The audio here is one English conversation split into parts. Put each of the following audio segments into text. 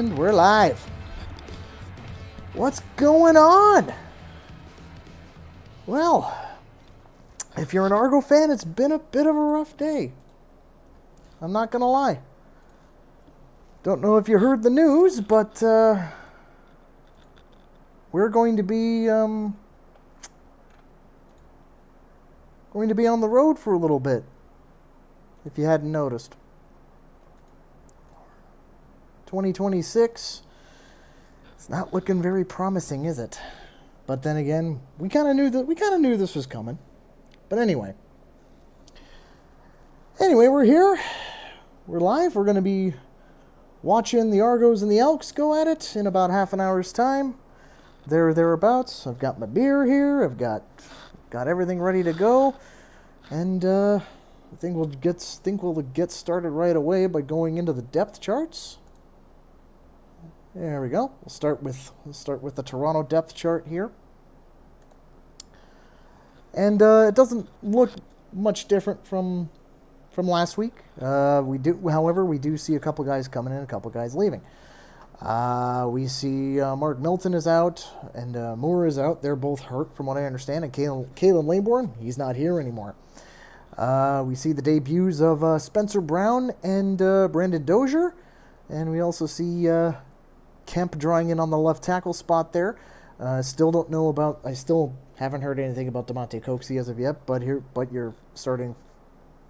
And we're live. What's going on? Well, if you're an Argo fan, it's been a bit of a rough day. I'm not gonna lie. Don't know if you heard the news, but we're going to be on the road for a little bit. If you hadn't noticed. 2026, it's not looking very promising, is it? But then again, we kind of knew this was coming. But anyway, we're here. We're live. We're going to be watching the Argos and the Elks go at it in about half an hour's time. Thereabouts. I've got my beer here. I've got everything ready to go, and I think we'll get started right away by going into the depth charts. There we go. We'll start with the Toronto depth chart here. And it doesn't look much different from last week. However, we do see a couple guys coming in, a couple guys leaving. We see Mark Milton is out and Moore is out. They're both hurt, from what I understand. And Kalen Laybourne, he's not here anymore. We see the debuts of Spencer Brown and Brandon Dozier, and we also see Kemp drawing in on the left tackle spot there. I still haven't heard anything about DeMonte Coxey as of yet, but you're starting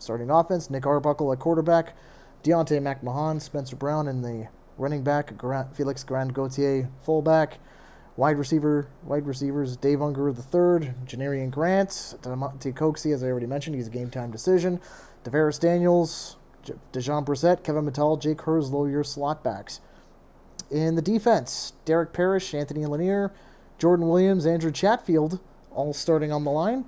offense. Nick Arbuckle at quarterback, Deontay McMahon, Spencer Brown in the running back, Felix Grand-Gauthier fullback, wide receivers Dave Unger III, Janarian Grant, DeMonte Coxey, as I already mentioned, he's a game time decision. Tavares Daniels, Dejon Brissett, Kevin Mittal, Jake Herslow, your slot backs. In the defense, Derek Parrish, Anthony Lanier, Jordan Williams, Andrew Chatfield, all starting on the line.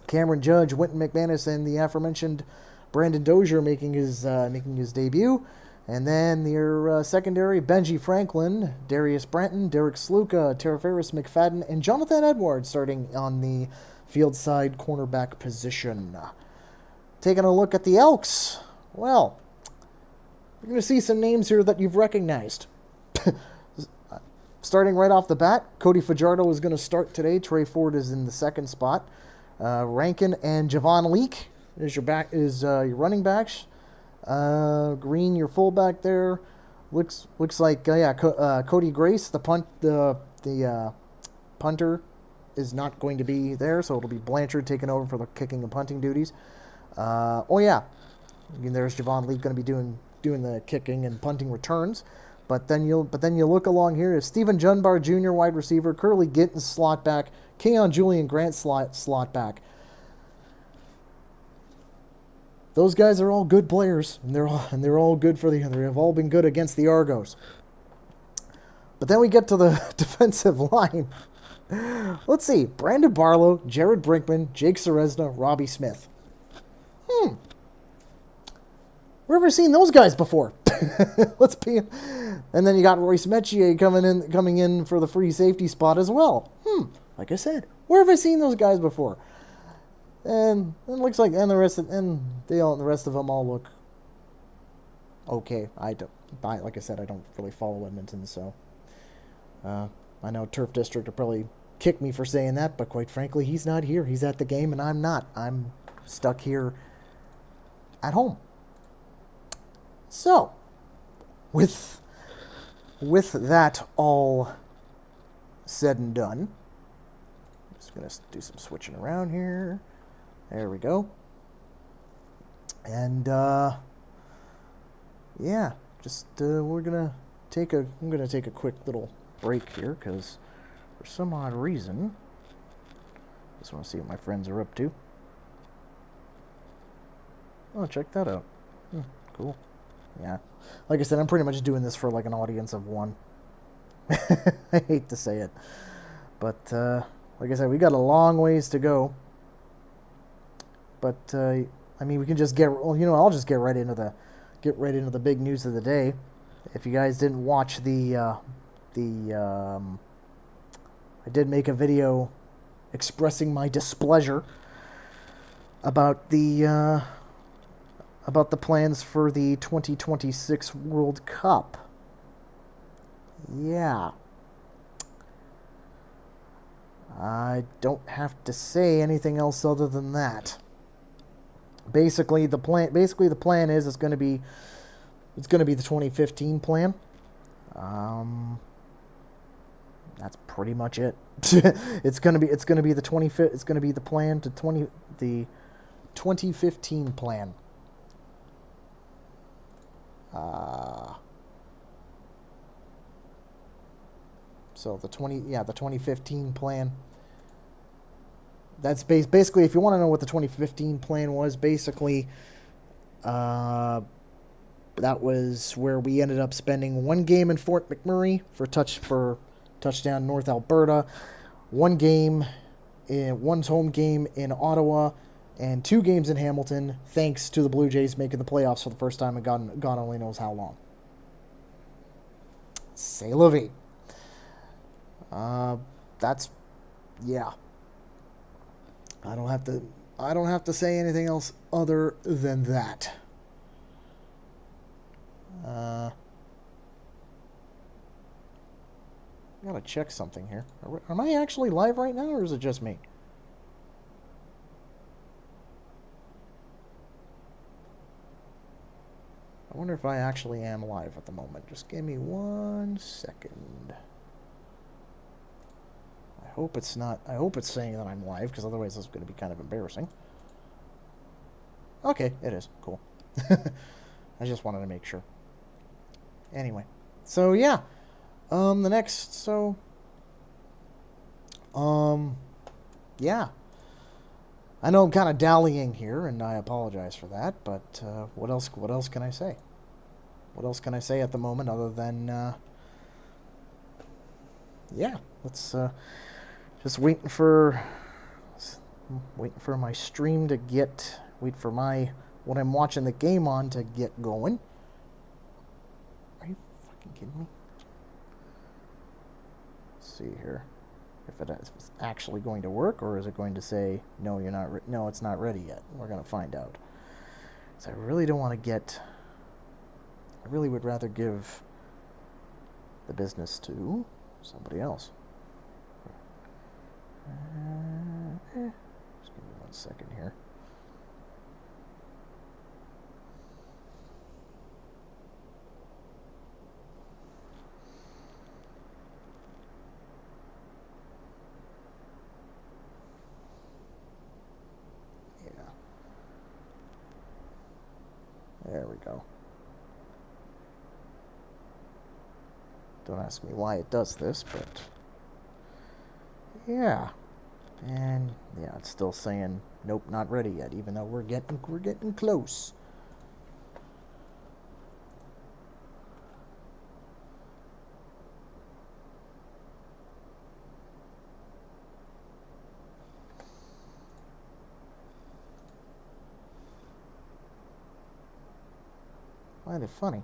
Cameron Judge, Wynton McManus, and the aforementioned Brandon Dozier making his debut. And then their secondary, Benji Franklin, Darius Branton, Derek Sluka, Teraferis McFadden, and Jonathan Edwards starting on the field side cornerback position. Taking a look at the Elks. Well, you're going to see some names here that you've recognized. Starting right off the bat, Cody Fajardo is going to start today. Trey Ford is in the second spot. Rankin and Javon Leake is your running backs. Green, your fullback there. Looks like Cody Grace, the punter, is not going to be there, so it'll be Blanchard taking over for the kicking and punting duties. There's Javon Leake going to be doing the kicking and punting returns. But then you look along here. Is Stephen Junbar Jr. wide receiver, Curly Gittens slot back, Keon Julian Grant slot back. Those guys are all good players, and they're all good they have all been good against the Argos. But then we get to the defensive line. Let's see: Brandon Barlow, Jared Brinkman, Jake Seresna, Robbie Smith. We've never seen those guys before. And then you got Royce Metier coming in for the free safety spot as well. Like I said, where have I seen those guys before? And it looks like the rest of them all look okay. Like I said, I don't really follow Edmonton, so I know Turf District will probably kick me for saying that, but quite frankly, he's not here. He's at the game, and I'm not. I'm stuck here at home. So, with that all said and done, I'm just going to do some switching around here. There we go. And, I'm going to take a quick little break here, because for some odd reason, I just want to see what my friends are up to. Oh, check that out. Cool. Yeah. Like I said, I'm pretty much doing this for like an audience of one. I hate to say it. But, like I said, we got a long ways to go. But, we can just I'll just get right into the big news of the day. If you guys didn't watch I did make a video expressing my displeasure about the plans for the 2026 World Cup. yeah. I don't have to say anything else other than that. Basically, the plan is it's going to be the 2015 plan. That's pretty much it. It's gonna be the 20. It's gonna be the plan to 2015 plan. So the 2015 plan. That's basically, if you want to know what the 2015 plan was, basically, that was where we ended up spending one game in Fort McMurray for touchdown North Alberta, one home game in Ottawa, and 2 games in Hamilton, thanks to the Blue Jays making the playoffs for the first time in God only knows how long. C'est la vie. That's, yeah. I don't have to say anything else other than that. I gotta check something here. Am I actually live right now, or is it just me? I wonder if I actually am live at the moment. Just give me 1 second. I hope it's not. I hope it's saying that I'm live, because otherwise this is going to be kind of embarrassing. Okay, it is. Cool. I just wanted to make sure. Anyway, so yeah. Yeah. I know I'm kind of dallying here, and I apologize for that, but what else can I say? What else can I say at the moment other than, yeah, let's, just waiting for my stream to get, what I'm watching the game on to get going. Are you fucking kidding me? Let's see here. If it's actually going to work, or is it going to say, no, you're not, no, it's not ready yet. We're going to find out. So I really don't want to get, I really would rather give the business to somebody else. Just give me 1 second here. There we go. Don't ask me why it does this, but yeah. And yeah, it's still saying nope, not ready yet, even though we're getting close. Find it funny.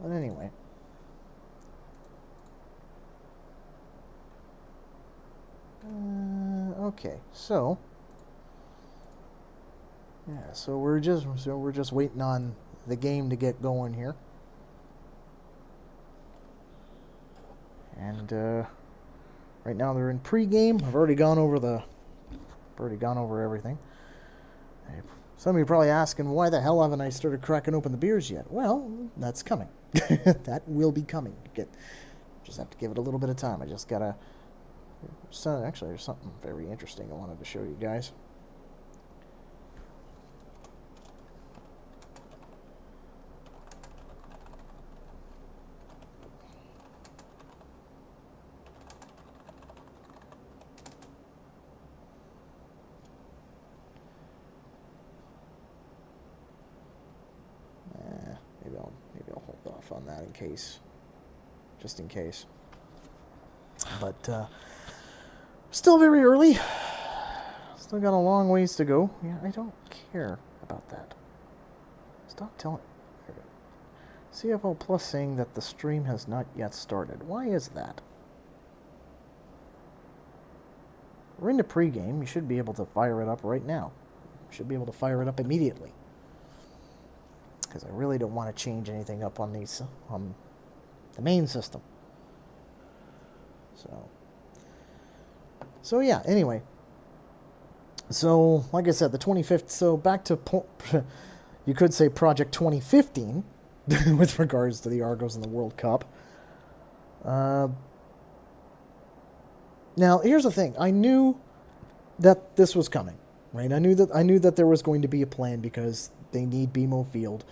But anyway. Okay, so yeah, so we're just waiting on the game to get going here. And right now they're in pregame. I've already gone over everything. Some of you are probably asking, why the hell haven't I started cracking open the beers yet? Well, that's coming. That will be coming. Just have to give it a little bit of time. I just gotta. So actually, there's something very interesting I wanted to show you guys. Maybe I'll hold off on that just in case. But still very early. Still got a long ways to go. Yeah, I don't care about that. Stop telling. CFO Plus saying that the stream has not yet started. Why is that? We're into pregame. You should be able to fire it up right now. You should be able to fire it up immediately. Because I really don't want to change anything up on these the main system. So yeah, anyway. So, like I said, the 25th, so back to, you could say Project 2015, with regards to the Argos and the World Cup. Now, here's the thing. I knew that this was coming, right? I knew that there was going to be a plan because they need BMO Field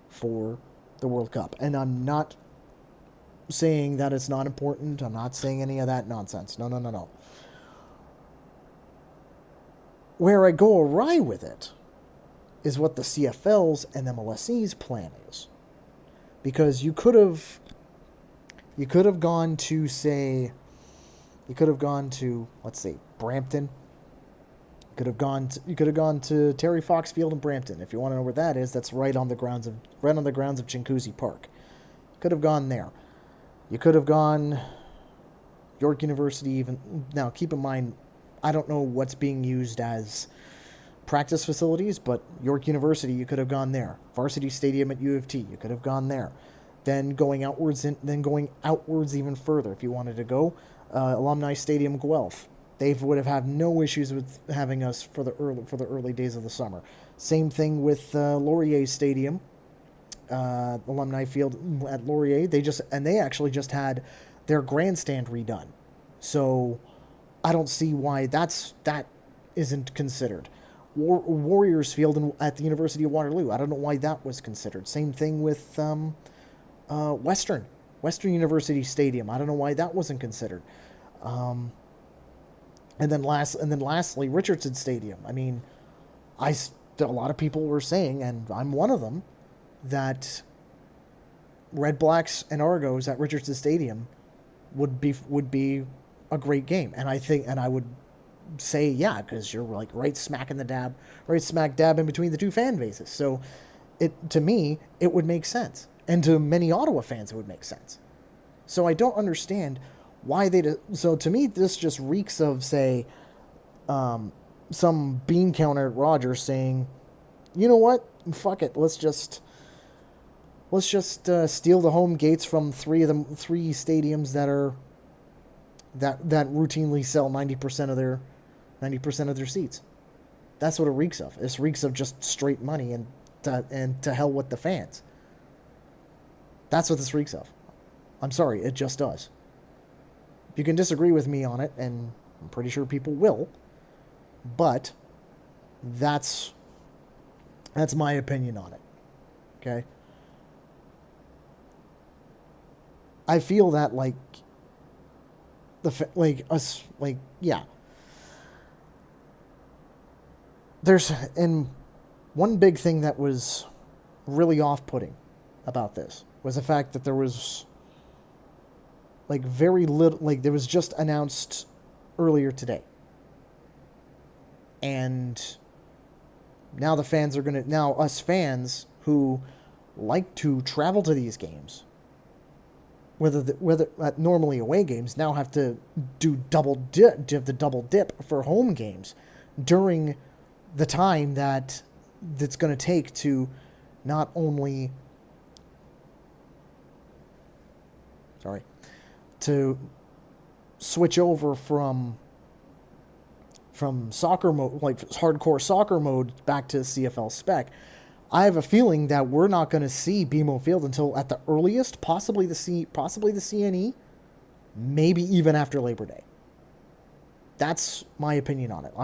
for the World Cup. And I'm not saying that it's not important. I'm not saying any of that nonsense. No. Where I go awry with it is what the CFL's and MLSE's plan is. Because you could have gone to, let's say, Brampton. You could have gone to Terry Fox Field in Brampton. If you want to know where that is, that's right on the grounds of Chinguacousy Park. You could have gone there. You could have gone York University even. Now, keep in mind, I don't know what's being used as practice facilities, but York University, you could have gone there. Varsity Stadium at U of T, you could have gone there. Then going outwards even further, if you wanted to go, Alumni Stadium, Guelph. They would have had no issues with having us for the early days of the summer. Same thing with Laurier Stadium, Alumni Field at Laurier. They actually just had their grandstand redone. So I don't see why that isn't considered. Warriors Field at the University of Waterloo. I don't know why that was considered. Same thing with Western University Stadium. I don't know why that wasn't considered. And then lastly, Richardson Stadium. I mean, a lot of people were saying, and I'm one of them, that Red Blacks and Argos at Richardson Stadium would be a great game. And I would say, yeah, because you're like right smack dab in between the two fan bases. So to me, it would make sense. And to many Ottawa fans, it would make sense. So I don't understand why so to me, this just reeks of, say, some bean counter at Rogers saying, you know what, fuck it, let's just steal the home gates from three stadiums that routinely sell 90% of their seats. That's what it reeks of. It reeks of just straight money and to hell with the fans. That's what this reeks of. I'm sorry, it just does. You can disagree with me on it, and I'm pretty sure people will, but that's my opinion on it. Okay? I feel that and one big thing that was really off-putting about this was the fact that there was very little, there was just announced earlier today. And now us fans who like to travel to these games, whether normally away games, now have to do double dip for home games during the time that's going to take to not only to switch over from soccer mode, hardcore soccer mode, back to CFL spec. I have a feeling that we're not going to see BMO Field until at the earliest, possibly the CNE, maybe even after Labor Day. That's my opinion on it.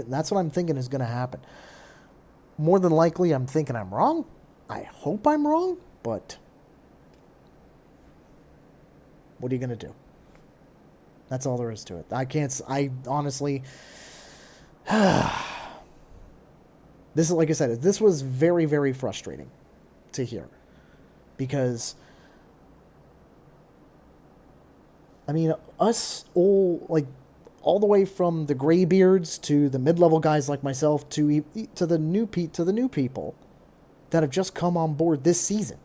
That's what I'm thinking is going to happen. More than likely, I'm thinking I'm wrong. I hope I'm wrong, but what are you going to do? That's all there is to it. I honestly, this is, like I said, this was very, very frustrating to hear, because, I mean, us all the way from the graybeards to the mid-level guys like myself to the new people that have just come on board this season.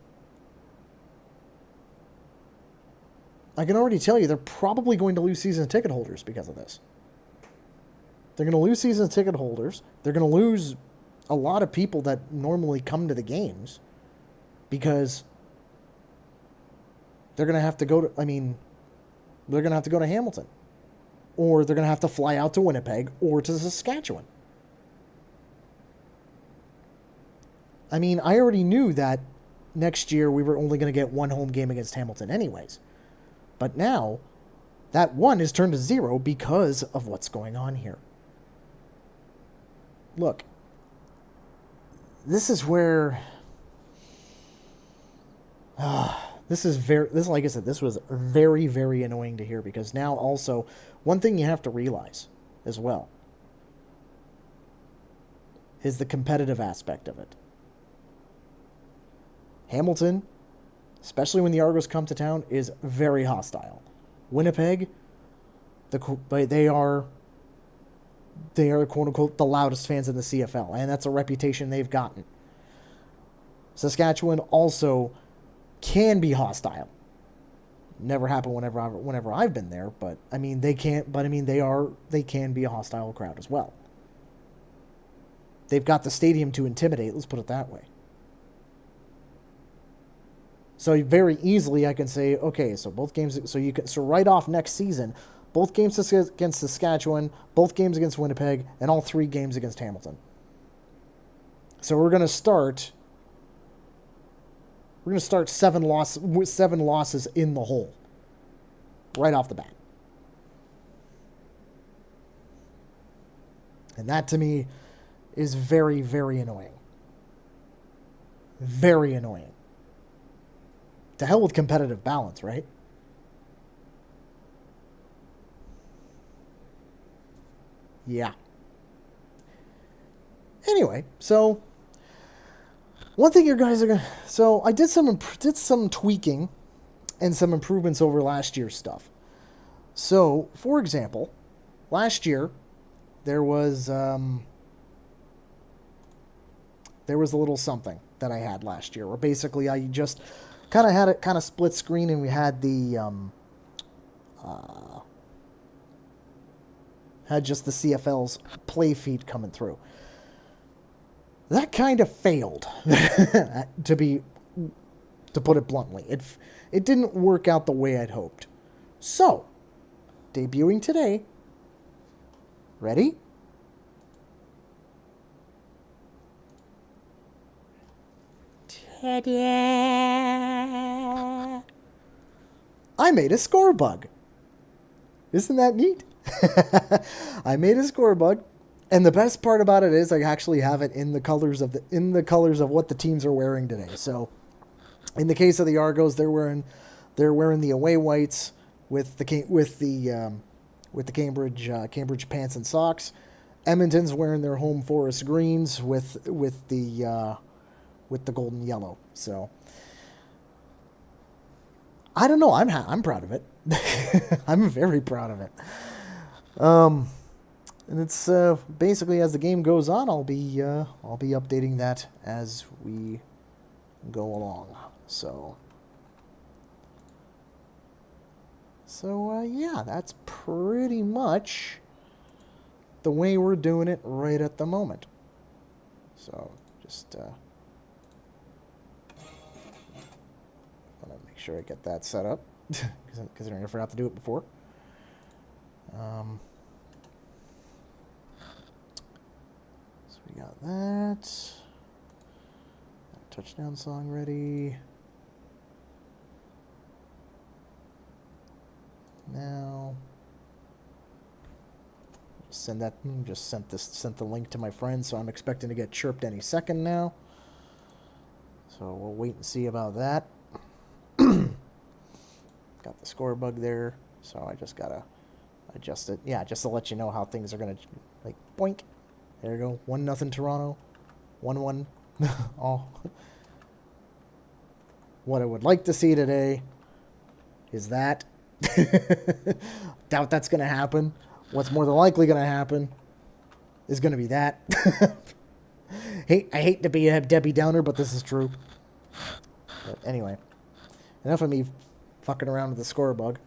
I can already tell you they're probably going to lose season ticket holders because of this. They're going to lose season ticket holders. They're going to lose a lot of people that normally come to the games because they're going to have to go to, they're going to have to go to Hamilton. Or they're going to have to fly out to Winnipeg or to Saskatchewan. I already knew that next year we were only going to get one home game against Hamilton anyways. But now, that one is turned to 0 because of what's going on here. Look, this is where... like I said, this was very, very annoying to hear, because now also, one thing you have to realize as well is the competitive aspect of it. Hamilton, especially when the Argos come to town, is very hostile. Winnipeg, they are quote unquote the loudest fans in the CFL, and that's a reputation they've gotten. Saskatchewan also can be hostile. Never happened whenever I've been there, but they can be a hostile crowd as well. They've got the stadium to intimidate, let's put it that way. So very easily I can say, okay, so both games, so right off next season, both games against Saskatchewan, both games against Winnipeg, and all 3 games against Hamilton. So we're going to start 7 losses in the hole right off the bat. And that to me is very, very annoying. Very annoying. To hell with competitive balance, right? Yeah. Anyway, so one thing you guys are gonna... So I did some tweaking and some improvements over last year's stuff. So, for example, last year there was a little something that I had last year where basically I just kind of had it kind of split screen, and we had the had just the CFL's play feed coming through. That kind of failed, to put it bluntly. It didn't work out the way I'd hoped. So, debuting today. Ready? Ta-da! I made a score bug. Isn't that neat? I made a score bug. And the best part about it is I actually have it in the colors of what the teams are wearing today. So, in the case of the Argos, they're wearing the away whites with the Cambridge pants and socks. Edmonton's wearing their home forest greens with the golden yellow. So, I don't know. I'm proud of it. I'm very proud of it. And it's basically, as the game goes on, I'll be updating that as we go along. So yeah, that's pretty much the way we're doing it right at the moment. So just want to make sure I get that set up, considering I forgot to do it before. We got that. Touchdown song ready. Now, sent the link to my friend, so I'm expecting to get chirped any second now. So we'll wait and see about that. Got the score bug there, so I just gotta adjust it. Yeah, just to let you know how things are gonna, like, boink. There you go. 1-0 Toronto. 1-1. Oh. What I would like to see today is that. Doubt that's going to happen. What's more than likely going to happen is going to be that. I hate to be a Debbie Downer, but this is true. But anyway, enough of me fucking around with the score bug.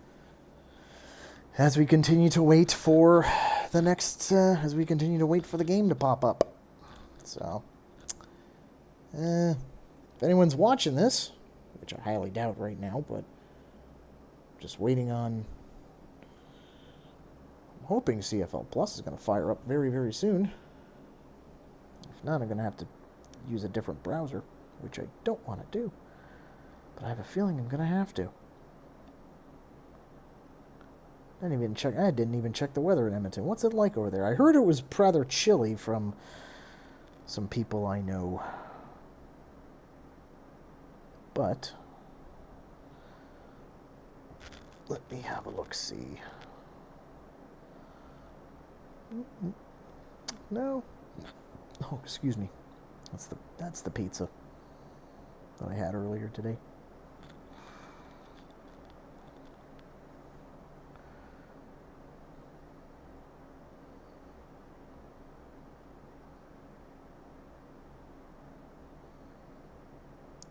As we continue to wait for the game to pop up. So, if anyone's watching this, which I highly doubt right now, but Just waiting on... I'm hoping CFL Plus is going to fire up very, very soon. If not, I'm going to have to use a different browser, which I don't want to do. But I have a feeling I'm going to have to. I didn't even check the weather in Edmonton. What's it like over there? I heard it was rather chilly from some people I know. But let me have a look-see. No. Oh, excuse me. That's the pizza that I had earlier today.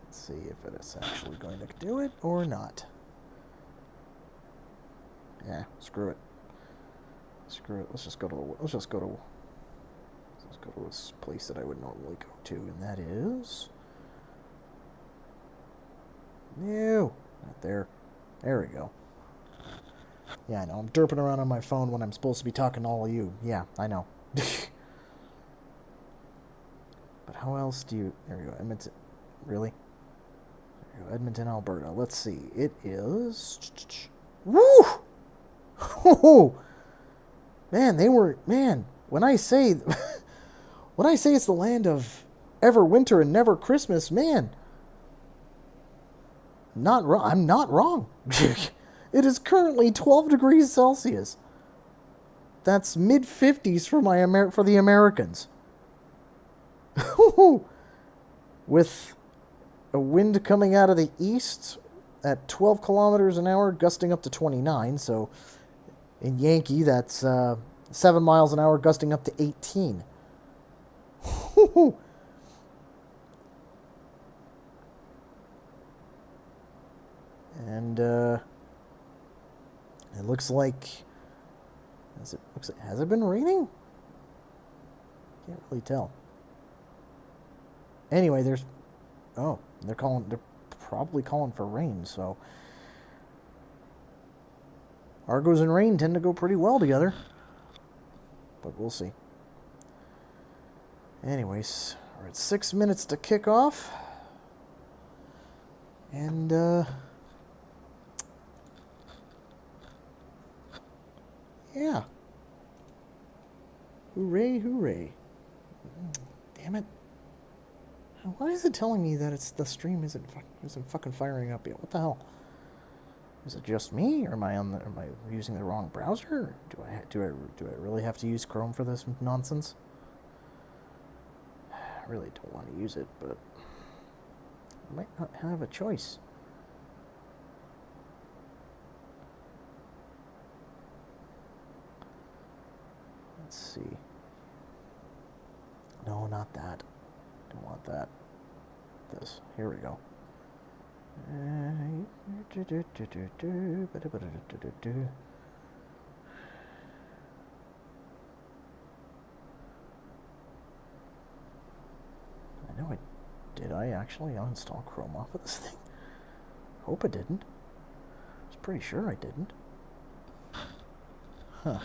Let's see if it is actually going to do it or not. Yeah, screw it. Screw it. Let's just go to this place that I would normally go to, and that is... No, not there. There we go. Yeah, I know. I'm derping around on my phone when I'm supposed to be talking to all of you. Yeah, I know. But how else do you... There we go. Edmonton. Really? There we go. Edmonton, Alberta. Let's see. It is... Woo! Man, when I say... When I say it's the land of ever winter and never Christmas, man, not wrong. I'm not wrong. It is currently 12 degrees Celsius. That's mid-50s for the Americans. With a wind coming out of the east at 12 kilometers an hour, gusting up to 29. So in Yankee, that's 7 miles an hour, gusting up to 18. And it looks like has it been raining? Can't really tell. Anyway, they're probably calling for rain, so Argos and rain tend to go pretty well together. But we'll see. Anyways, we're at 6 minutes to kick off. And, yeah. Hooray, hooray. Damn it. Why is it telling me that the stream isn't fucking firing up yet? What the hell? Is it just me, or am I using the wrong browser? Do I really have to use Chrome for this nonsense? I really don't want to use it, but I might not have a choice. Let's see. No, not that. Don't want that. This. Here we go. Did I actually uninstall Chrome off of this thing? Hope I didn't. I was pretty sure I didn't. Huh.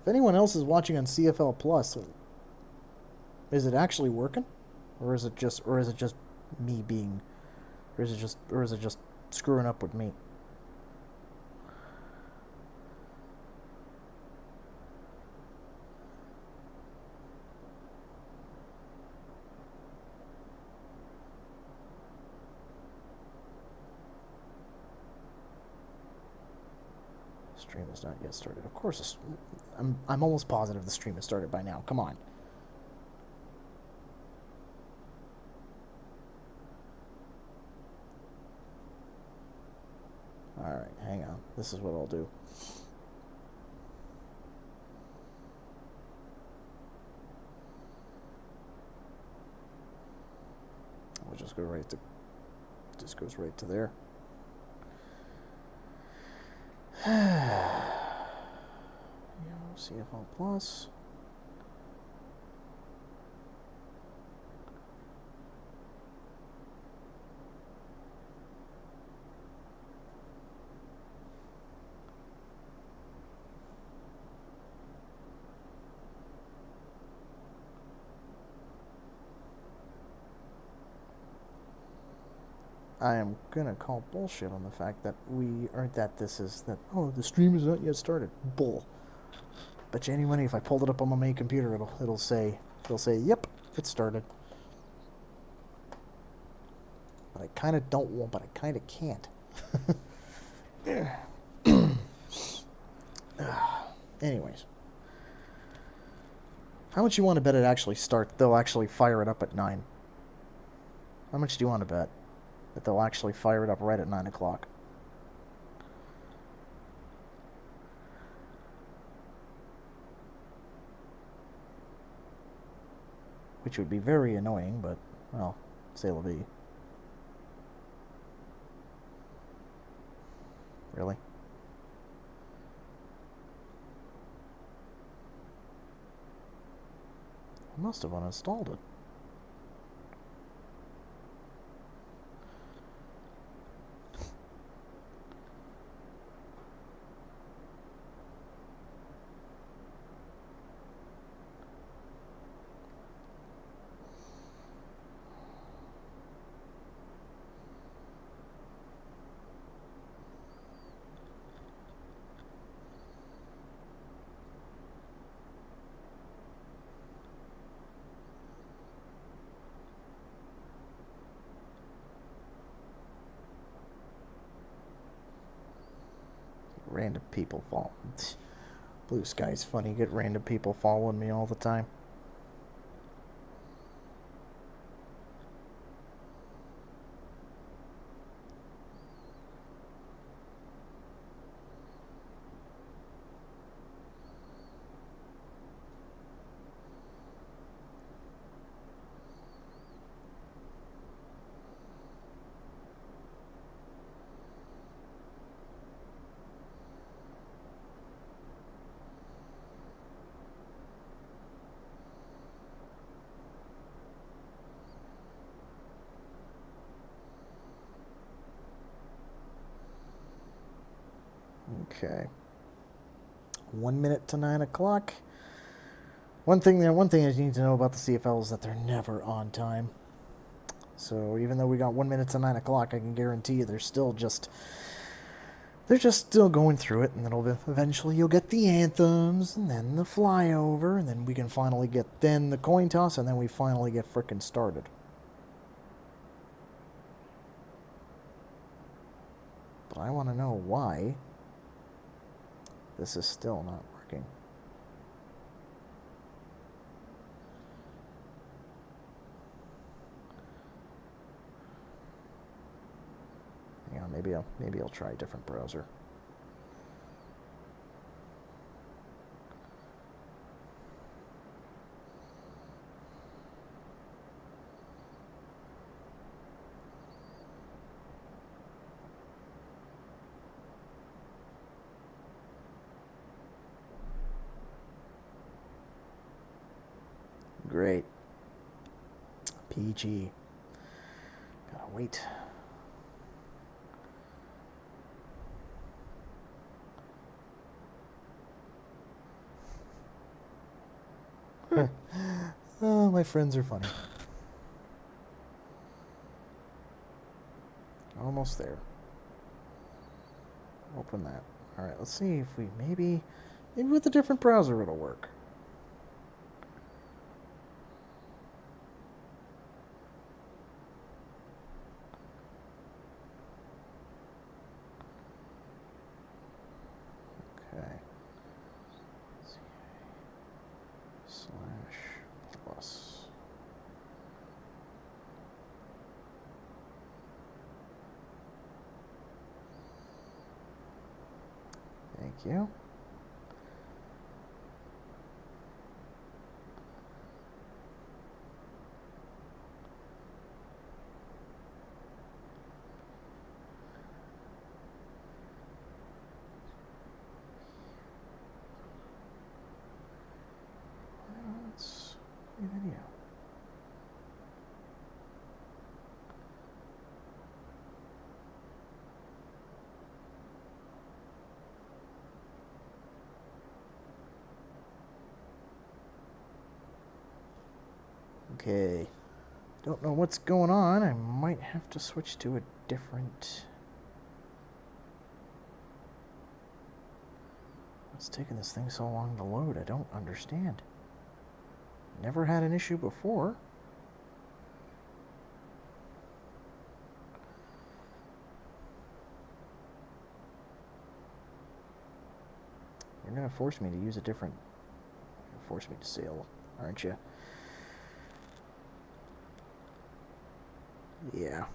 If anyone else is watching on CFL Plus, is it actually working? Or is it just me being, or is it just screwing up with me? Stream is not yet started. Of course, I'm almost positive the stream has started by now. Come on. All right, hang on. This is what I'll do. We'll just go right to. Just goes right to there. CFL Plus. I am gonna call bullshit on the fact that oh, the stream is not yet started. Bull. Bet you any money if I pulled it up on my main computer, it'll say yep, it started. But I kind of don't want, but I kind of can't. Anyways, how much you want to bet it actually start? They'll actually fire it up at 9. How much do you want to bet that they'll actually fire it up right at 9 o'clock? Which would be very annoying, but, well, c'est la vie. Really? I must have uninstalled it. Random people fall. Blue Sky's funny. Get random people following me all the time. Okay. 1 minute to 9 o'clock. One thing I need to know about the CFL is that they're never on time. So even though we got 1 minute to 9 o'clock, I can guarantee you they're just still going through it, and then eventually you'll get the anthems, and then the flyover, and then we can finally get the coin toss, and then we finally get frickin' started. But I want to know why this is still not working. Hang on, maybe I'll try a different browser. Great. PG. Gotta wait. Oh, my friends are funny. Almost there. Open that. Alright, let's see if we maybe with a different browser it'll work. Okay. /plus. Thank you. Let's video. Okay. Don't know what's going on. I might have to switch to a different. What's taking this thing so long to load? I don't understand. Never had an issue before. You're going to force me to use a different... Force me to sail, aren't you? Yeah.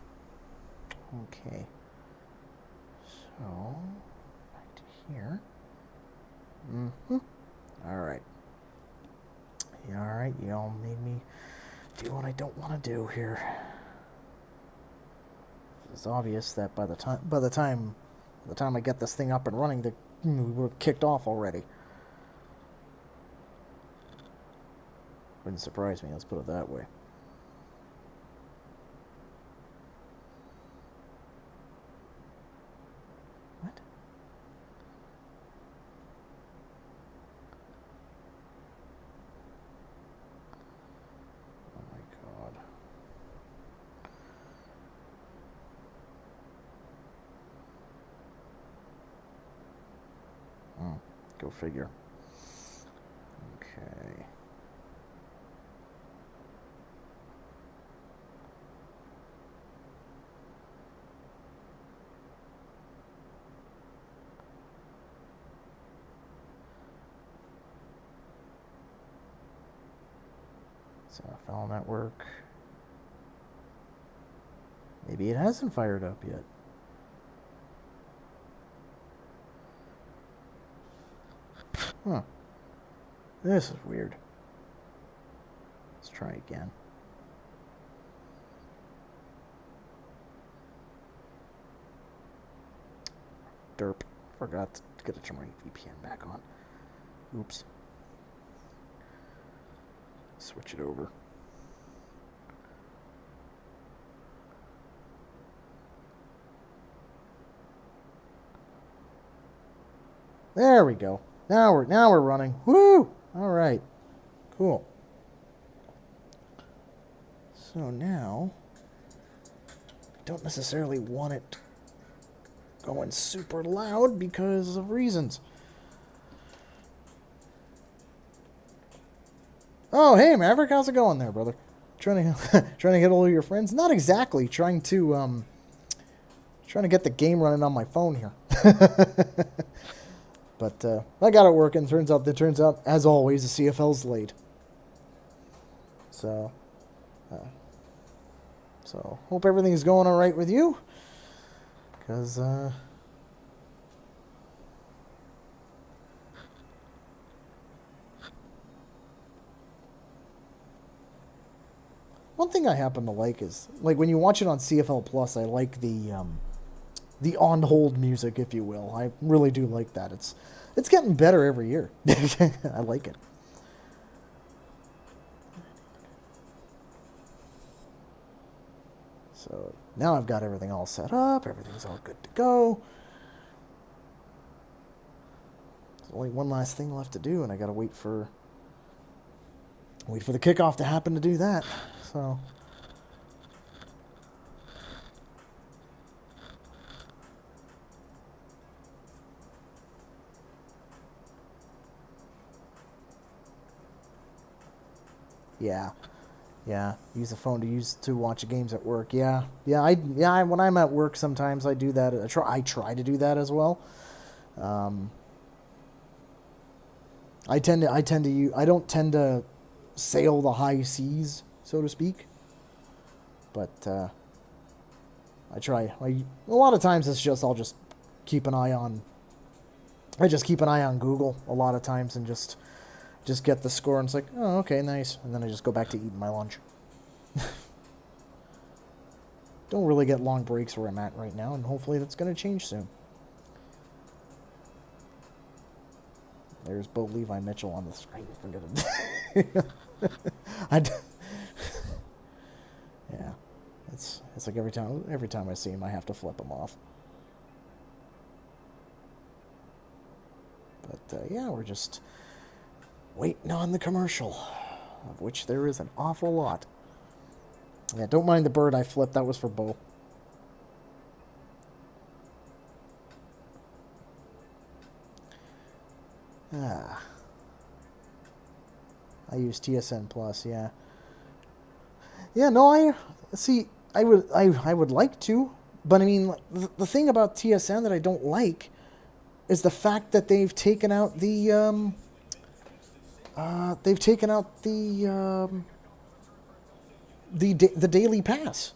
Okay. So, back to here. Alright. Yeah, alright, y'all made me do what I don't want to do here. It's obvious that by the time I get this thing up and running, we would have kicked off already. Wouldn't surprise me, let's put it that way. What? Oh my god. Go figure. Okay. NFL Network. Maybe it hasn't fired up yet. Huh. This is weird. Let's try again. Derp. Forgot to get to turn my VPN back on. Oops. Switch it over. There we go. Now we're running. Woo! All right. Cool. So now I don't necessarily want it going super loud because of reasons. Oh, hey Maverick, how's it going there, brother? Trying to get all of your friends? Not exactly. Trying to get the game running on my phone here. But I got it working. Turns out, as always, the CFL's late. So hope everything's going all right with you. Because one thing I happen to like is, like, when you watch it on CFL Plus, I like the on-hold music, if you will. I really do like that. It's getting better every year. I like it. So now I've got everything all set up. Everything's all good to go. There's only one last thing left to do, and I gotta wait for the kickoff to happen to do that. So. Yeah. Use the phone to watch the games at work. Yeah. When I'm at work, sometimes I do that. I try to do that as well. I don't tend to sail the high seas, so to speak. But I try. A lot of times it's just I'll just keep an eye on. I just keep an eye on Google a lot of times and just get the score, and it's like, oh, okay, nice. And then I just go back to eating my lunch. Don't really get long breaks where I'm at right now, and hopefully that's going to change soon. There's Bo Levi Mitchell on the screen. Forget it. Yeah. It's like every time I see him, I have to flip him off. But, yeah, we're just waiting on the commercial, of which there is an awful lot. Yeah, don't mind the bird I flipped. That was for Bo. Ah, I use TSN Plus. Yeah. Yeah. No, I see. I would like to, but I mean, the thing about TSN that I don't like is the fact that they've taken out the the daily pass.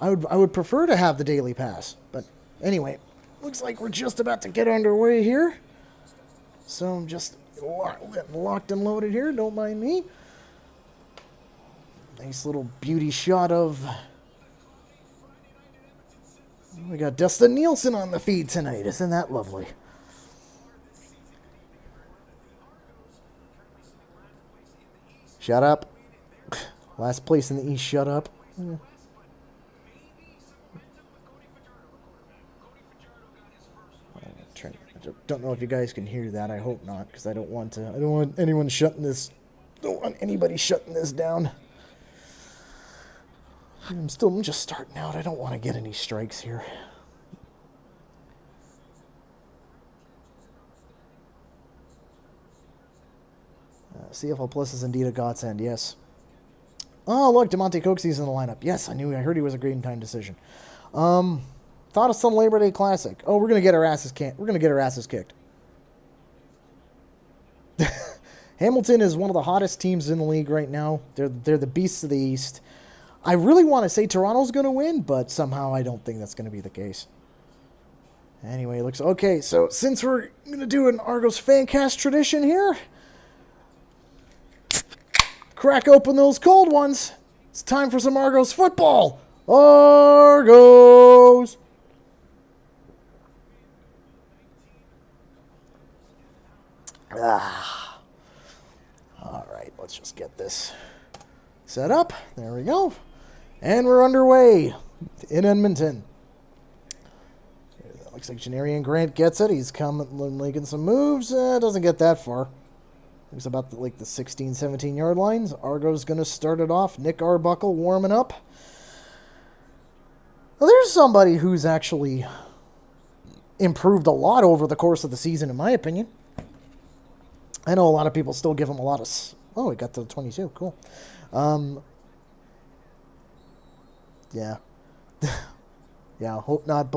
I would prefer to have the daily pass, but anyway, looks like we're just about to get underway here. So I'm just locked and loaded here. Don't mind me. Nice little beauty shot of. We got Dustin Nielsen on the feed tonight. Isn't that lovely? Shut up. Last place in the East. Shut up. Yeah. I don't know if you guys can hear that. I hope not, because I don't want anyone shutting this. Don't want anybody shutting this down. I'm just starting out. I don't want to get any strikes here. CFL Plus is indeed a godsend, yes. Oh, look, DeMonte Coxey's in the lineup. Yes, I heard he was a great time decision. Thought of some Labor Day Classic. Oh, we're gonna get our asses kicked. Hamilton is one of the hottest teams in the league right now. They're the beasts of the East. I really want to say Toronto's gonna win, but somehow I don't think that's gonna be the case. Anyway, looks okay. So since we're gonna do an Argos Fancast tradition here, crack open those cold ones. It's time for some Argos football. Argos. All right, let's just get this set up. There we go. And we're underway in Edmonton. Looks like Janarian Grant gets it. He's making some moves. Doesn't get that far. He's about the 16, 17 yard lines. Argo's going to start it off. Nick Arbuckle warming up. Well, there's somebody who's actually improved a lot over the course of the season, in my opinion. I know a lot of people still give him a lot of... Oh, he got to the 22. Cool. Yeah. Yeah, hope not.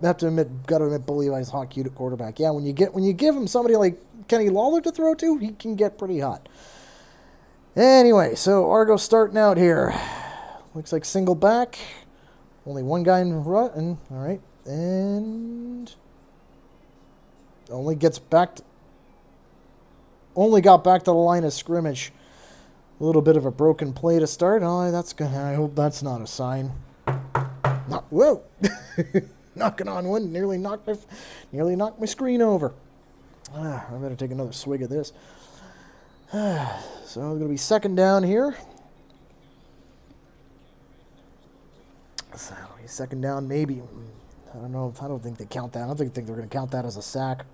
Have to admit, got to admit, Bully is hot cute at quarterback. Yeah, when you give him somebody like Kenny Lawler to throw to, he can get pretty hot. Anyway, so Argo starting out here. Looks like single back. Only one guy in run. All right, and only got back to the line of scrimmage. A little bit of a broken play to start. Oh, that's good. I hope that's not a sign. Whoa! Knocking on one, nearly knocked my screen over. I better take another swig of this. So it's going to be second down here. So second down, maybe. I don't know. I don't think they count that. I don't think they're going to count that as a sack.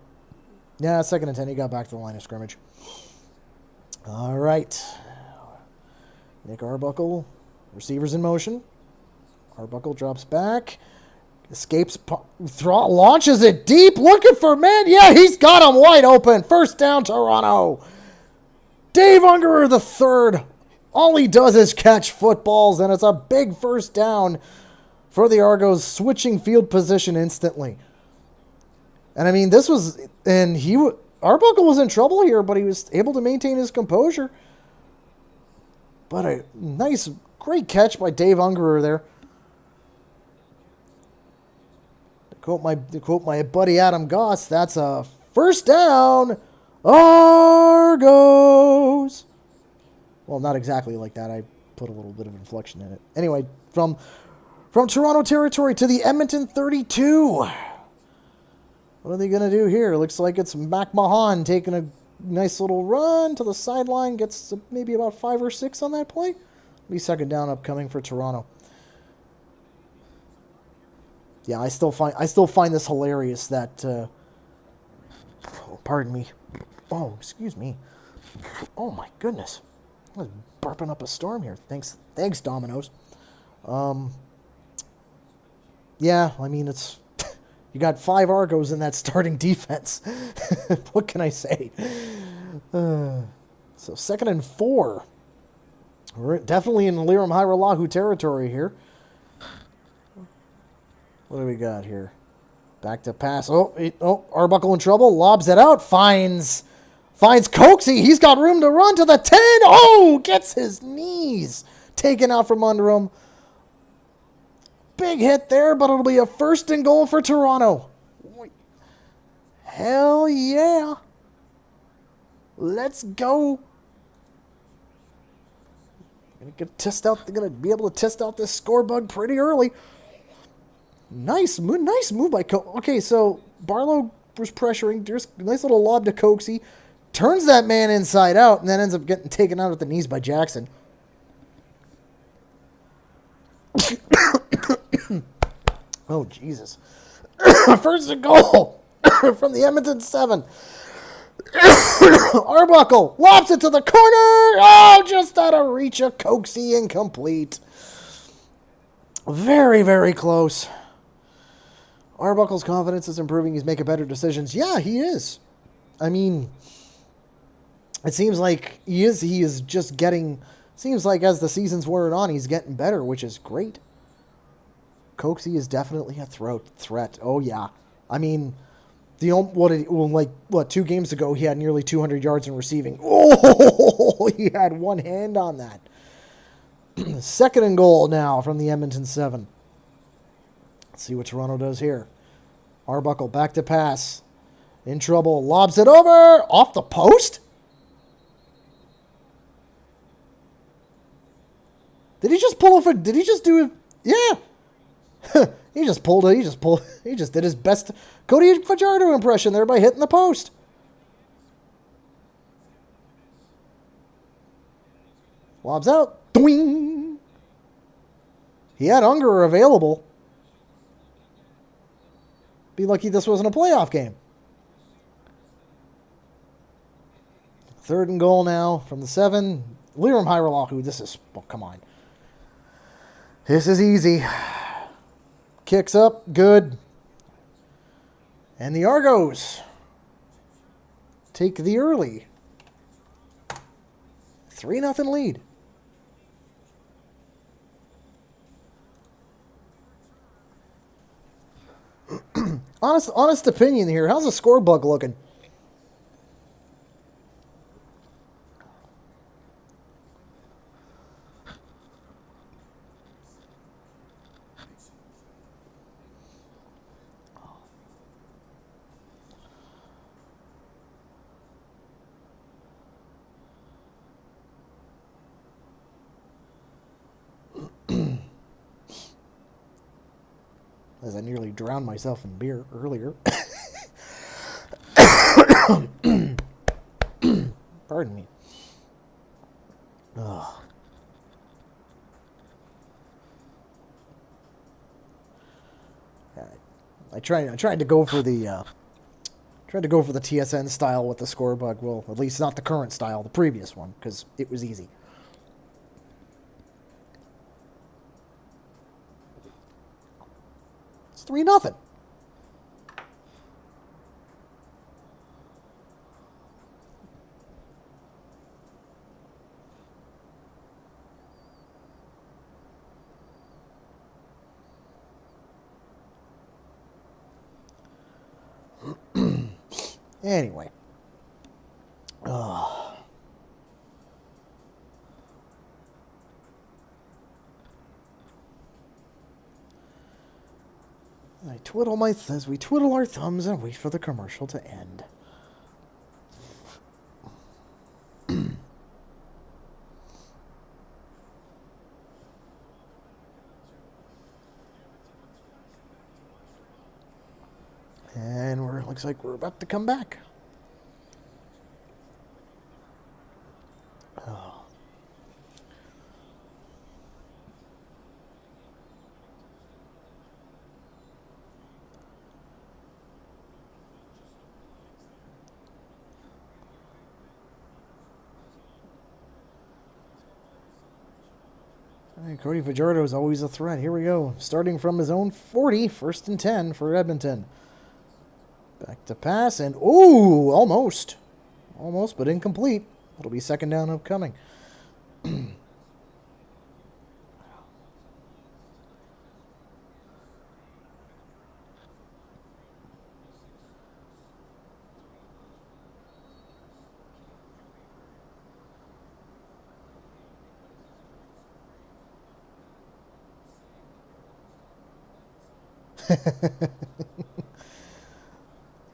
Yeah, 2nd and 10. He got back to the line of scrimmage. All right. Nick Arbuckle, receivers in motion. Arbuckle drops back, escapes, launches it deep, looking for man. Yeah, he's got him wide open. First down, Toronto. Dave Ungerer the third. All he does is catch footballs, and it's a big first down for the Argos, switching field position instantly. And I mean, Arbuckle was in trouble here, but he was able to maintain his composure. But a nice, great catch by Dave Ungerer there. To quote my buddy Adam Goss, that's a first down, Argos. Well, not exactly like that. I put a little bit of inflection in it. Anyway, from Toronto territory to the Edmonton 32. What are they going to do here? Looks like it's Mac Mahan taking a nice little run to the sideline. Gets maybe about 5 or 6 on that play. Be second down upcoming for Toronto. Yeah, I still find this hilarious that. Pardon me. Oh, excuse me. Oh my goodness, I was burping up a storm here. Thanks, Domino's. Yeah, I mean it's You got 5 Argos in that starting defense. What can I say? So 2nd and 4. We're definitely in Liram Hiralahu territory here. What do we got here? Back to pass. Arbuckle in trouble. Lobs it out. Finds Coxie. He's got room to run to the 10. Oh, gets his knees taken out from under him. Big hit there, but it'll be a 1st and goal for Toronto. Hell yeah. Let's go. They're gonna be able to test out this score bug pretty early. Nice move by Okay, so Barlow was pressuring. There's a nice little lob to Coxie. Turns that man inside out, and then ends up getting taken out at the knees by Jackson. Oh, Jesus. 1st and goal from the Edmonton 7. Arbuckle lobs it to the corner. Oh, just out of reach of Coxie, incomplete. Very, very close. Arbuckle's confidence is improving. He's making better decisions. Yeah, he is. I mean, it seems like he is just getting... Seems like as the season's wearing on, he's getting better, which is great. Coxie is definitely a threat. Oh, yeah. I mean, 2 games ago, he had nearly 200 yards in receiving. Oh, he had one hand on that. 2nd and goal now from the Edmonton 7. Let's see what Toronto does here. Arbuckle back to pass. In trouble. Lobs it over. Off the post? Did he just pull off did he just do it? Yeah. He just did his best Cody Fajardo impression there by hitting the post. Lobs out. Doing. He had Unger available. Be lucky this wasn't a playoff game. 3rd and goal now from the 7. Liram Hiralahu. This is... Oh, come on. This is easy. Kicks up. Good. And the Argos take the early 3-0 lead. Honest opinion here. How's the score bug looking? As I nearly drowned myself in beer earlier. Pardon me. Ugh. I tried to go for the TSN style with the score bug. Well, at least not the current style, the previous one, because it was easy. It's 3-0. Anyway. As we twiddle our thumbs and wait for the commercial to end. And looks like we're about to come back. Oh. Right, Cody Fajardo is always a threat. Here we go. Starting from his own 40, 1st and 10 for Edmonton. Back to pass, and ooh, almost. Almost, but incomplete. It'll be 2nd down upcoming.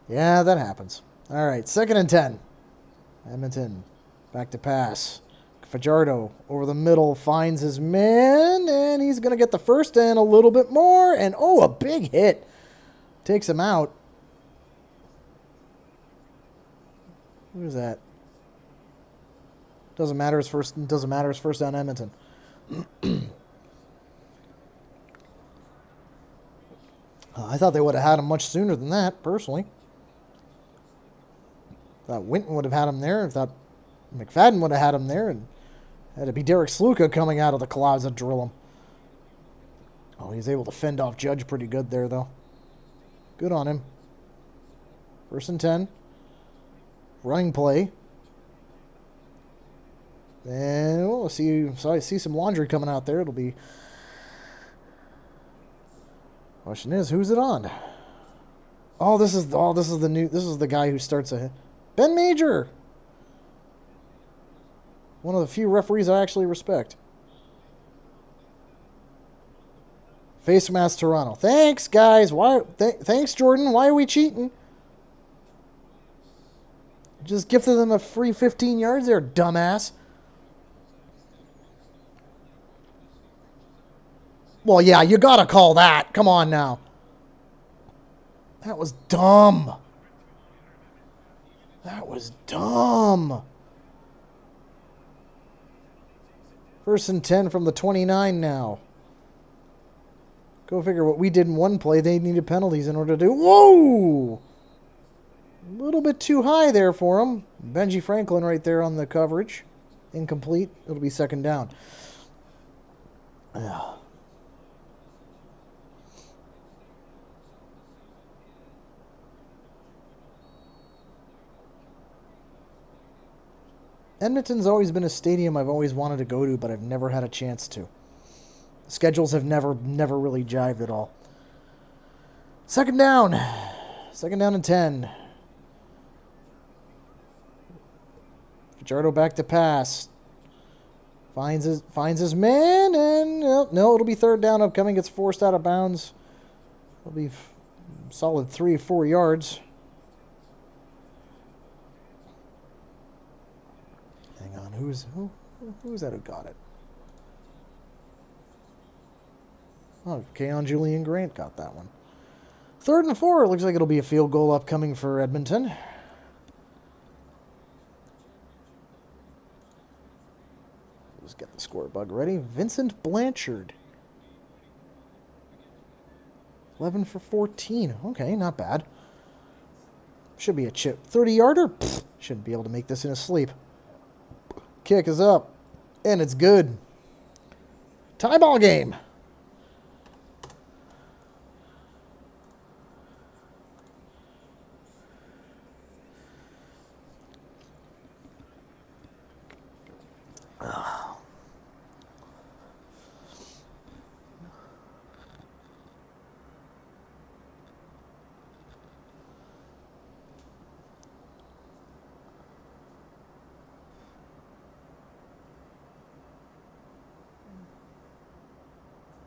Yeah, that happens. All right, 2nd and 10. Edmonton, back to pass. Fajardo over the middle finds his man, and he's going to get the first and a little bit more. And, oh, a big hit. Takes him out. Who is that? Doesn't matter. It's first down Edmonton. I thought they would have had him much sooner than that, personally. Thought Winton would have had him there. I thought McFadden would have had him there, and had to be Derek Sluka coming out of the clouds to drill him. Oh, he's able to fend off Judge pretty good there, though. Good on him. 1st and 10. Running play. And we'll see. So I see some laundry coming out there. It'll be. Question is, who's it on? This is the guy who starts a Ben Major. One of the few referees I actually respect. Face mask Toronto. Thanks, guys. Thanks, Jordan. Why are we cheating? Just gifted them a free 15 yards there, dumbass. Well, yeah, you gotta call that. Come on now. That was dumb. That was dumb. 1st and 10 from the 29 now. Go figure what we did in one play. They needed penalties in order to do. Whoa! A little bit too high there for him. Benji Franklin right there on the coverage. Incomplete. It'll be 2nd down. Yeah. Edmonton's always been a stadium I've always wanted to go to, but I've never had a chance to. The schedules have never really jived at all. 2nd down. 2nd down and 10. Fajardo back to pass. Finds his man, and no, it'll be 3rd down upcoming. Gets forced out of bounds. It'll be solid 3 or 4 yards. Hang on, who's that who got it? Oh, Keon Julian Grant got that one. 3rd and 4. Looks like it'll be a field goal upcoming for Edmonton. Let's get the score bug ready. Vincent Blanchard. 11 for 14. Okay, not bad. Should be a chip. 30-yarder? Shouldn't be able to make this in his sleep. Kick is up. And it's good. Tie ball game.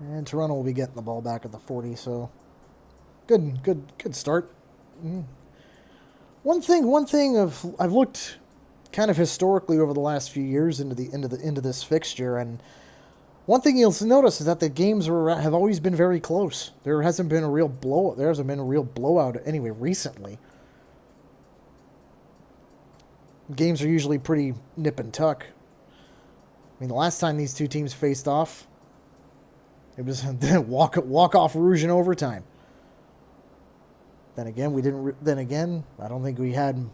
And Toronto will be getting the ball back at the 40, so good start. One thing I've looked kind of historically over the last few years into this fixture, and one thing you'll notice is that the games have always been very close. There hasn't been a real blowout anyway recently. Games are usually pretty nip and tuck. I mean, the last time these two teams faced off, it was walk off rouge in overtime. Then again, I don't think we had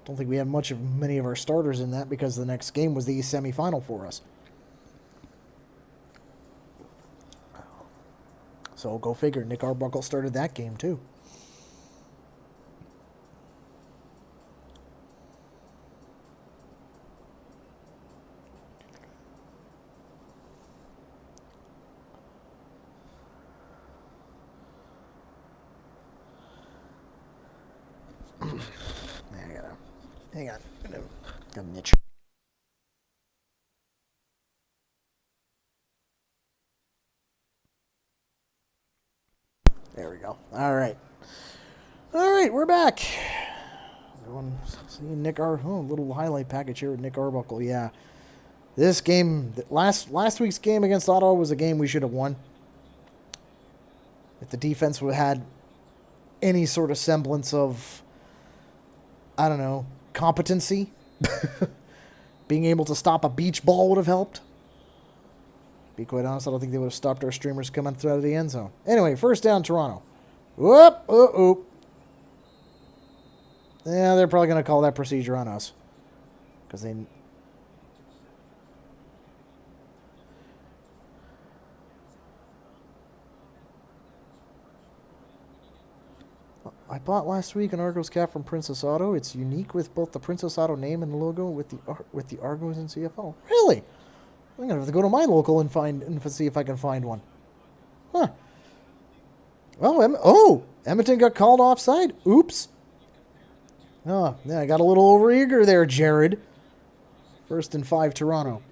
many of our starters in that, because the next game was the East semifinal for us. So go figure. Nick Arbuckle started that game too. Hang on. Got a niche. There we go. All right. All right, we're back. Everyone seeing Nick little highlight package here with Nick Arbuckle. Yeah. This game, last week's game against Ottawa was a game we should have won. If the defense would have had any sort of semblance of, I don't know, competency, being able to stop a beach ball would have helped. Be quite honest, I don't think they would have stopped our streamers coming through out of the end zone. Anyway, first down, Toronto. Whoop, oop. Yeah, they're probably going to call that procedure on us. Because they... I bought last week an Argos cap from Princess Auto. It's unique with both the Princess Auto name and the logo with the Argos and CFL. Really? I'm gonna have to go to my local and see if I can find one. Huh. Well, Edmonton got called offside. Oops. Oh, yeah, I got a little overeager there, Jared. 1st and 5, Toronto.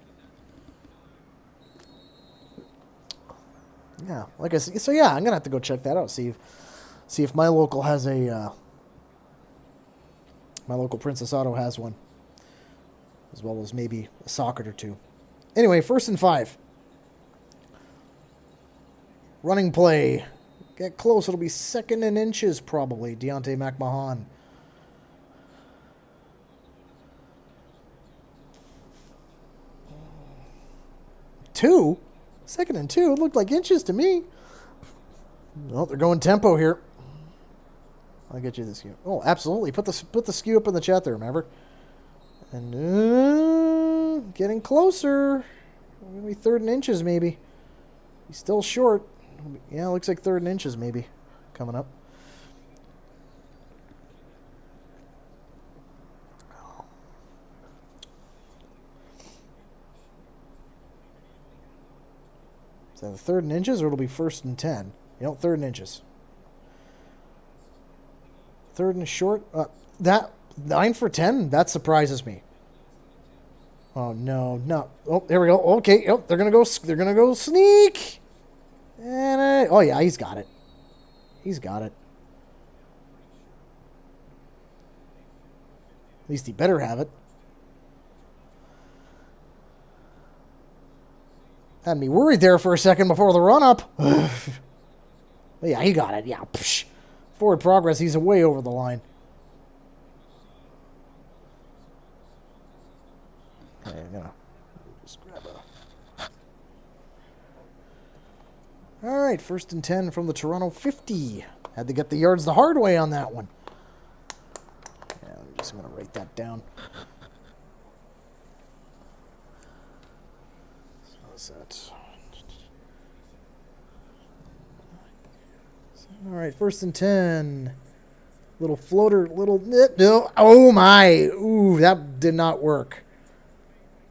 Yeah, like I said, so yeah, I'm gonna have to go check that out. See if my local has a my local Princess Auto has one, as well as maybe a socket or two. Anyway, 1st and 5. Running play. Get close. It'll be 2nd and inches probably. Deontay McMahon. Two? 2nd and 2? It looked like inches to me. Oh, they're going tempo here. I'll get you the skew. Oh, absolutely. Put the skew up in the chat there, remember? And getting closer. Maybe 3rd and inches, maybe. He's still short. Yeah, looks like 3rd and inches, maybe. Coming up. Is that the 3rd and inches, or it'll be 1st and 10? You know, 3rd and inches. 3rd and short. That 9 for 10. That surprises me. Oh no, no. Oh, there we go. Okay. Oh, they're gonna go. They're gonna go sneak. And oh yeah, he's got it. He's got it. At least he better have it. Had me worried there for a second before the run up. Yeah, he got it. Yeah. Psh. Forward progress. He's way over the line. Okay, I'm gonna just grab a. All right, 1st and 10 from the Toronto 50. Had to get the yards the hard way on that one. Yeah, I'm just gonna write that down. So what's that? All right, 1st and 10. Little floater, no. Oh my! Ooh, that did not work.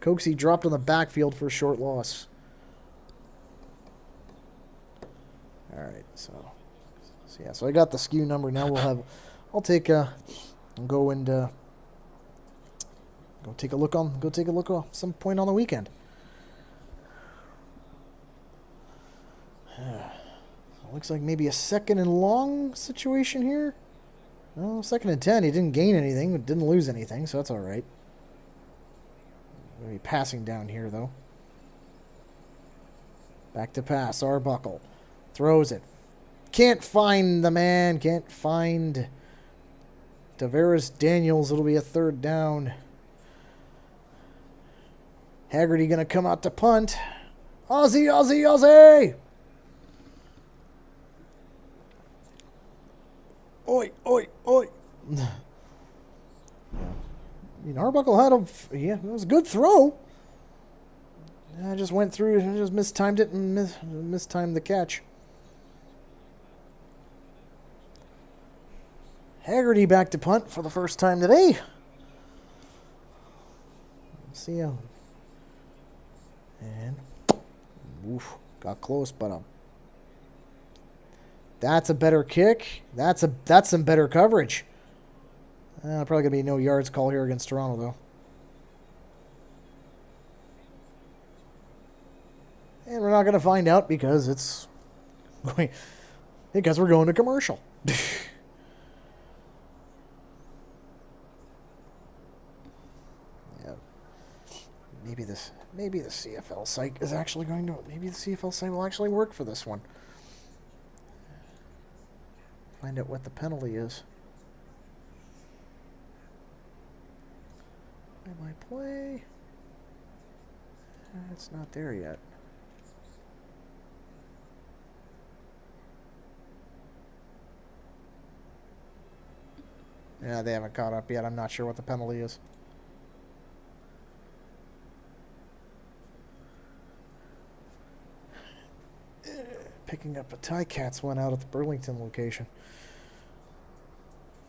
Coxie dropped on the backfield for a short loss. All right, so yeah, so I got the skew number. Now I'll take I'll go and go take a look at some point on the weekend. Looks like maybe a 2nd and long situation here. Well, 2nd and 10. He didn't gain anything, but didn't lose anything, so that's all right. Going to be passing down here, though. Back to pass. Arbuckle throws it. Can't find the man. Can't find Tavares Daniels. It'll be a 3rd down. Haggerty going to come out to punt. Aussie, Aussie, Aussie! Oi, oi, oi. Yeah. I mean, Arbuckle had it was a good throw. I just went through and just mistimed it and mistimed the catch. Haggerty back to punt for the first time today. Let's see how. And oof, got close, but that's a better kick. That's some better coverage. Probably gonna be no yards call here against Toronto though. And we're not gonna find out because we're going to commercial. Maybe the CFL site is actually going to. Maybe the CFL site will actually work for this one. Find out what the penalty is. Am I play? It's not there yet. Yeah, they haven't caught up yet. I'm not sure what the penalty is. Picking up a Ticats one out at the Burlington location.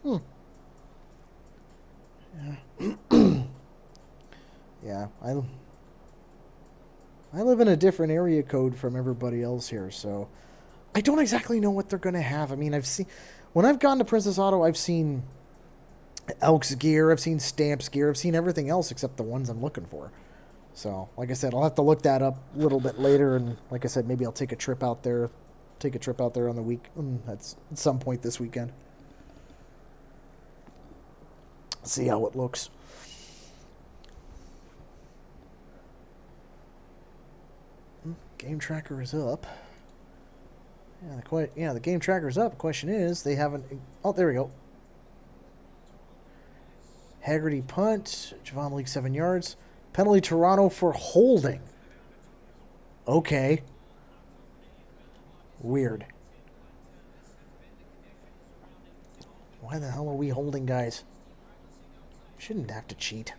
Yeah. Yeah, I live in a different area code from everybody else here, so I don't exactly know what they're going to have. I mean, when I've gone to Princess Auto, I've seen Elks gear, I've seen Stamps gear, I've seen everything else except the ones I'm looking for. So, like I said, I'll have to look that up a little bit later, and like I said, maybe I'll take a trip out there on the week, at some point this weekend. See how it looks. Game tracker is up. The game tracker is up. The question is, they haven't. Oh, there we go. Haggerty punt. Javon Leake 7 yards. Penalty Toronto for holding. Okay. Weird. Why the hell are we holding, guys? Shouldn't have to cheat.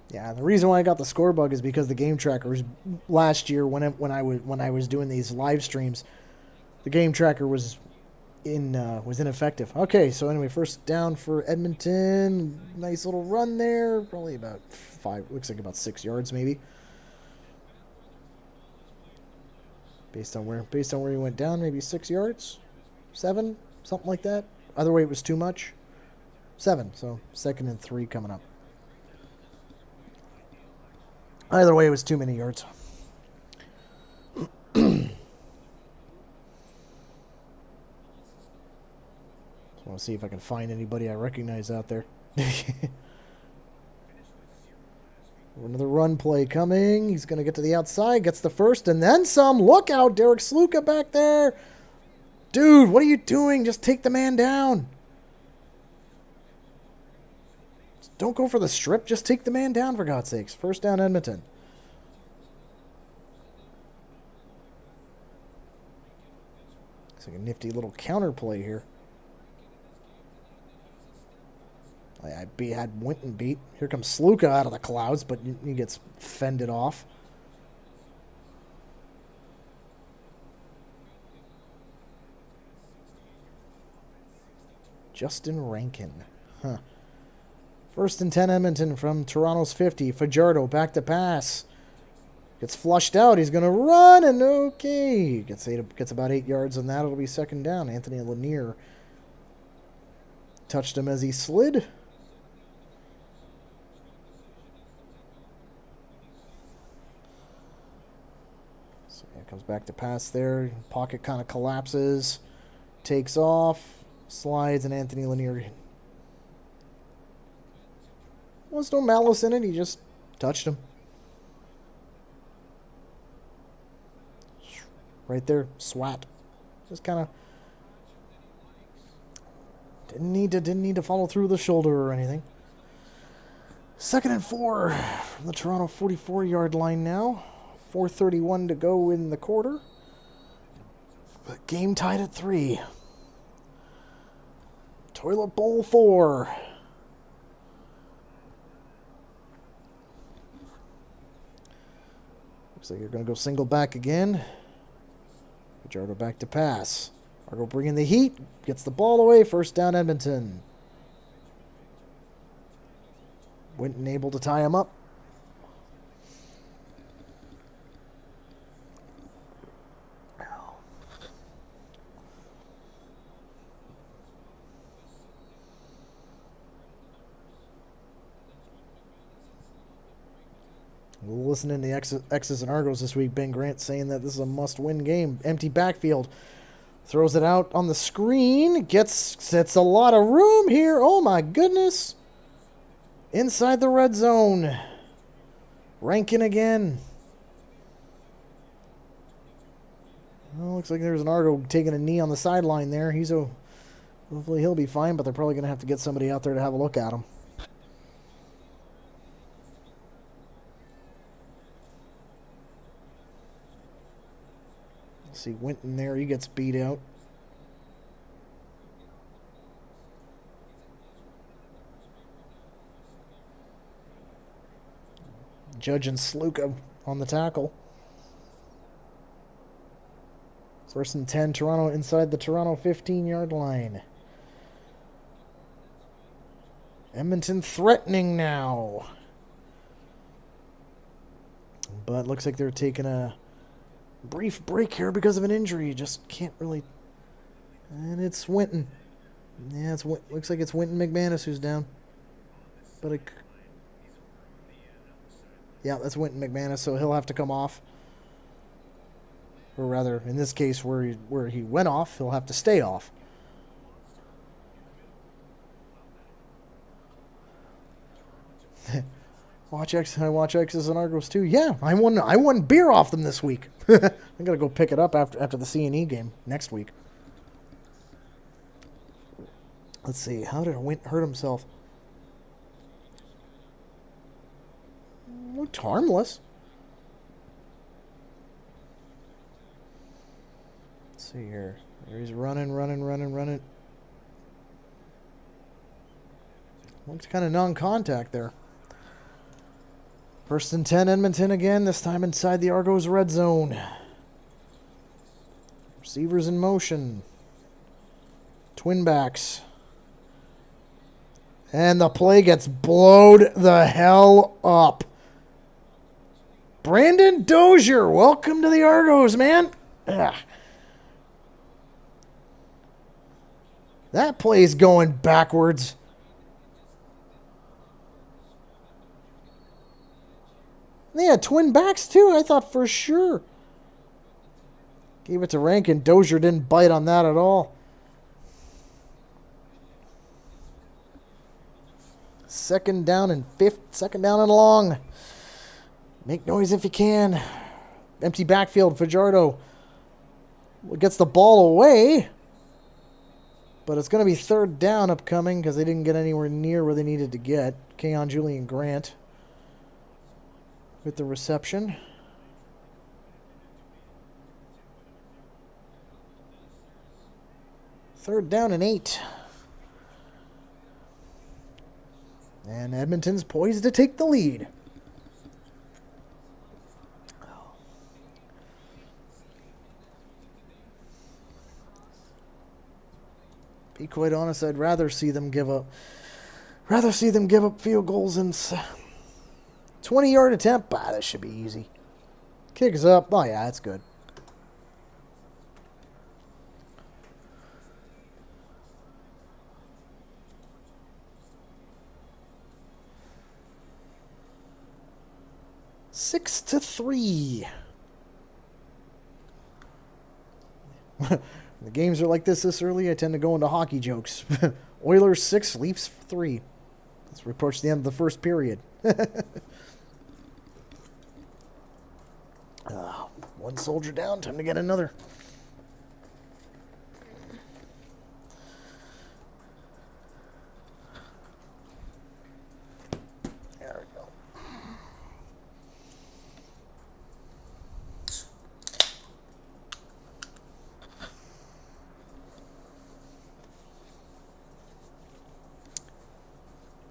Yeah, the reason why I got the score bug is because the game trackers last year when I was doing these live streams, the game tracker was ineffective. Okay, so anyway, first down for Edmonton. Nice little run there. Probably about 5. Looks like about 6 yards maybe. Based on where he went down, maybe 6 yards, 7, something like that. Either way, it was too much. 7. So 2nd and 3 coming up. Either way, it was too many yards. I want to see if I can find anybody I recognize out there. Another run play coming. He's going to get to the outside, gets the first, and then some. Look out, Derek Sluka back there. Dude, what are you doing? Just take the man down. Don't go for the strip. Just take the man down, for God's sakes. First down, Edmonton. Looks like a nifty little counter play here. I had Winton beat. Here comes Sluka out of the clouds, but he gets fended off. Justin Rankin. Huh. First and 10 Edmonton from Toronto's 50. Fajardo back to pass. Gets flushed out. He's going to run, and okay. Gets about 8 yards on that. It'll be second down. Anthony Lanier touched him as he slid. So yeah, comes back to pass there. Pocket kind of collapses. Takes off. Slides, and Anthony Lanier. Was no malice in it. He just touched him. Right there. Swat. Just kind of didn't need to follow through the shoulder or anything. 2nd and 4 from the Toronto 44-yard line now. 4:31 to go in the quarter. But game tied at 3. Toilet Bowl 4. Looks like you're going to go single back again. Fajardo back to pass. Argo bringing the heat. Gets the ball away. First down, Edmonton. Winton able to tie him up. We're listening to the X's and Argos this week. Ben Grant saying that this is a must-win game. Empty backfield. Throws it out on the screen. Sets a lot of room here. Oh, my goodness. Inside the red zone. Rankin again. Well, looks like there's an Argo taking a knee on the sideline there. Hopefully he'll be fine, but they're probably going to have to get somebody out there to have a look at him. See Winton there. He gets beat out. Judge and Sluka on the tackle. 1st and 10, Toronto inside the Toronto 15-yard line. Edmonton threatening now. But looks like they're taking a brief break here because of an injury. Just can't really... And it's Winton. Yeah, looks like it's Winton McManus who's down. But yeah, that's Winton McManus, so he'll have to come off. Or rather, in this case, where he went off, he'll have to stay off. I watch X's and Argos too. Yeah, I won beer off them this week. I gotta go pick it up after the C&E game next week. Let's see, how did Wint hurt himself? Looked harmless. Let's see here. There he's running. Looks kind of non-contact there. 1st and 10, Edmonton again, this time inside the Argos red zone. Receivers in motion. Twin backs. And the play gets blowed the hell up. Brandon Dozier, welcome to the Argos, man. Ugh. That play's going backwards. They had twin backs, too. I thought for sure. Gave it to Rankin. Dozier didn't bite on that at all. 2nd down and 2nd down and long. Make noise if you can. Empty backfield. Fajardo gets the ball away. But it's going to be 3rd down upcoming because they didn't get anywhere near where they needed to get. Keon Julian Grant with the reception. Third down and 8. And Edmonton's poised to take the lead. Be quite honest, I'd rather see them give up field goals and 20-yard attempt. That should be easy. Kick is up. Oh yeah, that's good. Six to 3. The games are like this early, I tend to go into hockey jokes. Oilers 6, Leafs 3. Let's approach the end of the first period. One soldier down, time to get another. There we go.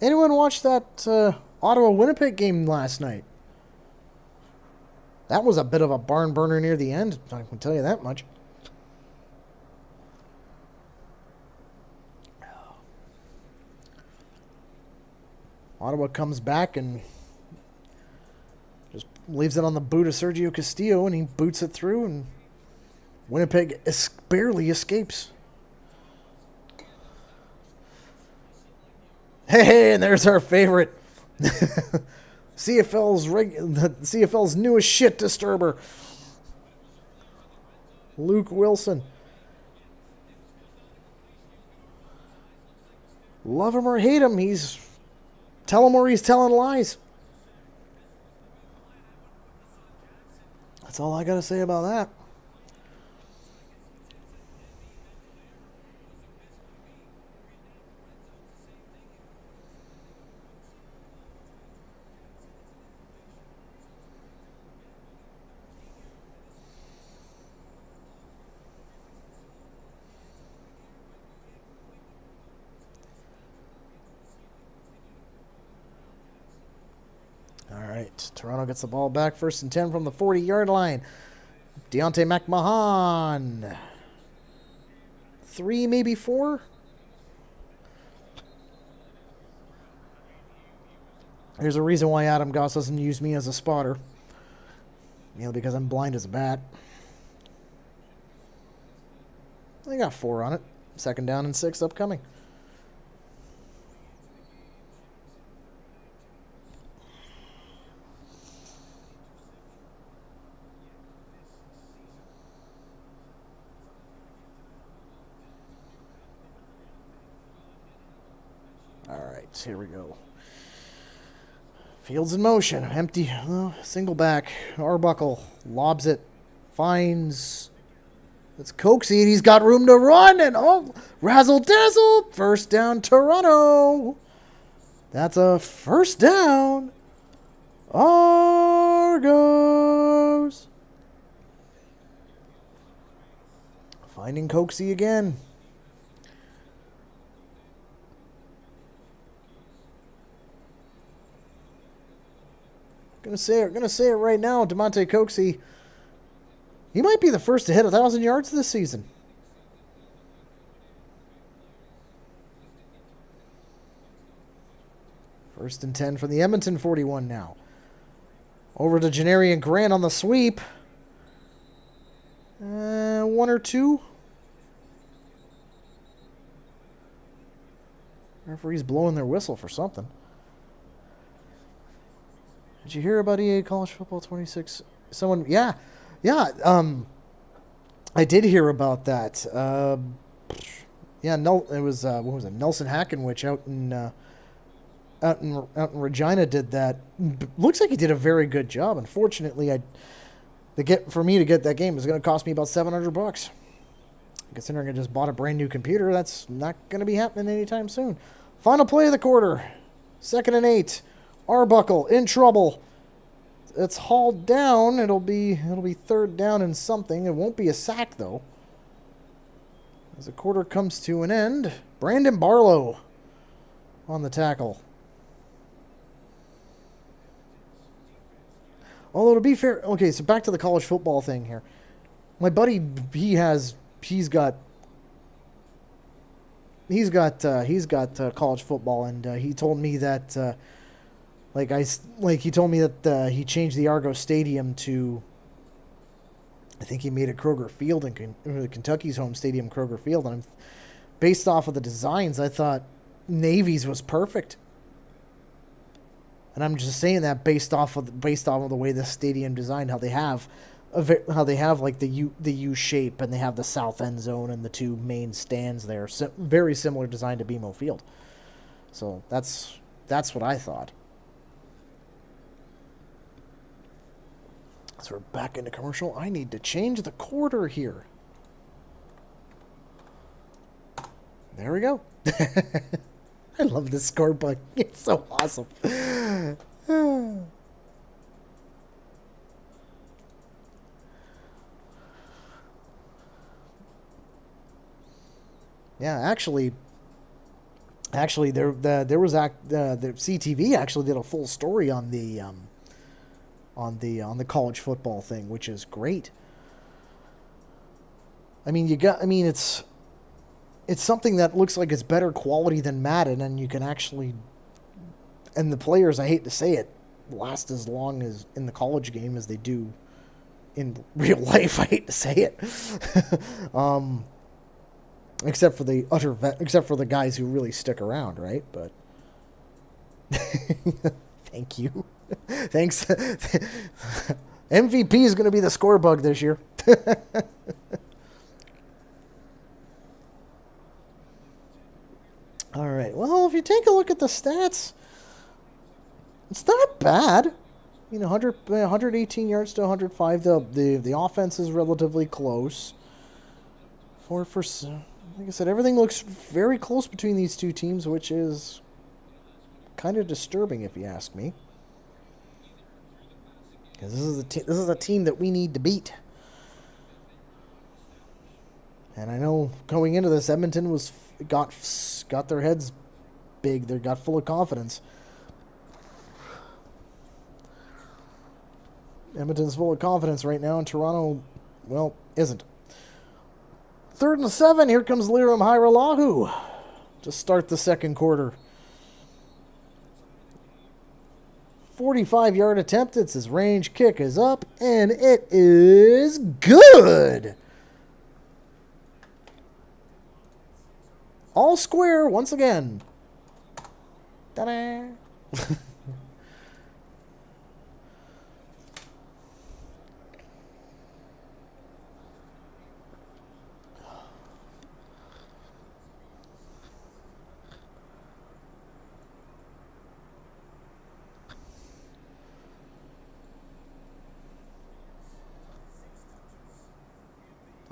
Anyone watch that Ottawa-Winnipeg game last night? That was a bit of a barn burner near the end, I can tell you that much. Ottawa comes back and just leaves it on the boot of Sergio Castillo, and he boots it through, and Winnipeg barely escapes. Hey, and there's our favorite. CFL's newest shit disturber. Luke Wilson. Love him or hate him, tell him or he's telling lies. That's all I got to say about that. All right, Toronto gets the ball back, 1st and 10 from the 40-yard line. Deontay McMahon. 3, maybe 4? There's a reason why Adam Goss doesn't use me as a spotter. Because I'm blind as a bat. I got 4 on it. 2nd down and 6 upcoming. Here we go. Fields in motion. Empty. Single back. Arbuckle lobs it. Finds. It's Coaxey, and he's got room to run. And razzle dazzle. 1st down, Toronto. That's a 1st down. Argos. Finding Coaxey again. Gonna say it right now. DeMonte Coaxey, he might be the first to hit 1,000 yards this season. First and 10 from the Edmonton 41 now. Over to Janarian Grant on the sweep. 1 or 2. Referee's blowing their whistle for something. Did you hear about EA College Football 26? Someone, yeah. I did hear about that. It was what was it? Nelson Hackenwich out in Regina did that. Looks like he did a very good job. Unfortunately, for me to get that game is going to cost me about $700. Considering I just bought a brand new computer, that's not going to be happening anytime soon. Final play of the quarter. 2nd and 8. Arbuckle in trouble. It's hauled down. It'll be 3rd down and something. It won't be a sack though. As the quarter comes to an end, Brandon Barlow on the tackle. Although to be fair, okay, so back to the college football thing here. My buddy, he's got college football, and he told me that. He told me that he changed the Argo Stadium to, I think he made it Kroger Field, in Kentucky's home stadium, Kroger Field. And based off of the designs, I thought Navy's was perfect. And I'm just saying that based off of the way the stadium designed, how they have like the U shape, and they have the south end zone and the 2 main stands there. So very similar design to BMO Field. So that's what I thought. So we're back into commercial. I need to change the quarter here. There we go. I love this score book. It's so awesome. Yeah, actually, there was the CTV actually did a full story on the college football thing, which is great. It's something that looks like it's better quality than Madden, and you can actually And the players, I hate to say it, last as long as in the college game as they do in real life. I hate to say it. Except for except for the guys who really stick around, right? But thank you. Thanks. MVP is going to be the score bug this year. All right. Well, if you take a look at the stats, it's not bad. 118 yards to 105. The offense is relatively close. Like I said, everything looks very close between these two teams, which is kind of disturbing if you ask me. Because this is a team that we need to beat. And I know going into this, Edmonton got their heads big. They got full of confidence. Edmonton's full of confidence right now, and Toronto, well, isn't. 3rd and 7. Here comes Liram Hajrullahu to start the second quarter. 45-yard attempt. It's his range. Kick is up, and it is good. All square once again. Ta-da!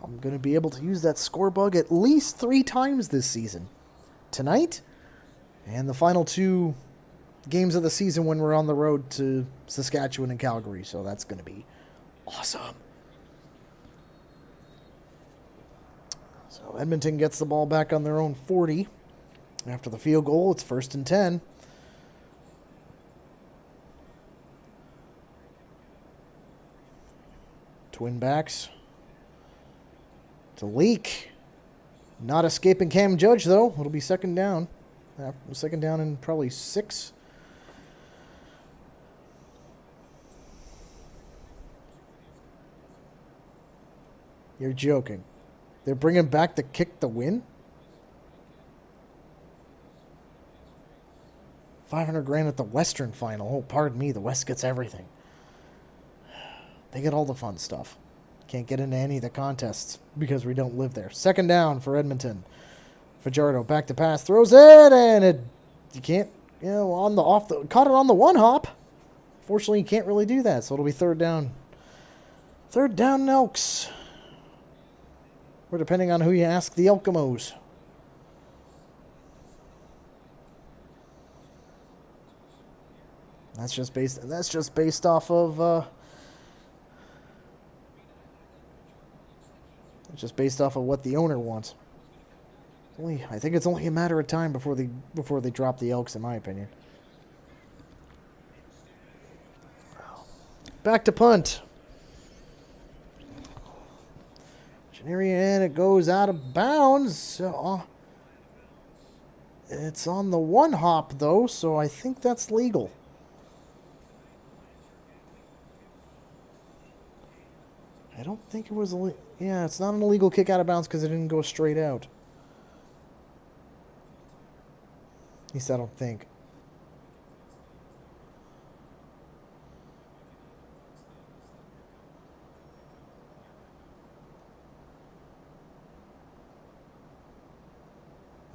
I'm going to be able to use that score bug at least 3 times this season. Tonight, and the final 2 games of the season when we're on the road to Saskatchewan and Calgary. So that's going to be awesome. So Edmonton gets the ball back on their own 40. After the field goal, it's 1st and 10. Twin backs. To Leak. Not escaping Cam Judge, though. It'll be 2nd down. 2nd down and probably 6. You're joking. They're bringing back the kick to win? $500,000 at the Western final. Oh, pardon me. The West gets everything. They get all the fun stuff. Can't get into any of the contests because we don't live there. 2nd down for Edmonton. Fajardo back to pass, throws it, and you can't, caught it on the one hop. Fortunately, you can't really do that, so it'll be 3rd down. 3rd down, Elks. Or depending on who you ask, the Elkamos. That's just based off of. Just based off of what the owner wants. I think it's only a matter of time before they drop the Elks, in my opinion. Back to punt. And it goes out of bounds. It's on the one hop, though, so I think that's legal. I don't think it was yeah, it's not an illegal kick out of bounds because it didn't go straight out. At least I don't think.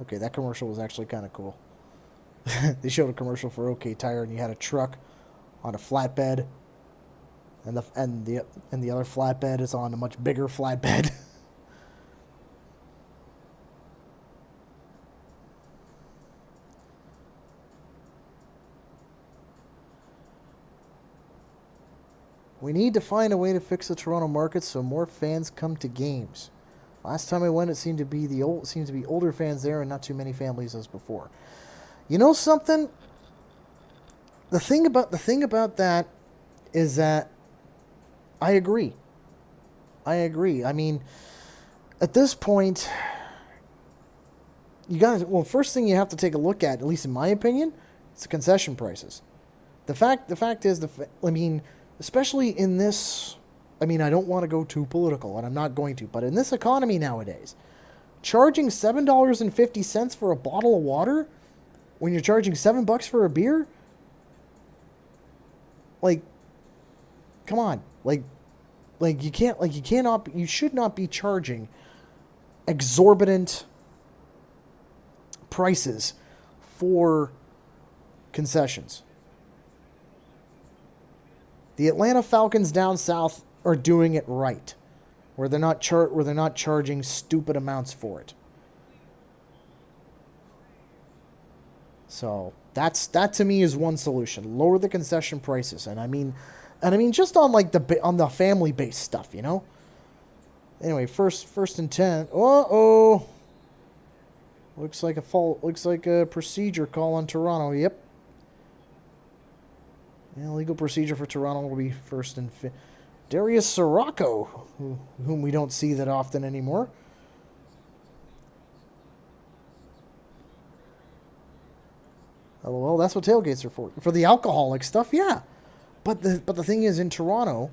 Okay, that commercial was actually kind of cool. They showed a commercial for OK Tire, and you had a truck on a flatbed. And the other flatbed is on a much bigger flatbed. We need to find a way to fix the Toronto market so more fans come to games. Last time I went, it seemed to be older fans there and not too many families as before. You know something? The thing about that is that I agree. I mean, at this point, first thing you have to take a look at least in my opinion, It's the concession prices. The fact is, I mean, especially in this, I mean, I don't want to go too political, and I'm not going to, but in this economy nowadays, charging $7.50 for a bottle of water when you're charging $7 for a beer, like, come on, you should not be charging exorbitant prices for concessions. The Atlanta Falcons down south are doing it right, where they're not charging stupid amounts for it. So that to me is one solution: lower the concession prices. And I mean just on on the family based stuff, you know. Anyway, first and 10. Looks like a fault. Looks like a procedure call on Toronto. Yep. Yeah, legal procedure for Toronto will be first and Darius Sirocco, whom we don't see that often anymore. Oh, well, that's what tailgates are for. For the alcoholic stuff, yeah. But the thing is, in Toronto,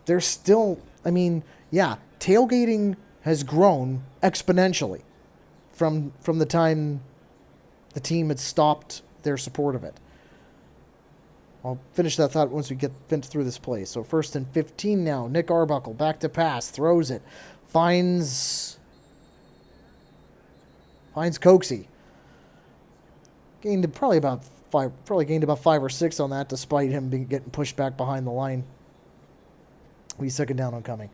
there's still, I mean, yeah, tailgating has grown exponentially from the time the team had stopped their support of it. I'll finish that thought once we get through this play. So first and 15 now. Nick Arbuckle back to pass, throws it, finds Coxey. Gained probably about 5 or 6 on that, despite him getting pushed back behind the line. We second down on coming.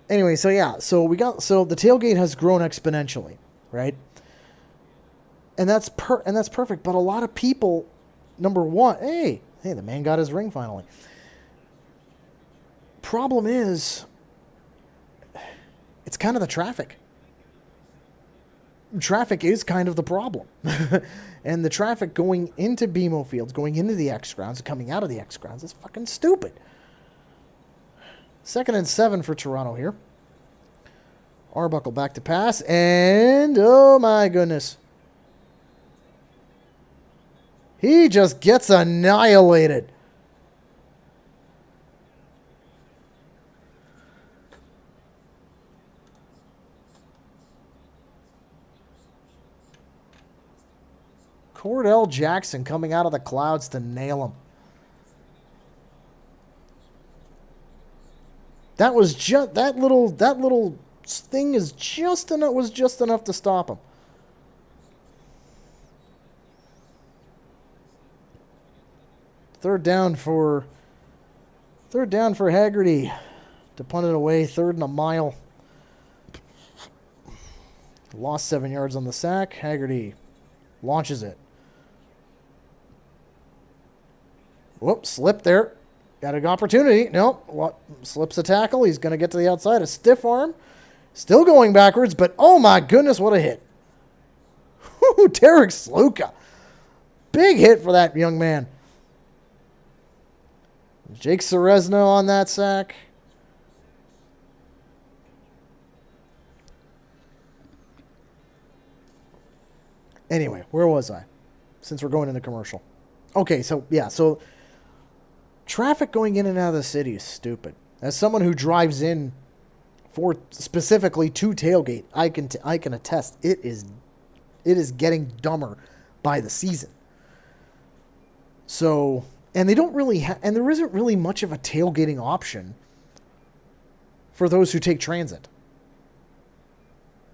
Anyway, so yeah, so the tailgate has grown exponentially, right? And that's perfect. But a lot of people, number one, hey, the man got his ring finally. Problem is, it's kind of the traffic. Traffic is kind of the problem. And the traffic going into BMO Fields, going into the X grounds, and coming out of the X grounds is fucking stupid. 2nd and 7 for Toronto here. Arbuckle back to pass, and oh my goodness. He just gets annihilated. Cordell Jackson coming out of the clouds to nail him. That was just that little thing was just enough to stop him. Third down for Haggerty to punt it away. 3rd and a mile. Lost 7 yards on the sack. Haggerty launches it. Whoops, slipped there. Got an opportunity. Nope. Slips a tackle. He's going to get to the outside. A stiff arm. Still going backwards, but oh my goodness, what a hit. Derek Sluka. Big hit for that young man. Jake Ceresno on that sack. Anyway, where was I? Since we're going into commercial. Okay, so traffic going in and out of the city is stupid. As someone who drives in for specifically to tailgate, I can attest it is getting dumber by the season. So, and they don't really and there isn't really much of a tailgating option for those who take transit.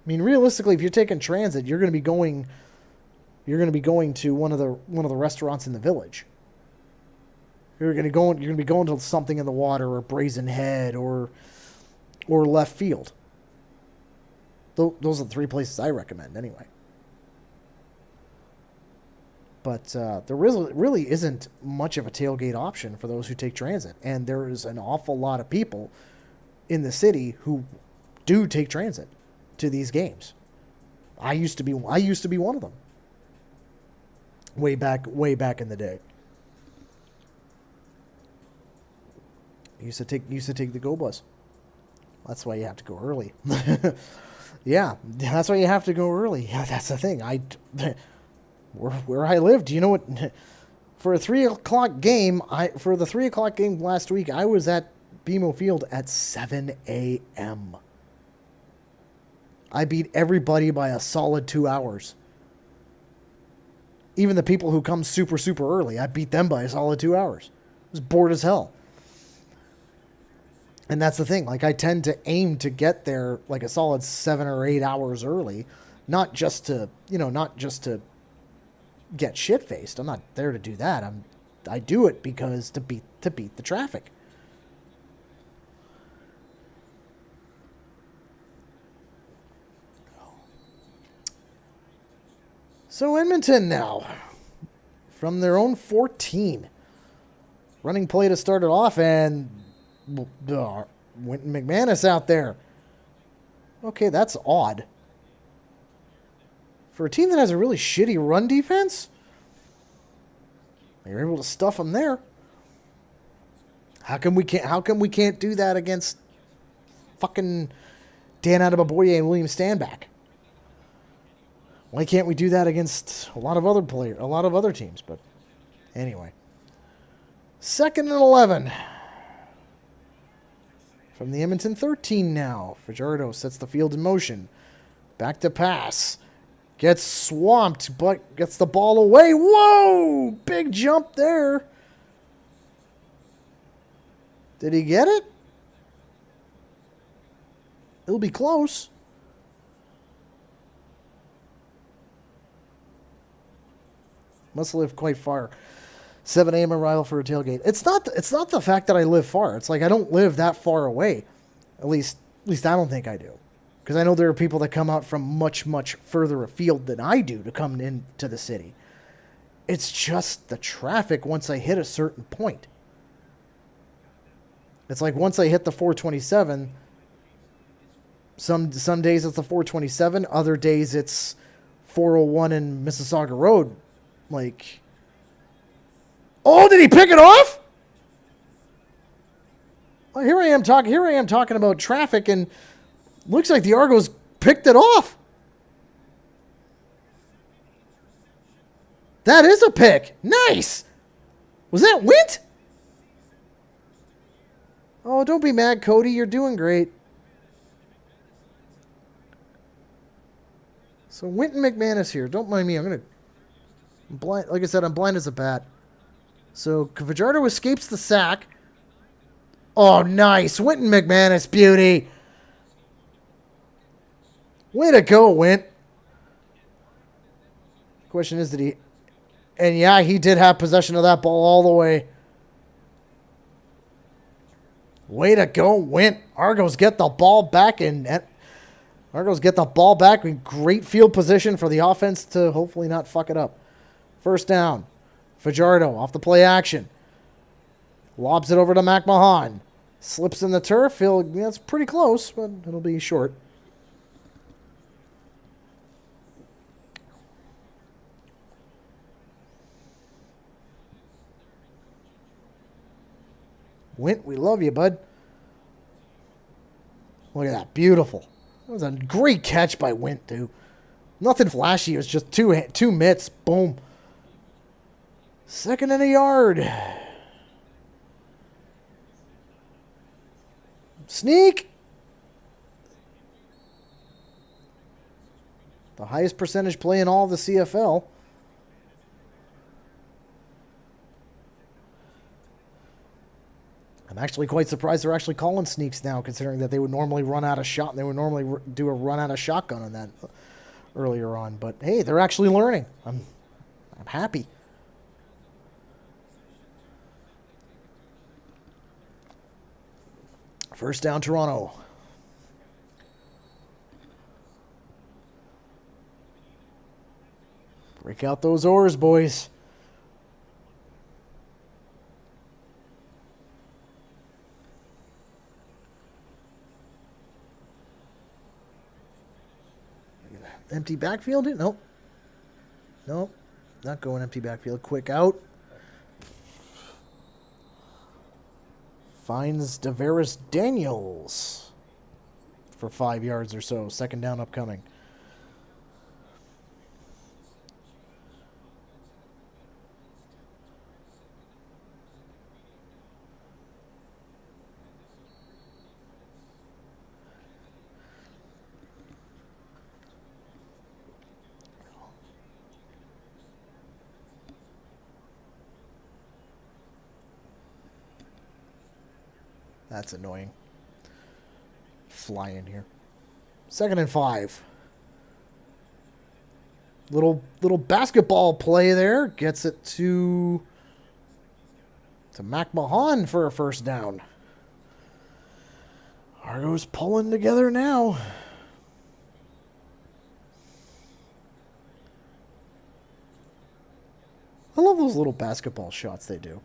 I mean, realistically, if you're taking transit, you're going to be going to one of the restaurants in the village. You're going to be going to something in the water or Brazen Head or left field. Those are the 3 places I recommend anyway. But there really isn't much of a tailgate option for those who take transit. And there is an awful lot of people in the city who do take transit to these games. I used to be one of them. Way back in the day. Used to take the Go Bus. That's why you have to go early. Yeah, that's why you have to go early. Yeah, that's the thing. Where I live, do you know what? For a 3 o'clock game, for the 3 o'clock game last week, I was at BMO Field at 7 a.m. I beat everybody by a solid 2 hours. Even the people who come super, super early, I beat them by a solid 2 hours. I was bored as hell. And that's the thing. Like, I tend to aim to get there like a solid 7 or 8 hours early. Not just to get shit-faced. I'm not there to do that. I do it because to beat the traffic. So Edmonton now, from their own 14. Running play to start it off, and Winton McManus out there. Okay, that's odd. For a team that has a really shitty run defense, you're able to stuff them there. How come we can't do that against fucking Dan Adeboboye and William Stanback? Why can't we do that against a lot of other teams? But anyway, 2nd and 11 from the Edmonton 13 now. Fajardo sets the field in motion. Back to pass. Gets swamped, but gets the ball away. Whoa! Big jump there. Did he get it? It'll be close. Must live quite far. 7 a.m. arrival for a tailgate. It's not the fact that I live far. It's like I don't live that far away. At least I don't think I do. Because I know there are people that come out from much, much further afield than I do to come into the city. It's just the traffic once I hit a certain point. It's like once I hit the 427, some days it's the 427, other days it's 401 and Mississauga Road. Like, oh, did he pick it off? Well, here I am talking about traffic, and looks like the Argos picked it off. That is a pick. Nice. Was that Wint? Oh, don't be mad, Cody. You're doing great. So Winton McManus here. Don't mind me. I'm blind. Like I said, I'm blind as a bat. So Fajardo escapes the sack. Oh, nice. Winton McManus, beauty. Way to go, Wint. Question is, did he... And yeah, he did have possession of that ball all the way. Way to go, Wint. Argos get the ball back in great field position for the offense to hopefully not fuck it up. First down. Fajardo off the play action. Lobs it over to McMahon. Slips in the turf. That's pretty close, but it'll be short. Wint, we love you, bud. Look at that. Beautiful. That was a great catch by Wint, too. Nothing flashy. It was just two mitts. Boom. 2nd and a yard. Sneak. The highest percentage play in all of the CFL. I'm actually quite surprised they're actually calling sneaks now, considering that they would normally run out of shot. They would normally do a run out of shotgun on that earlier on. But hey, they're actually learning. I'm happy. First down, Toronto. Break out those oars, boys. Empty backfield? Nope. Nope. Not going empty backfield. Quick out. Finds Deveris Daniels for 5 yards or so. 2nd down upcoming. That's annoying. Fly in here. 2nd and 5. Little basketball play there. Gets it to McMahon for a first down. Argo's pulling together now. I love those little basketball shots they do.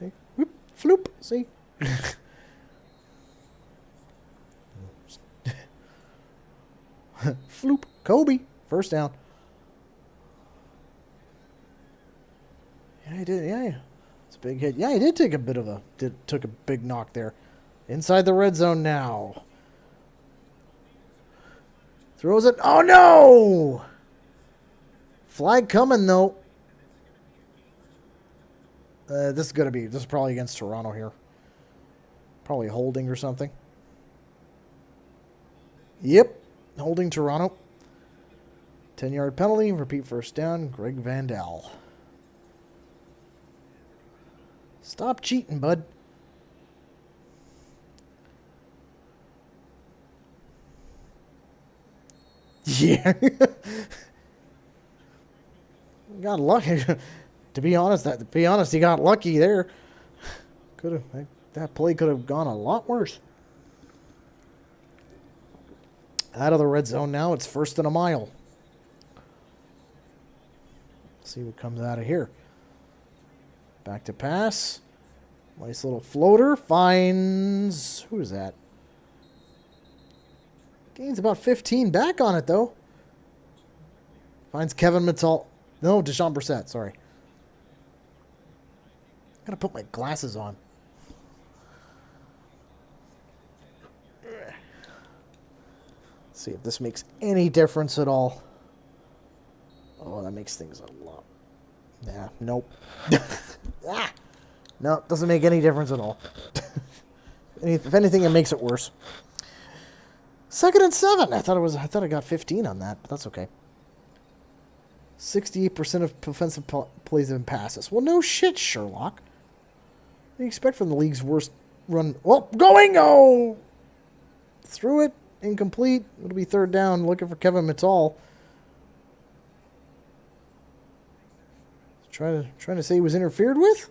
Hey, whoop, floop, see? Floop, Kobe, first down. Yeah, he did, yeah. It's a big hit. Yeah, he did take a bit of took a big knock there. Inside the red zone now. Throws it, oh no! Flag coming though. This is probably against Toronto here. Probably holding or something. Yep, holding Toronto. 10-yard penalty, repeat first down, Greg Vandal. Stop cheating, bud. Yeah. Got lucky. To be honest, he got lucky there. That play could have gone a lot worse. Out of the red zone now. It's 1st and a mile. Let's see what comes out of here. Back to pass. Nice little floater. Finds... Who is that? Gains about 15 back on it, though. Finds Kevin Mittal. No, Deshaun Brissett. Sorry. Gotta put my glasses on. See if this makes any difference at all. Oh, that makes things a lot. Yeah, nope. No, doesn't make any difference at all. If anything, it makes it worse. 2nd and 7. I thought I got 15 on that, but that's okay. 68% of offensive plays have been passes. Well, no shit, Sherlock. What do you expect from the league's worst run? Well, going! Oh! Threw it. Incomplete. It'll be 3rd down. Looking for Kevin Mittal. Trying to say he was interfered with?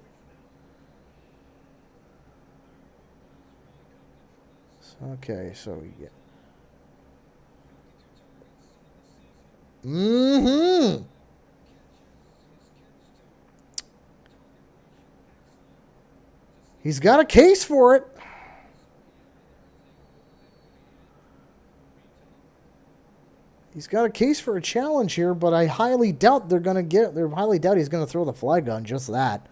Okay, so we get... Mm-hmm. He's got a case for it. He's got a case for a challenge here, but I highly doubt he's going to throw the flag on just that.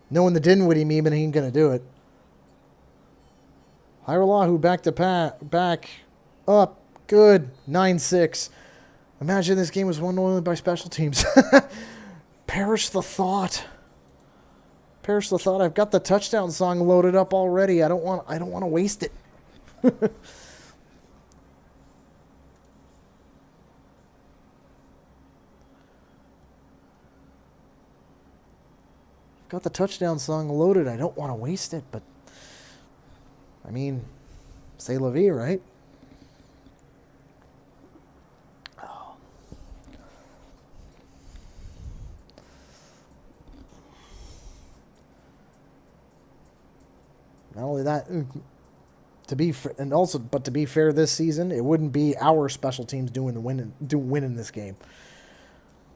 Knowing the Dinwiddie meme, and he ain't going to do it. Hiralahu back up. Good. 9-6. Imagine this game was won only by special teams. Perish the thought. Perish the thought. I've got the touchdown song loaded up already. I don't want to waste it. Got the touchdown song loaded. I don't want to waste it, but I mean, c'est la vie, right? Oh. Not only that, to be fair, this season it wouldn't be our special teams winning this game.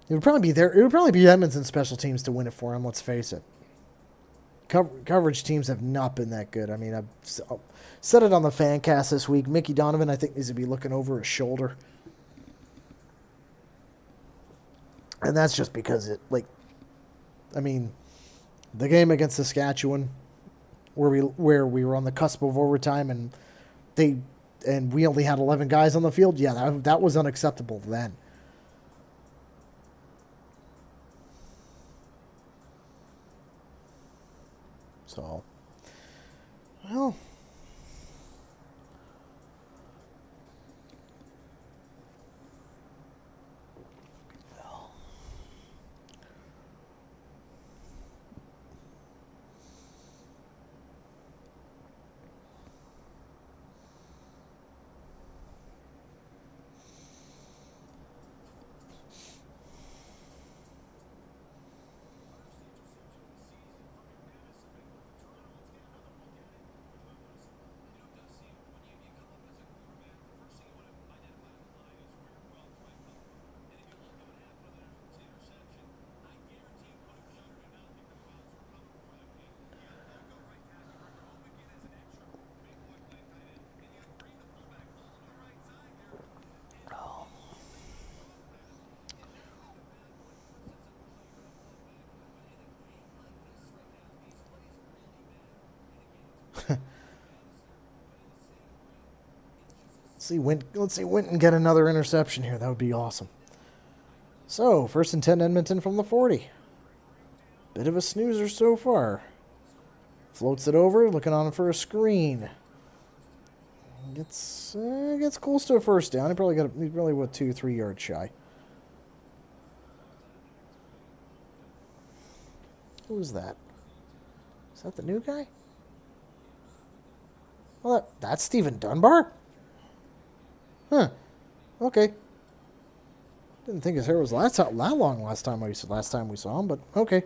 It would probably be Edmonton's special teams to win it for him. Let's face it. Coverage teams have not been that good. I mean, I've said it on the fan cast this week. Mickey Donovan, I think, needs to be looking over his shoulder, and that's just because the game against Saskatchewan, where we were on the cusp of overtime, and we only had 11 guys on the field. Yeah, that was unacceptable then. So, well, Let's see Winton get another interception here. That would be awesome. So, 1st and 10 Edmonton from the 40. Bit of a snoozer so far. Floats it over, looking on for a screen. Gets close to a first down. He's probably what, 2-3 yards shy. Who's that? Is that the new guy? Well, that's Stephen Dunbar? Huh. Okay. Didn't think his hair was that long last time we saw him, but okay.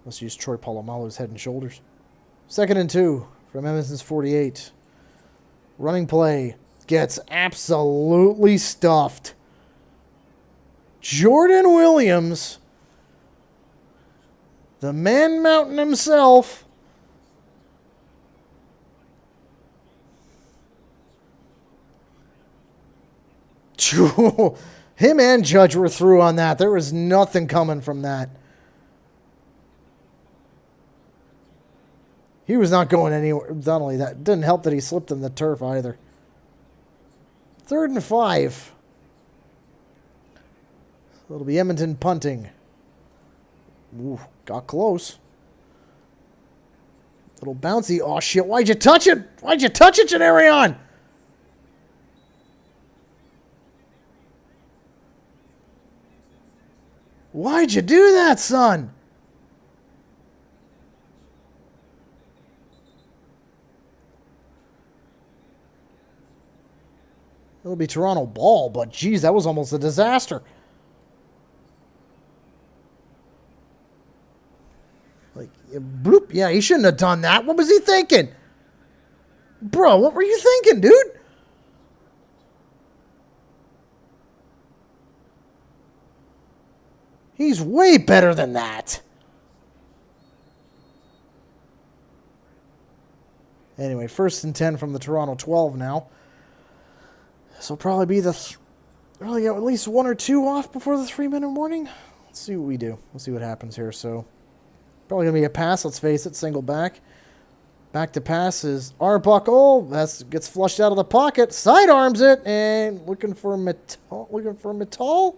Let's use Troy Polamalu's Head and Shoulders. 2nd and 2 from Edmonton's 48. Running play gets absolutely stuffed. Jordan Williams, the Man Mountain himself, him and Judge were through on that. There was nothing coming from that. He was not going anywhere. Not only that, it didn't help that he slipped in the turf either. 3rd and 5. So it'll be Edmonton punting. Ooh, got close. Little bouncy. Oh, shit. Why'd you touch it? Why'd you touch it, Janarion? Why'd you do that, son? It'll be Toronto ball, but geez, that was almost a disaster. Like, bloop. Yeah, he shouldn't have done that. What was he thinking? Bro, what were you thinking, dude? He's way better than that. Anyway, 1st and 10 from the Toronto 12 now. This will probably be probably get at least 1 or 2 off before the 3-minute warning. Let's see what we do. We'll see what happens here. So, probably going to be a pass. Let's face it, single back. Back to pass is Arbuckle. That gets flushed out of the pocket. Sidearms it and looking for Mittal.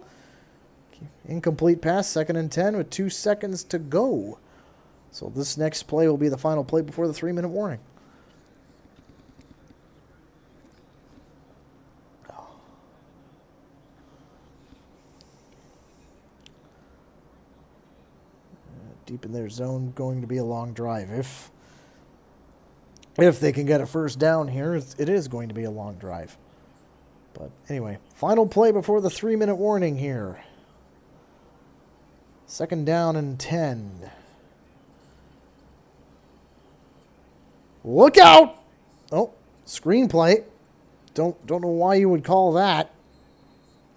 Incomplete pass, 2nd and 10 with 2 seconds to go. So this next play will be the final play before the 3-minute warning. Deep in their zone, going to be a long drive. If they can get a first down here, it is going to be a long drive. But anyway, final play before the 3-minute warning here. 2nd down and 10. Look out! Oh, screenplay. Don't know why you would call that.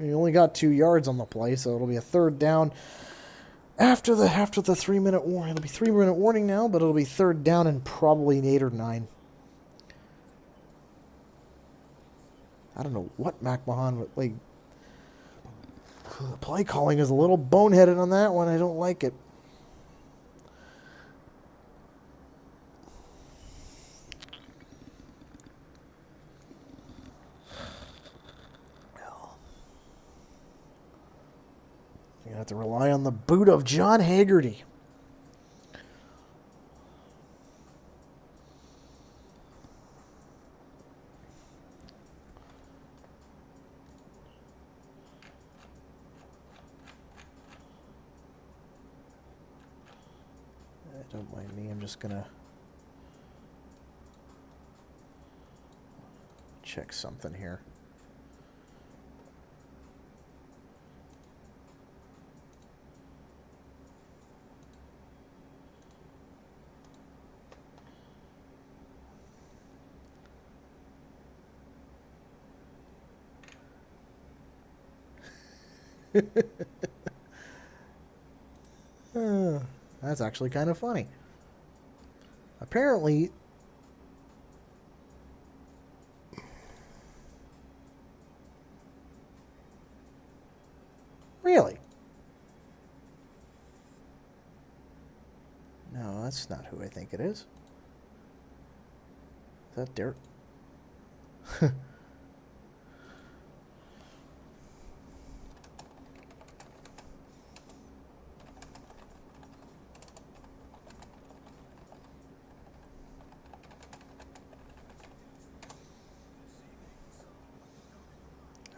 You only got 2 yards on the play, so it'll be a 3rd down. After the 3-minute warning, it'll be 3-minute warning now, but it'll be 3rd down and probably an 8 or 9. I don't know what McMahon would like. The play calling is a little boneheaded on that one. I don't like it. You have to rely on the boot of John Haggerty. Don't mind me. I'm just gonna check something here. That's actually kind of funny. Apparently, really? No, that's not who I think it is. Is that Derek?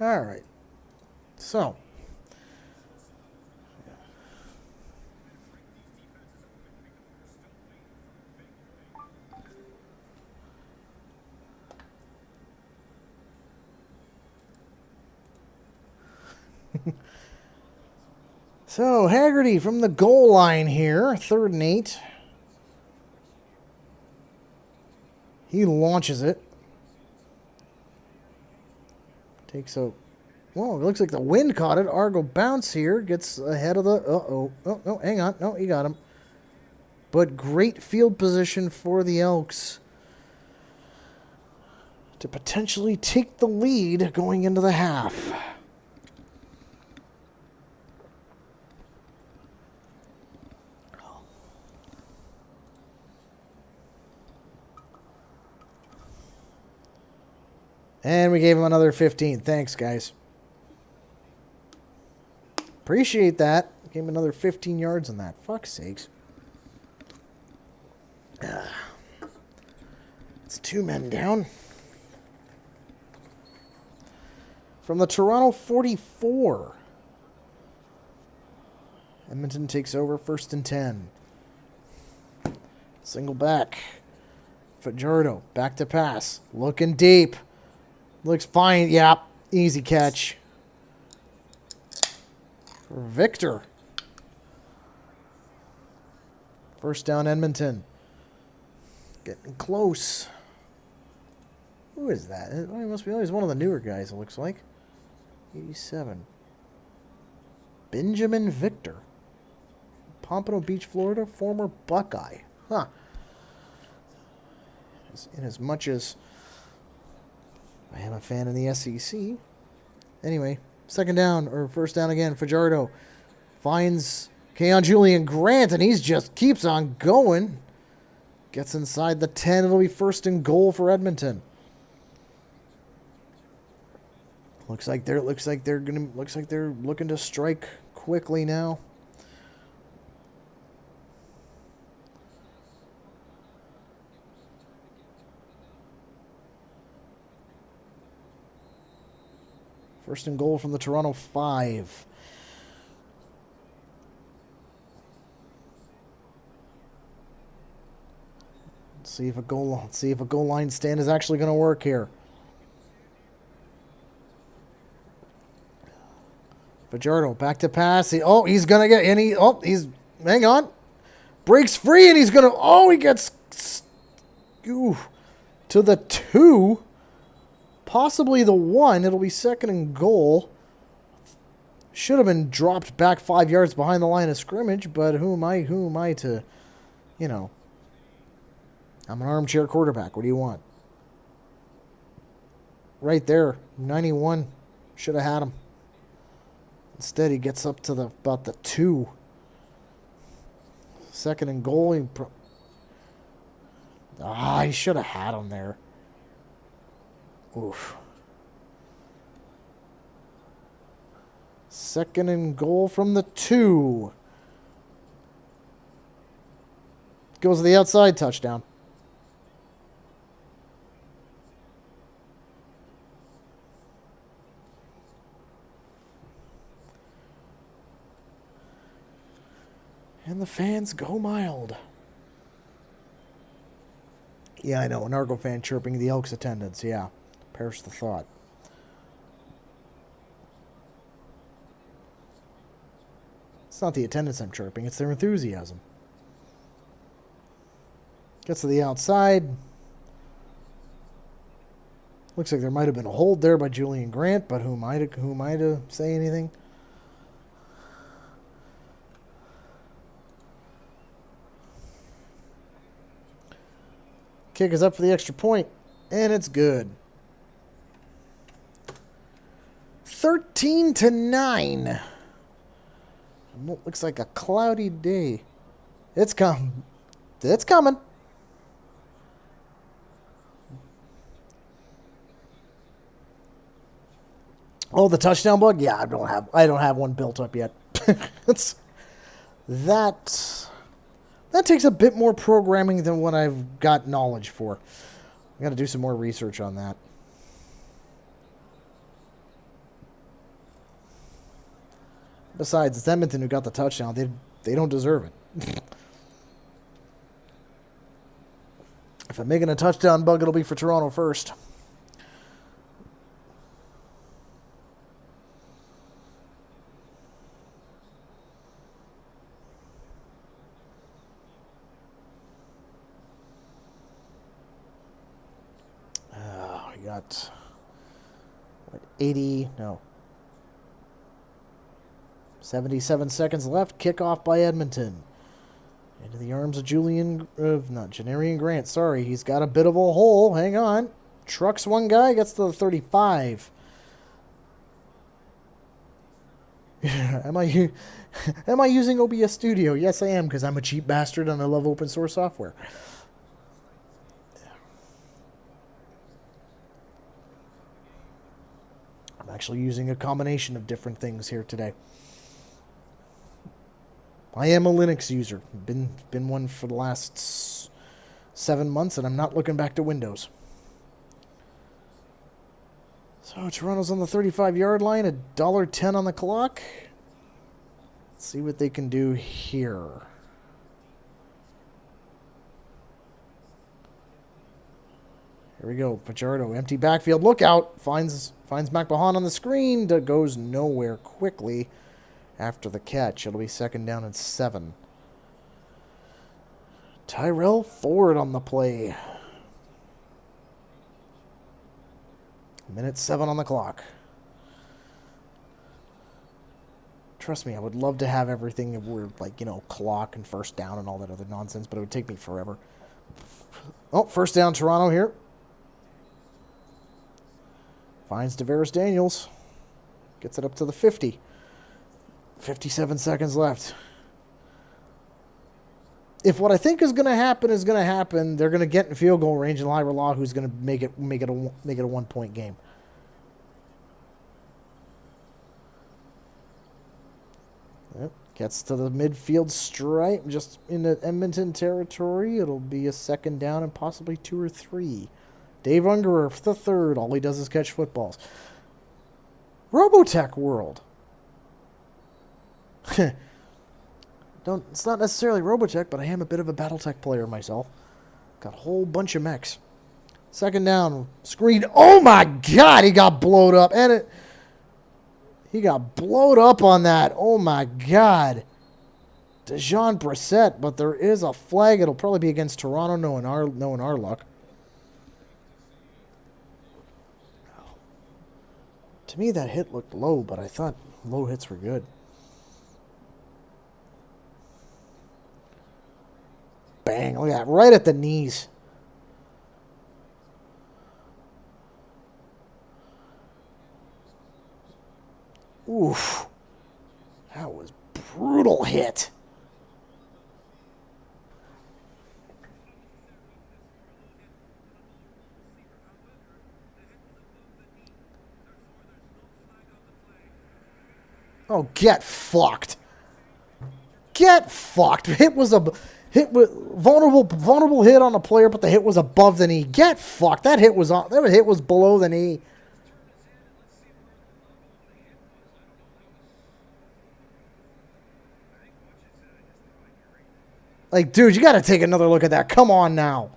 All right. So. So, Haggerty from the goal line here, 3rd and 8. He launches it. Takes a... Well, it looks like the wind caught it. Argo bounce here. Gets ahead of the... Uh-oh. Oh, no, hang on. No, he got him. But great field position for the Elks to potentially take the lead going into the half. And we gave him another 15. Thanks, guys. Appreciate that. Gave him another 15 yards on that. Fuck's sakes. It's 2 men down. From the Toronto 44. Edmonton takes over, 1st and 10. Single back. Fajardo, back to pass. Looking deep. Looks fine. Yeah, easy catch. For Victor. 1st down, Edmonton. Getting close. Who is that? It must be always one of the newer guys, it looks like. 87. Benjamin Victor. Pompano Beach, Florida, former Buckeye. Huh. In as much as I am a fan of the SEC. Anyway, 2nd down, or 1st down again. Fajardo finds Keon Julian Grant, and he just keeps on going. Gets inside the 10. It'll be 1st and goal for Edmonton. Looks like they're looking to strike quickly now. First and goal from the Toronto 5. Let's see if a goal line stand is actually going to work here. Fajardo back to pass. He's going to get any. Hang on. Breaks free and he's going to. He gets to the 2. Possibly the 1. It'll be 2nd and goal. Should have been dropped back 5 yards behind the line of scrimmage, but who am I to, I'm an armchair quarterback. What do you want? Right there, 91. Should have had him. Instead, he gets up to about the 2. 2nd and goal. He should have had him there. Oof. 2nd and goal from the 2. Goes to the outside, touchdown. And the fans go mild. Yeah, I know. An Argo fan chirping the Elks attendance. Yeah. Perish the thought. It's not the attendance I'm chirping. It's their enthusiasm. Gets to the outside. Looks like there might have been a hold there by Julian Grant, but who am I to say anything? Kick is up for the extra point, and it's good. 13-9. Looks like a cloudy day. It's come. It's coming. Oh, the touchdown bug? Yeah, I don't have one built up yet. It's that takes a bit more programming than what I've got knowledge for. I got to do some more research on that. Besides, it's Edmonton who got the touchdown. They don't deserve it. If I'm making a touchdown bug, it'll be for Toronto first. We got 77 seconds left. Kickoff by Edmonton. Into the arms of Janarian Grant. Sorry, he's got a bit of a hole. Hang on. Trucks one guy, gets to the 35. Am I using OBS Studio? Yes, I am, because I'm a cheap bastard and I love open source software. I'm actually using a combination of different things here today. I am a Linux user. Been one for the last 7 months, and I'm not looking back to Windows. So Toronto's on the 35-yard line, $1.10 on the clock. Let's see what they can do here. Here we go. Fajardo, empty backfield. Look out. Finds McMahon on the screen. Goes nowhere quickly after the catch. It'll be 2nd down and 7. Tyrell Ford on the play. 1:07 on the clock. Trust me, I would love to have everything if we're like, clock and 1st down and all that other nonsense, but it would take me forever. Oh, 1st down Toronto here. Finds Devaris Daniels. Gets it up to the 50. 57 seconds left. If what I think is going to happen, they're going to get in field goal range, and Lyra Law, who's going to make it a 1-point game. Yep. Gets to the midfield stripe, just into Edmonton territory. It'll be a 2nd down and possibly 2 or 3. Dave Ungerer, the 3rd. All he does is catch footballs. Robotech World. It's not necessarily Robotech, but I am a bit of a Battletech player myself. Got a whole bunch of mechs. 2nd down. Screen. Oh my God, he got blowed up. And he got blowed up on that. Oh my God. Dejon Brissett, but there is a flag. It'll probably be against Toronto, knowing our luck. To me, that hit looked low, but I thought low hits were good. Bang, look at that, right at the knees. Oof. That was brutal hit. Oh, get fucked. Get fucked. Vulnerable hit on a player, but the hit was above the knee. Get fucked. That hit was below the knee. Like, dude, you got to take another look at that. Come on now.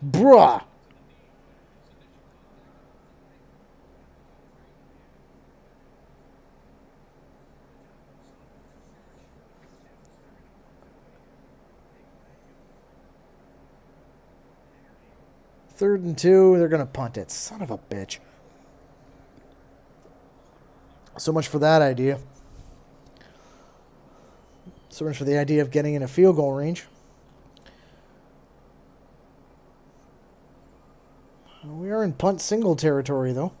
Bruh. Third and 2, they're going to punt it. Son of a bitch. So much for that idea. So much for the idea of getting in a field goal range. We are in punt single territory, though.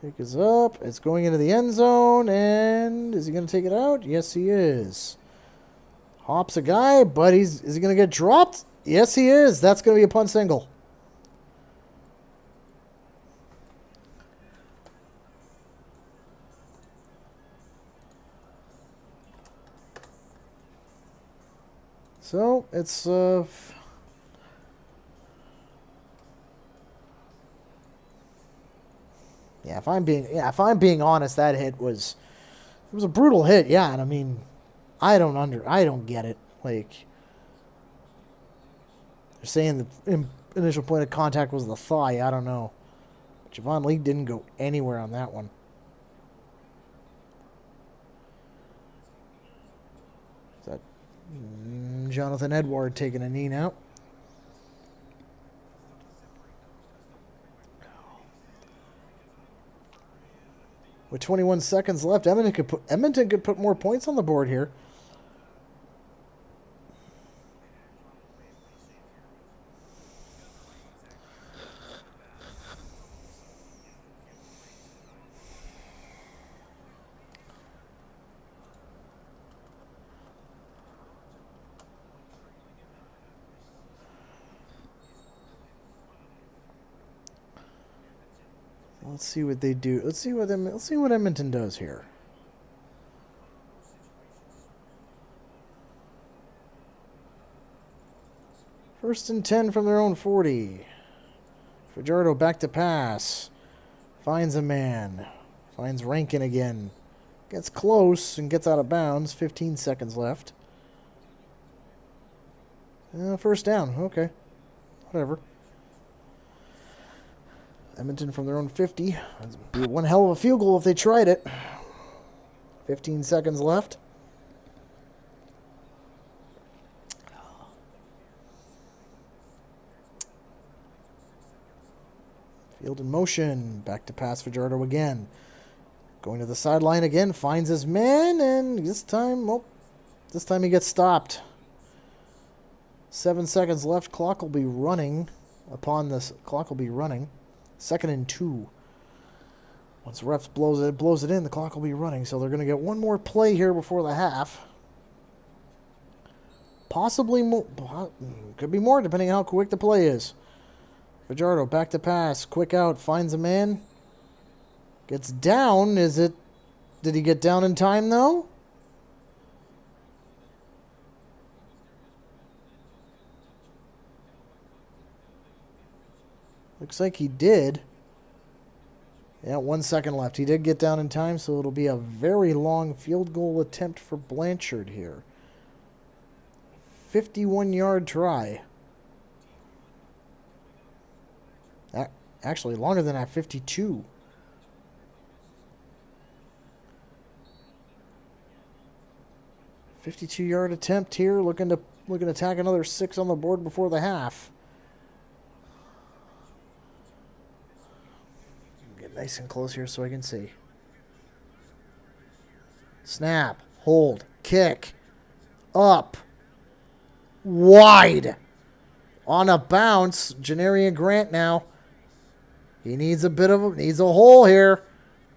Kick is up. It's going into the end zone. And is he going to take it out? Yes, he is. Hops a guy, but is he going to get dropped? Yes, he is. That's going to be a punt single. So it's if I'm being honest, that hit was a brutal hit. Yeah, and I mean, I don't get it. Like they're saying the initial point of contact was the thigh. I don't know. Javon Lee didn't go anywhere on that one. Is that Jonathan Edward taking a knee now? With 21 seconds left, Edmonton could put more points on the board here. Let's see what they do. Let's see what Edmonton does here. First and 10 from their own 40. Fajardo back to pass. Finds a man. Finds Rankin again. Gets close and gets out of bounds. 15 seconds left. First down. Okay. Whatever. Edmonton from their own 50. That'd be one hell of a field goal if they tried it. 15 seconds left. Field in motion. Back to pass for Fajardo again. Going to the sideline again. Finds his man. And this time he gets stopped. 7 seconds left. Clock will be running. Clock will be running. 2nd and 2. Once the refs blows it in, the clock will be running. So they're going to get one more play here before the half. Possibly more. Could be more depending on how quick the play is. Fajardo back to pass. Quick out. Finds a man. Gets down. Did he get down in time though? Looks like he did. Yeah, 1 second left. He did get down in time, so it'll be a very long field goal attempt for Blanchard here. 51-yard try. Actually, longer than that, 52. $52-yard attempt here. Looking to tack another 6 on the board before the half. Get nice and close here so I can see. Snap, hold, kick, up, wide, on a bounce. Janarian Grant now. He needs a hole here.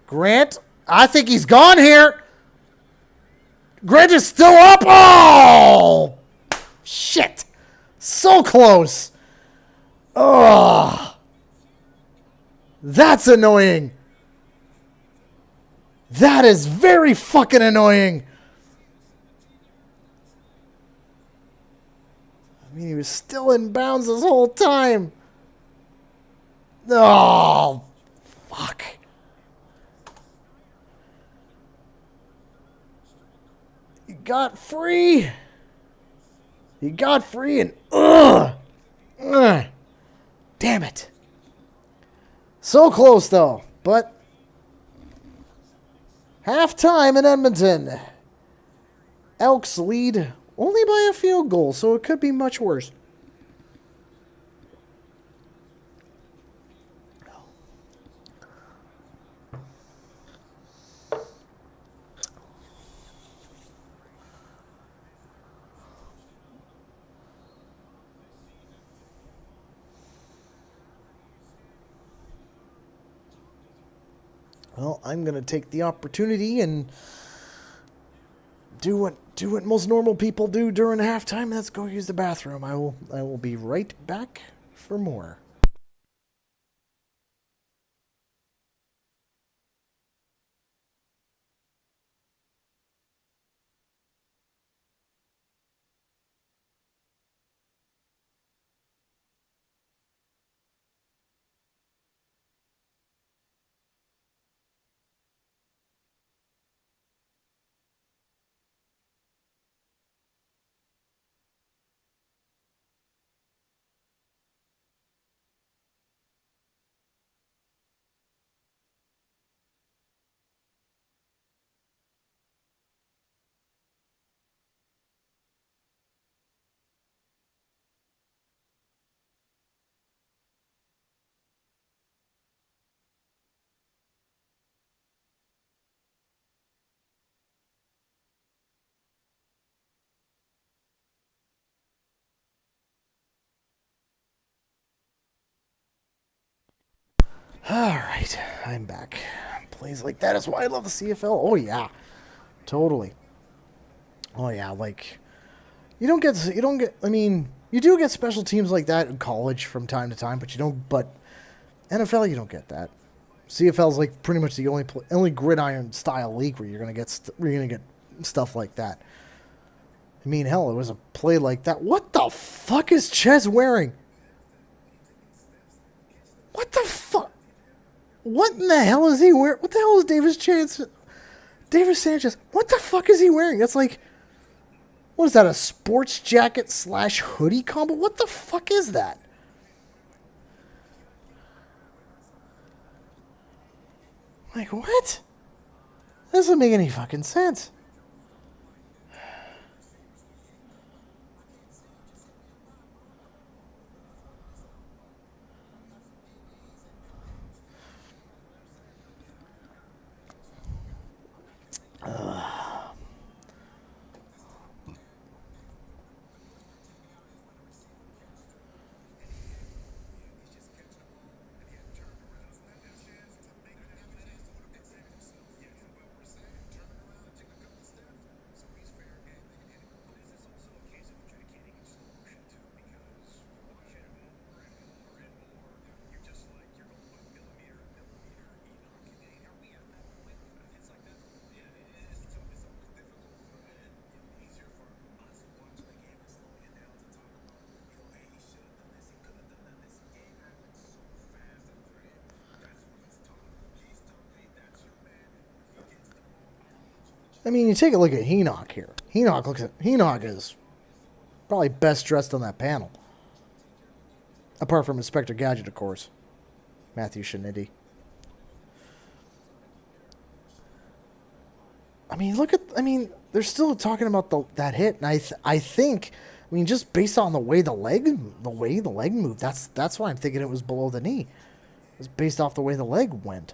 Grant, I think he's gone here. Grant is still up. Oh, shit. So close. Oh, that's annoying. That is very fucking annoying. I mean, he was still in bounds this whole time. Oh, fuck. He got free. And damn it. So close though, but halftime in Edmonton. Elks lead only by a field goal, so it could be much worse. Well, I'm gonna take the opportunity and do what most normal people do during halftime. Let's go use the bathroom. I will be right back for more. All right, I'm back. Plays like that is why I love the CFL. Oh yeah, totally. Oh yeah, like you don't get. I mean, you do get special teams like that in college from time to time, but you don't. But NFL, you don't get that. CFL is like pretty much the only gridiron style league where you're gonna get stuff like that. I mean, hell, it was a play like that. What the fuck is Ches wearing? What the fuck? What in the hell is he wearing? What the hell is Davis Sanchez? What the fuck is he wearing? That's like, what is that? A sports jacket slash hoodie combo? What the fuck is that? Like what? That doesn't make any fucking sense. I mean, you take a look at Enoch here. Enoch is probably best dressed on that panel, apart from Inspector Gadget, of course, Matthew Shinidi. I mean, look at. I mean, they're still talking about that hit, and I think. I mean, just based on the way the leg moved, that's why I'm thinking it was below the knee. It was based off the way the leg went.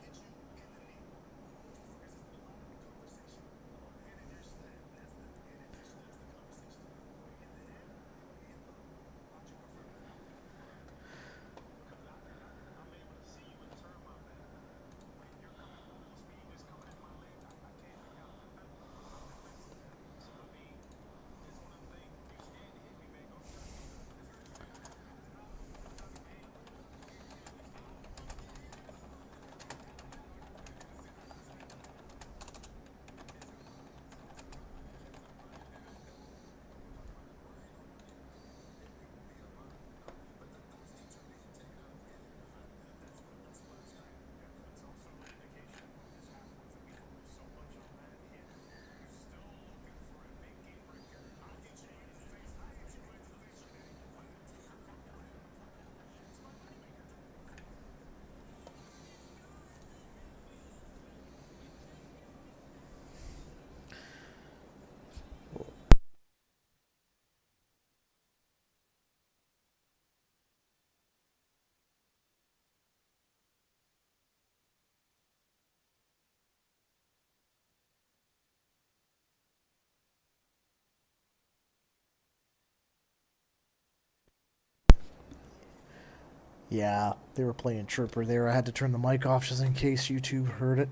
Yeah, they were playing Trooper there. I had to turn the mic off just in case YouTube heard it.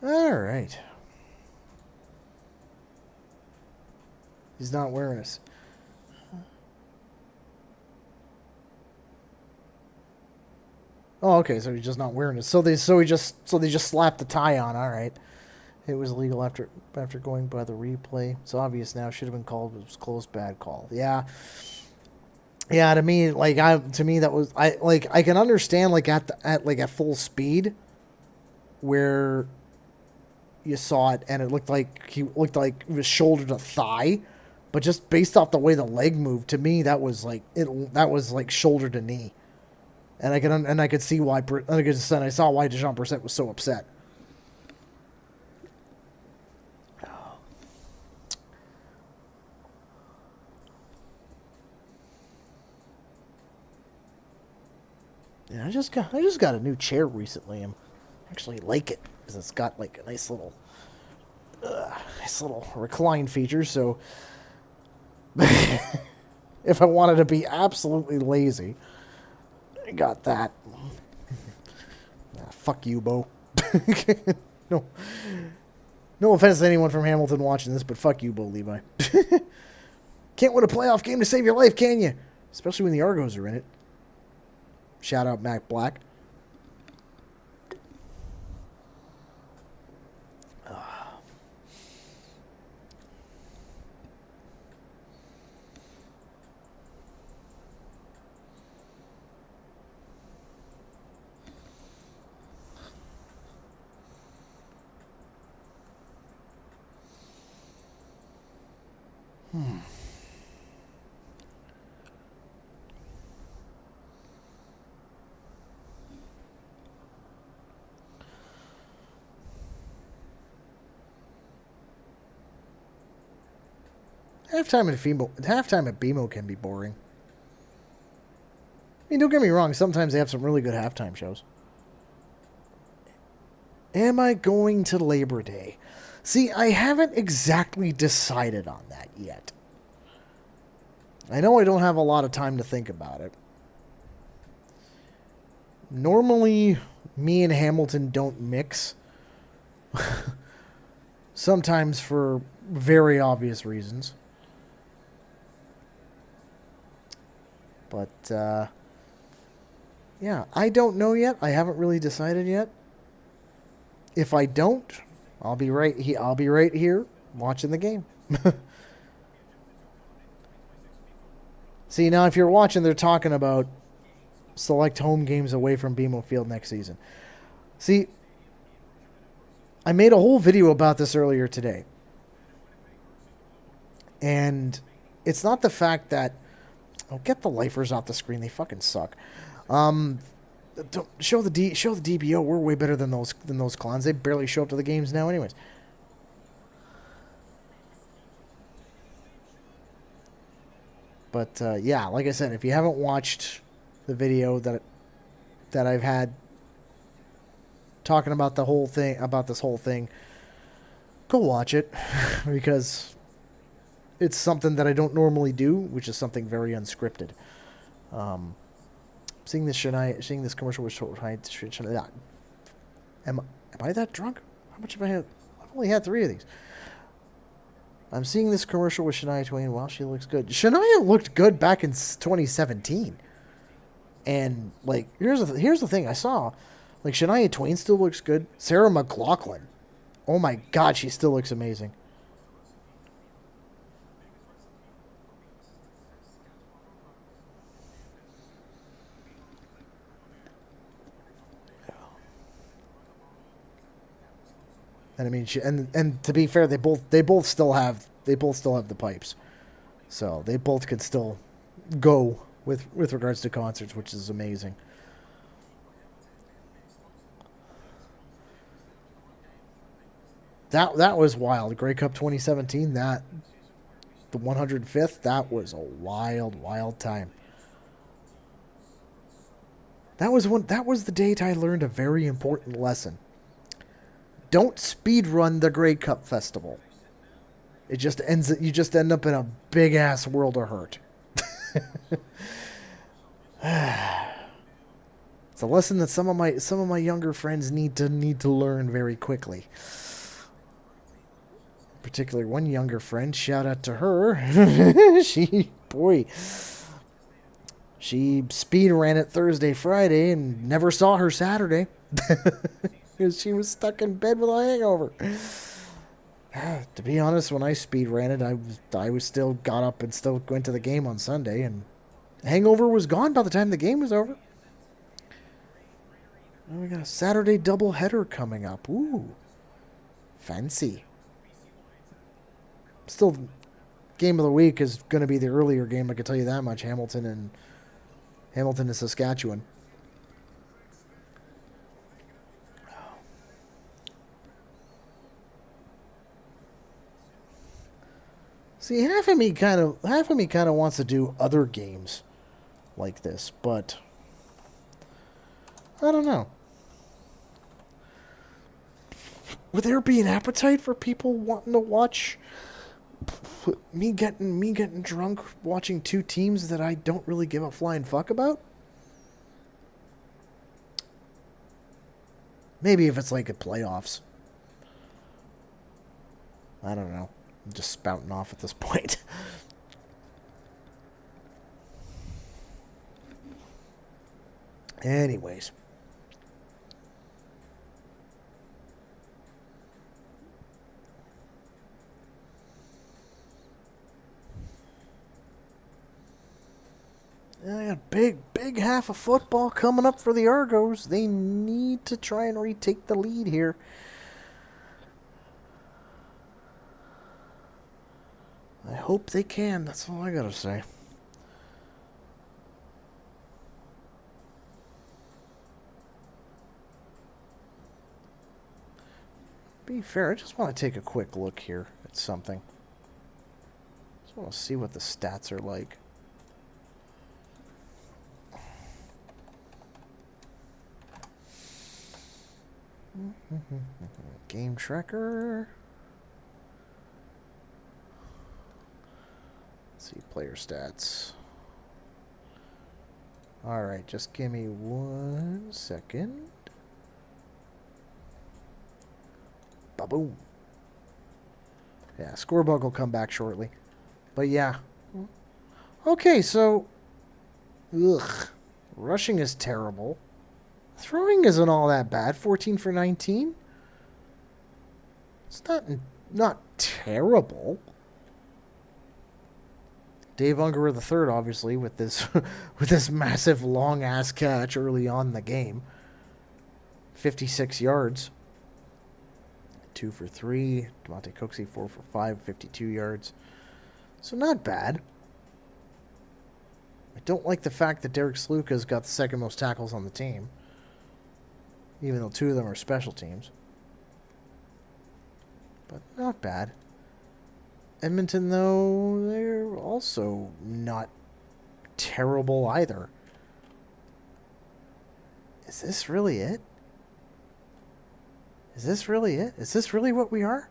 All right. He's not wearing this. Oh, okay. So he's just not wearing it. So they just slapped the tie on. All right. It was illegal after going by the replay. It's obvious now. Should have been called. It was close. Bad call. Yeah. Yeah. To me, that was I can understand at full speed, where you saw it and it looked like it was shoulder to thigh, but just based off the way the leg moved, to me that was like shoulder to knee, and I could see why I saw why Jean Brissett was so upset. Yeah, I just got a new chair recently. I actually like it because it's got like a nice little recline feature. So if I wanted to be absolutely lazy, I got that. Fuck you, Bo. No offense to anyone from Hamilton watching this, but fuck you, Bo Levi. Can't win a playoff game to save your life, can you? Especially when the Argos are in it. Shout out Mac Black. Halftime at BMO can be boring. I mean, don't get me wrong. Sometimes they have some really good halftime shows. Am I going to Labor Day? See, I haven't exactly decided on that yet. I know I don't have a lot of time to think about it. Normally, me and Hamilton don't mix. Sometimes for very obvious reasons. But, yeah, I don't know yet. I haven't really decided yet. If I don't, I'll be right here watching the game. See, now if you're watching, they're talking about select home games away from BMO Field next season. See, I made a whole video about this earlier today. And it's not the fact that... Oh, get the lifers off the screen. They fucking suck. Show the DBO. We're way better than those clowns. They barely show up to the games now anyways. But yeah, like I said, if you haven't watched the video that I've had talking about this whole thing, go watch it because it's something that I don't normally do, which is something very unscripted. Seeing this commercial with Shania. Am I that drunk? How much have I had? I've only had 3 of these. I'm seeing this commercial with Shania Twain. Wow, she looks good. Shania looked good back in 2017. And, like, here's the thing. I saw, like, Shania Twain still looks good. Sarah McLachlan. Oh, my God, she still looks amazing. And I mean, and to be fair, they both still have the pipes, so they both could still go with regards to concerts, which is amazing. That was wild. Grey Cup 2017. That the 105th. That was a wild time. That was the date I learned a very important lesson. Don't speed run the Grey Cup Festival. You just end up in a big ass world of hurt. It's a lesson that some of my younger friends need to learn very quickly. Particularly one younger friend, shout out to her. She speed ran it Thursday, Friday, and never saw her Saturday. Because she was stuck in bed with a hangover. To be honest, when I speed ran it, I was still got up and still went to the game on Sunday, and the hangover was gone by the time the game was over. Oh, we got a Saturday doubleheader coming up. Ooh, fancy. Still, game of the week is going to be the earlier game. I can tell you that much. Hamilton and Saskatchewan. See, half of me kind of wants to do other games like this, but I don't know. Would there be an appetite for people wanting to watch me getting drunk watching two teams that I don't really give a flying fuck about? Maybe if it's like a playoffs. I don't know. I'm just spouting off at this point. Anyways. I got a big half of football coming up for the Argos. They need to try and retake the lead here. I hope they can. That's all I gotta say. Be fair, I just want to take a quick look here at something. Just want to see what the stats are like. Game tracker. Let's see, player stats. Alright, just give me 1 second. Ba-boom. Yeah, scorebug will come back shortly. But yeah. Okay, so... Ugh. Rushing is terrible. Throwing isn't all that bad. 14 for 19. It's not terrible. Dave Unger III, obviously, with this with this massive long ass catch early on in the game. 56 yards. 2 for 3. Demonte Cooksey 4 for 5, 52 yards. So not bad. I don't like the fact that Derek Sluka's got the second most tackles on the team. Even though 2 of them are special teams. But not bad. Edmonton, though, they're also not terrible either. Is this really it? Is this really it? Is this really what we are?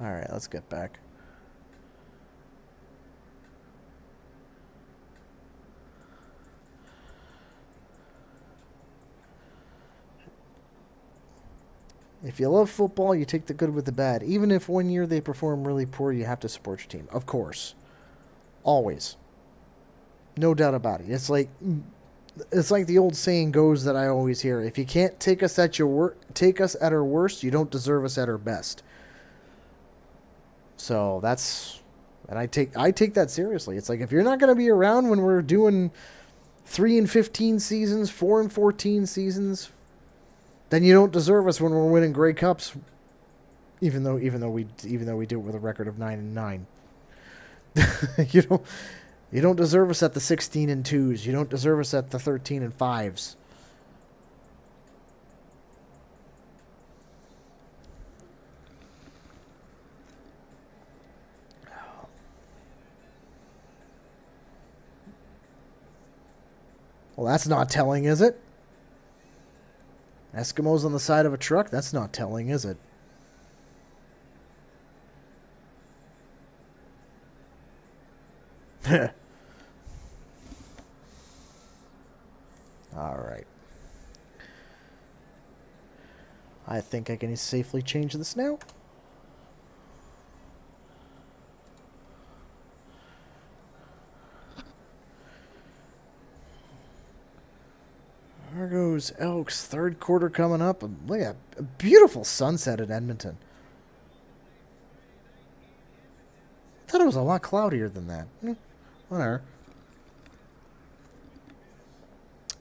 Alright, let's get back. If you love football, you take the good with the bad. Even if one year they perform really poor, you have to support your team. Of course. Always. No doubt about it. It's like the old saying goes that I always hear: if you can't take us at our worst, you don't deserve us at our best. So and I take that seriously. It's like, if you're not going to be around when we're doing 3-15 seasons, 4-14 seasons, then you don't deserve us when we're winning Grey Cups. Even though we do it with a record of 9-9, you don't deserve us at the 16-2s. You don't deserve us at the 13-5s. Well, that's not telling, is it? Eskimos on the side of a truck? That's not telling, is it? All right. I think I can safely change this now. Argos, Elks, third quarter coming up. Look at a beautiful sunset at Edmonton. I thought it was a lot cloudier than that. Whatever.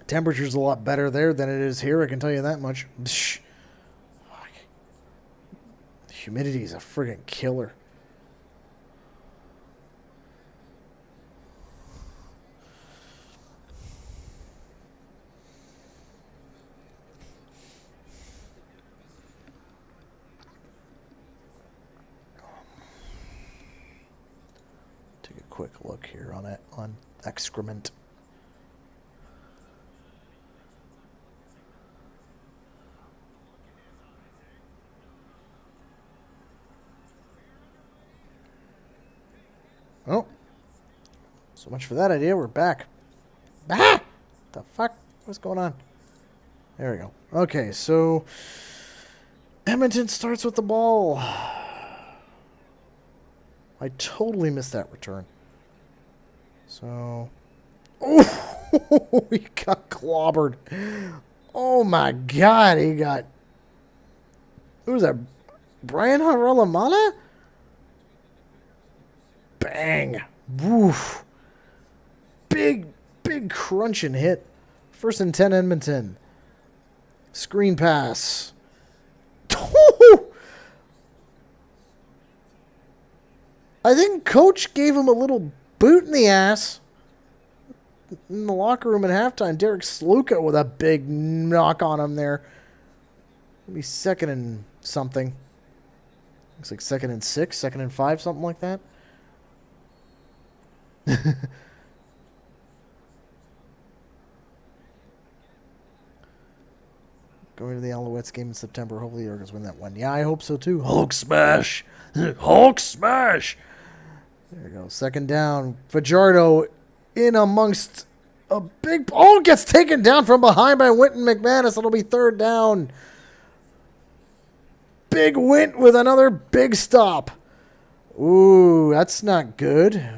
Temperature's a lot better there than it is here, I can tell you that much. Psh. The humidity is a friggin' killer. Take a quick look here on excrement. Oh, so much for that idea. We're back. Ah! The fuck? What's going on? There we go. Okay, so Edmonton starts with the ball. I totally missed that return. So, oh, he got clobbered. Oh my God, he got. Who was that? Brian Haralamana? Bang. Woof. Big crunching hit. 1st and 10 Edmonton. Screen pass. I think coach gave him a little boot in the ass in the locker room at halftime. Derek Sluka with a big knock on him there. Maybe 2nd and something. Looks like 2nd and 6, 2nd and 5, something like that. Going to the Alouettes game in September. Hopefully the Argos win that one. Yeah, I hope so too. Hulk smash! Hulk smash! There you go. 2nd down. Fajardo in amongst a big... Oh, gets taken down from behind by Winton McManus. It'll be 3rd down. Big Wint with another big stop. Ooh, that's not good.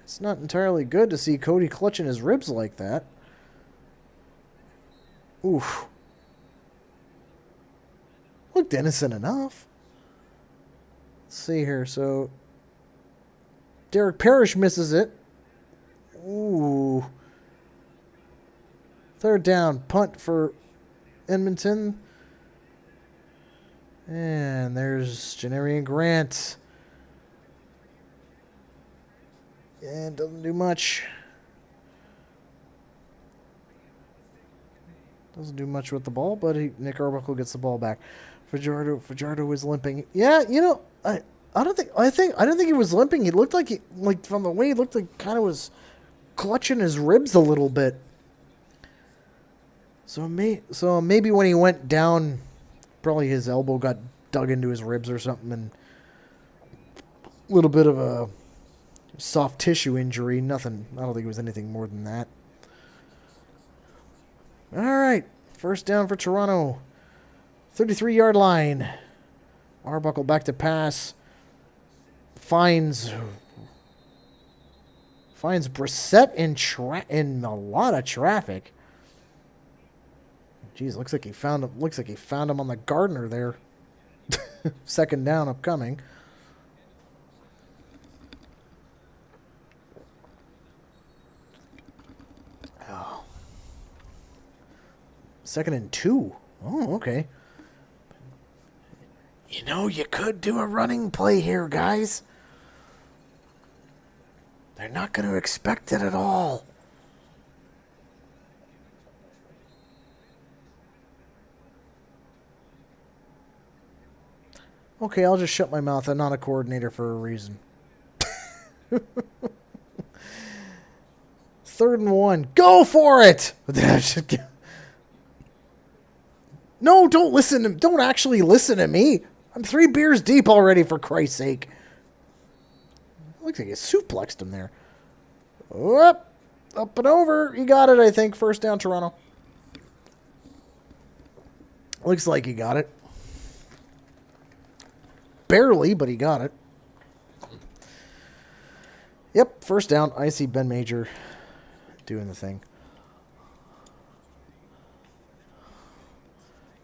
It's not entirely good to see Cody clutching his ribs like that. Oof. Looked innocent enough. Let's see here. So, Derek Parrish misses it. Ooh. 3rd down. Punt for Edmonton. And there's Janarian Grant. And doesn't do much. Doesn't do much with the ball, but Nick Arbuckle gets the ball back. Fajardo is limping. Yeah, I don't think he was limping. He looked like from the way he looked like kind of was clutching his ribs a little bit. So maybe when he went down, probably his elbow got dug into his ribs or something, and a little bit of a soft tissue injury. Nothing. I don't think it was anything more than that. All right. 1st down for Toronto. 33-yard line. Arbuckle back to pass. finds Brissett in a lot of traffic. Jeez, looks like he found him on the Gardner there. Second down upcoming. Oh. 2nd and 2. Oh, okay. You know, you could do a running play here, guys. They're not going to expect it at all. Okay, I'll just shut my mouth. I'm not a coordinator for a reason. 3rd and 1. Go for it! No, don't actually listen to me. I'm 3 beers deep already, for Christ's sake. Looks like he suplexed him there. Up and over. He got it, I think. First down, Toronto. Looks like he got it. Barely, but he got it. Yep, first down. I see Ben Major doing the thing.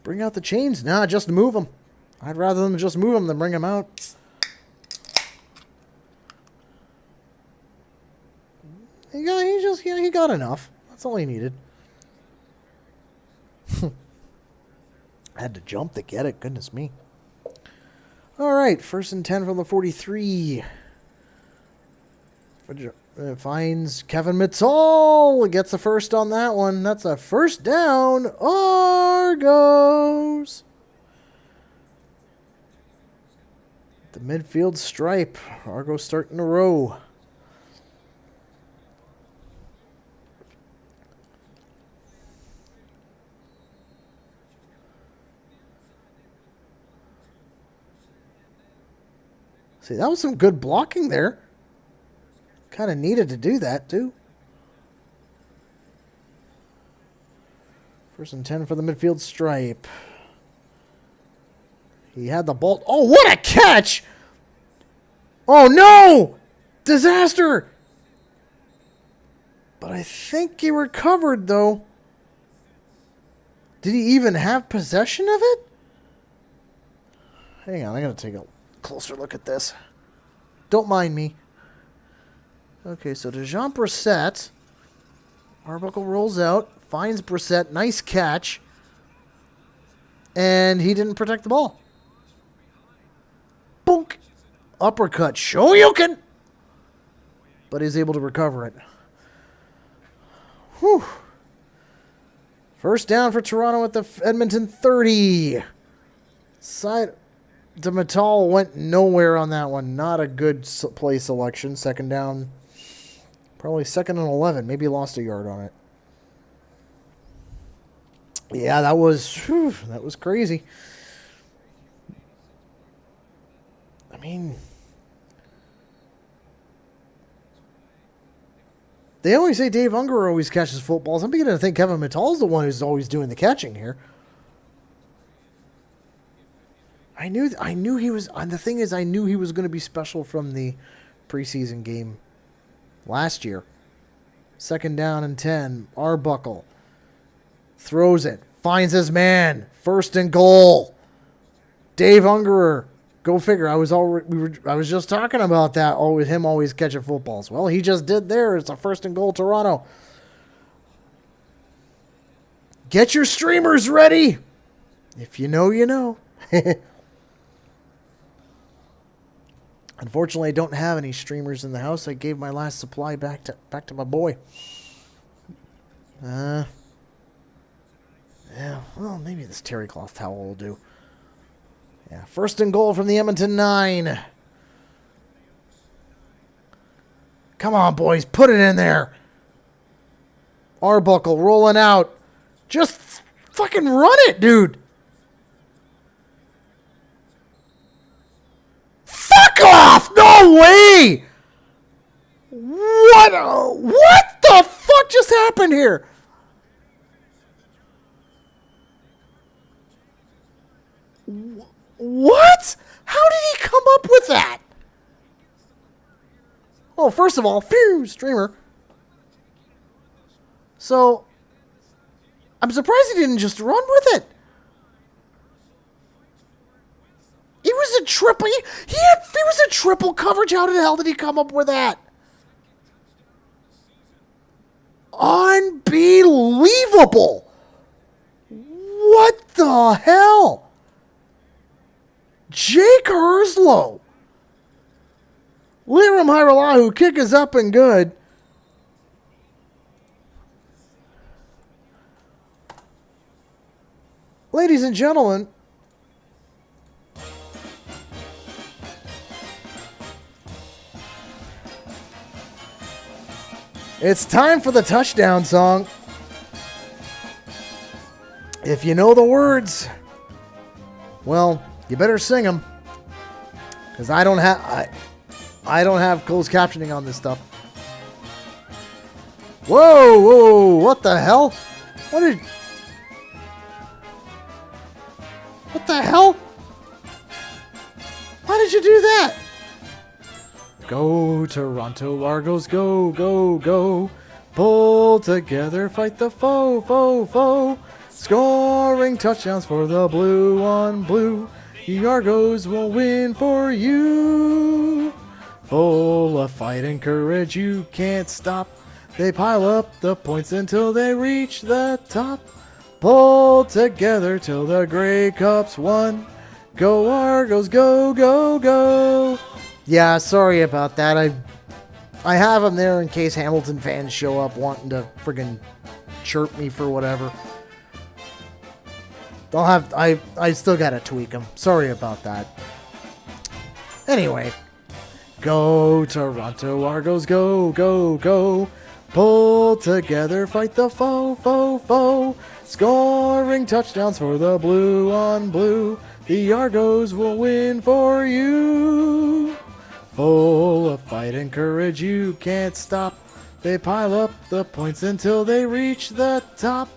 Bring out the chains. Nah, just move them. I'd rather them just move them than bring them out. He got enough. That's all he needed. Had to jump to get it. Goodness me. All right, 1st and 10 from the 43. Finds Kevin Mitchell. Gets a first on that one. That's a first down. Argos. The midfield stripe. Argos starting to row. See, that was some good blocking there. Kind of needed to do that, too. 1st and 10 for the midfield stripe. He had the ball. Oh, what a catch! Oh, no! Disaster! But I think he recovered, though. Did he even have possession of it? Hang on, I gotta take a closer look at this. Don't mind me. Okay, so DeJean Brissett. Arbuckle rolls out, finds Brissett. Nice catch. And he didn't protect the ball. Boonk. Uppercut. Shoryuken. But he's able to recover it. Whew. First down for Toronto at the Edmonton 30. Side to Metal went nowhere on that one. Not a good play selection. Second down. Probably 2nd and 11. Maybe lost a yard on it. Yeah, that was crazy. I mean, they always say Dave Unger always catches footballs. I'm beginning to think Kevin Mittal's the one who's always doing the catching here. I knew he was. And the thing is, I knew he was going to be special from the preseason game last year. 2nd down and 10. Arbuckle throws it, finds his man. 1st and goal. Dave Ungerer, go figure. I was just talking about that. With him always catching footballs. Well, he just did there. It's a 1st and goal, Toronto. Get your streamers ready. If you know, you know. Unfortunately, I don't have any streamers in the house. I gave my last supply back to my boy. Yeah, well, maybe this terry cloth towel will do. Yeah, 1st and goal from the Edmonton 9. Come on, boys, put it in there. Arbuckle rolling out. Just fucking run it, dude. Fuck off! No way! What the fuck just happened here? What? How did he come up with that? Well, first of all, phew, streamer. So, I'm surprised he didn't just run with it. It was a triple. There was a triple coverage. How the hell did he come up with that? Unbelievable. What the hell? Jake Herslow. Liram Hiralahu, kick is up and good. Ladies and gentlemen, it's time for the touchdown song. If you know the words, well, you better sing them, because I don't have closed captioning on this stuff. Whoa, whoa, what the hell? What the hell? Why did you do that? Go, Toronto Argos, go, go, go. Pull together, fight the foe, foe, foe. Scoring touchdowns for the blue on blue. The Argos will win for you. Full of fight and courage, you can't stop. They pile up the points until they reach the top. Pull together till the Grey Cup's won. Go Argos, go, go, go. Yeah, sorry about that. I have them there in case Hamilton fans show up wanting to friggin' chirp me for whatever. I still gotta tweak them. Sorry about that. Anyway. Go Toronto Argos, go, go, go. Pull together, fight the foe, foe, foe. Scoring touchdowns for the blue on blue. The Argos will win for you. Full of fight and courage, you can't stop. They pile up the points until they reach the top.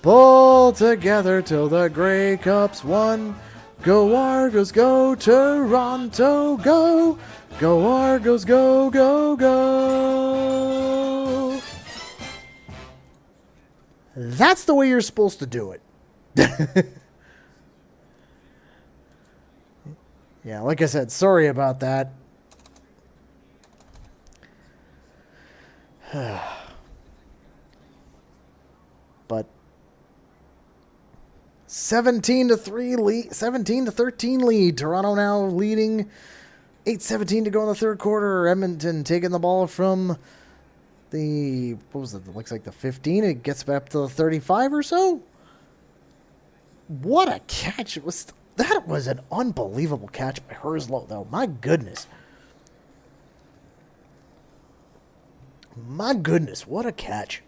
Pull together till the Grey Cup's won. Go Argos, go Toronto, go. Go Argos, go, go, go. That's the way you're supposed to do it. Yeah, like I said, sorry about that. But 17-3 lead, 17-13 lead. Toronto now leading. 8:17 to go in the third quarter. Edmonton taking the ball from the, what was it? Looks like the 15. It gets back to the 35 or so. What a catch! That was an unbelievable catch by Herslow, though. My goodness. My goodness, what a catch.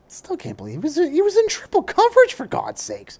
Still can't believe he was in triple coverage, for God's sakes.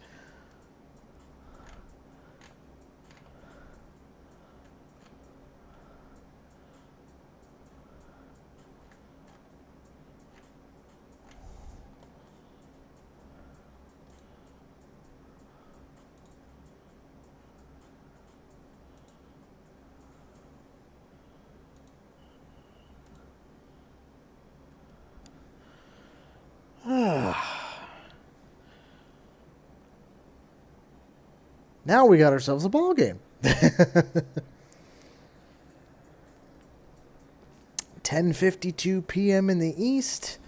Now we got ourselves a ball game. 10:52 p.m. in the East.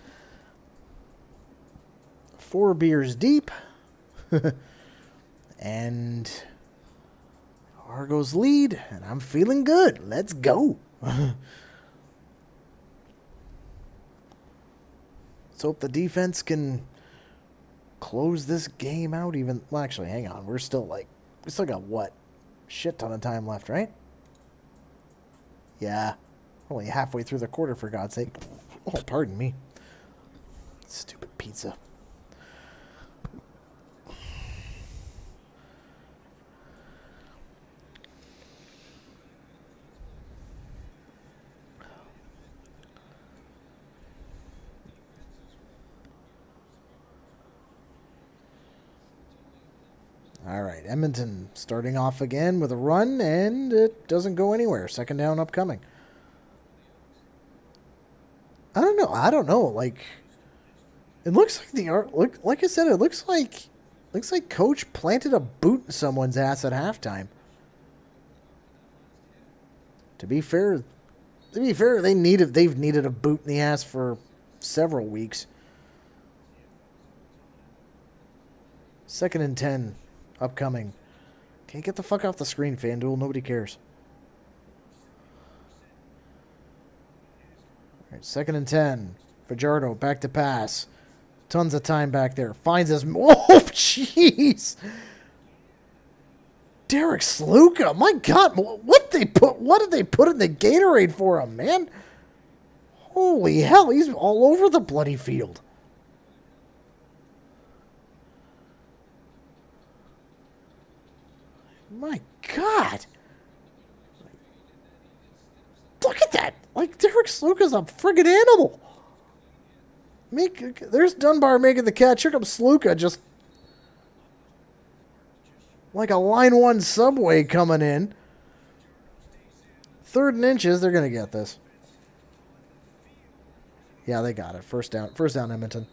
4 beers deep. And Argos lead, and I'm feeling good. Let's go. Let's hope the defense can close this game out even. Well, actually, hang on. We still got what? Shit ton of time left, right? Yeah. Only halfway through the quarter, for God's sake. Oh, pardon me. Stupid pizza. All right, Edmonton starting off again with a run, and it doesn't go anywhere. Second down upcoming. I don't know. Like, it looks like like I said, it looks like Coach planted a boot in someone's ass at halftime. To be fair, they've needed a boot in the ass for several weeks. 2nd and 10 upcoming. Okay, get the fuck off the screen, FanDuel. Nobody cares. All right, 2nd and 10. Fajardo back to pass. Tons of time back there. Finds his... Oh, jeez! Derek Sluka. My God, what did they put in the Gatorade for him, man? Holy hell, he's all over the bloody field. My God. Look at that. Like, Derek Sluka's a friggin' animal. There's Dunbar making the catch. Here comes Sluka, just like a line 1 subway coming in. 3rd and inches. They're going to get this. Yeah, they got it. First down, Edmonton.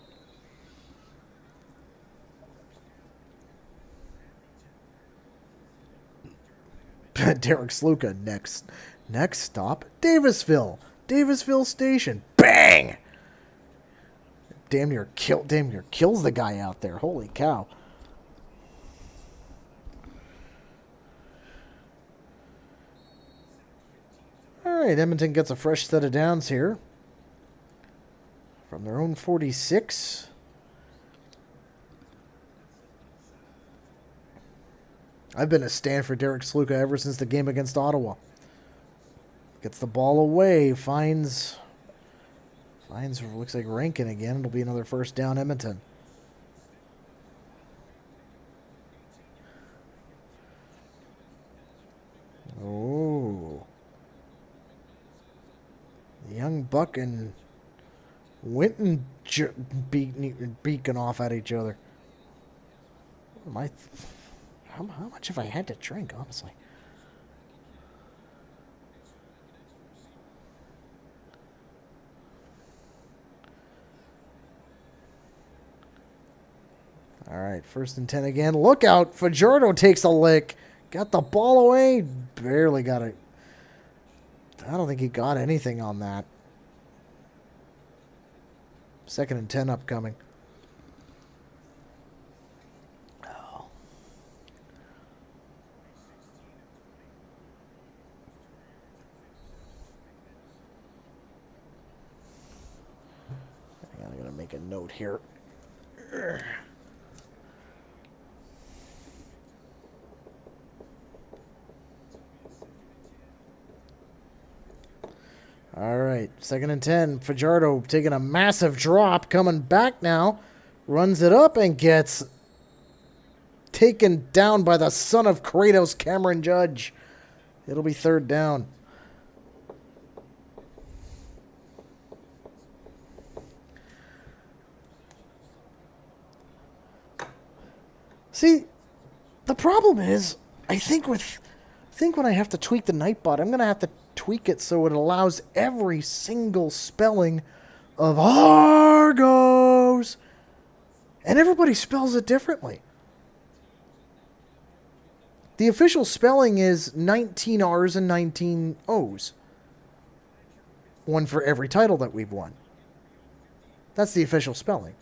Derek Sluka next stop, Davisville Station. Bang! Damn near kills the guy out there. Holy cow. All right, Edmonton gets a fresh set of downs here from their own 46. I've been a stand for Derek Sluka ever since the game against Ottawa. Gets the ball away, finds looks like Rankin again. It'll be another first down, Edmonton. Oh. The young buck and Winton beaking off at each other. How much have I had to drink, honestly? All right, 1st and 10 again. Look out. Fajardo takes a lick. Got the ball away. Barely got it. I don't think he got anything on that. 2nd and 10 upcoming. Oh. I'm going to make a note here. All right, 2nd and 10. Fajardo taking a massive drop, coming back now. Runs it up and gets taken down by the son of Kratos, Cameron Judge. It'll be 3rd down. See, the problem is, I think when I have to tweak the Nightbot, I'm going to have to tweak it so it allows every single spelling of Argos. And everybody spells it differently. The official spelling is 19 R's and 19 O's. One for every title that we've won. That's the official spelling.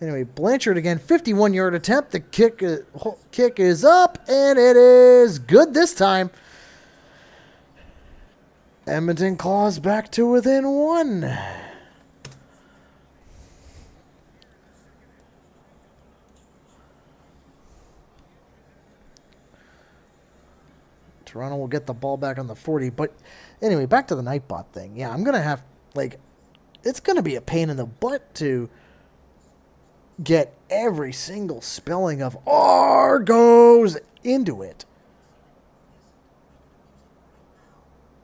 Anyway, Blanchard again, 51-yard attempt. The kick is up, and it is good this time. Edmonton claws back to within 1. Toronto will get the ball back on the 40. But anyway, back to the Nightbot thing. Yeah, I'm going to have, it's going to be a pain in the butt to get every single spelling of Argos into it.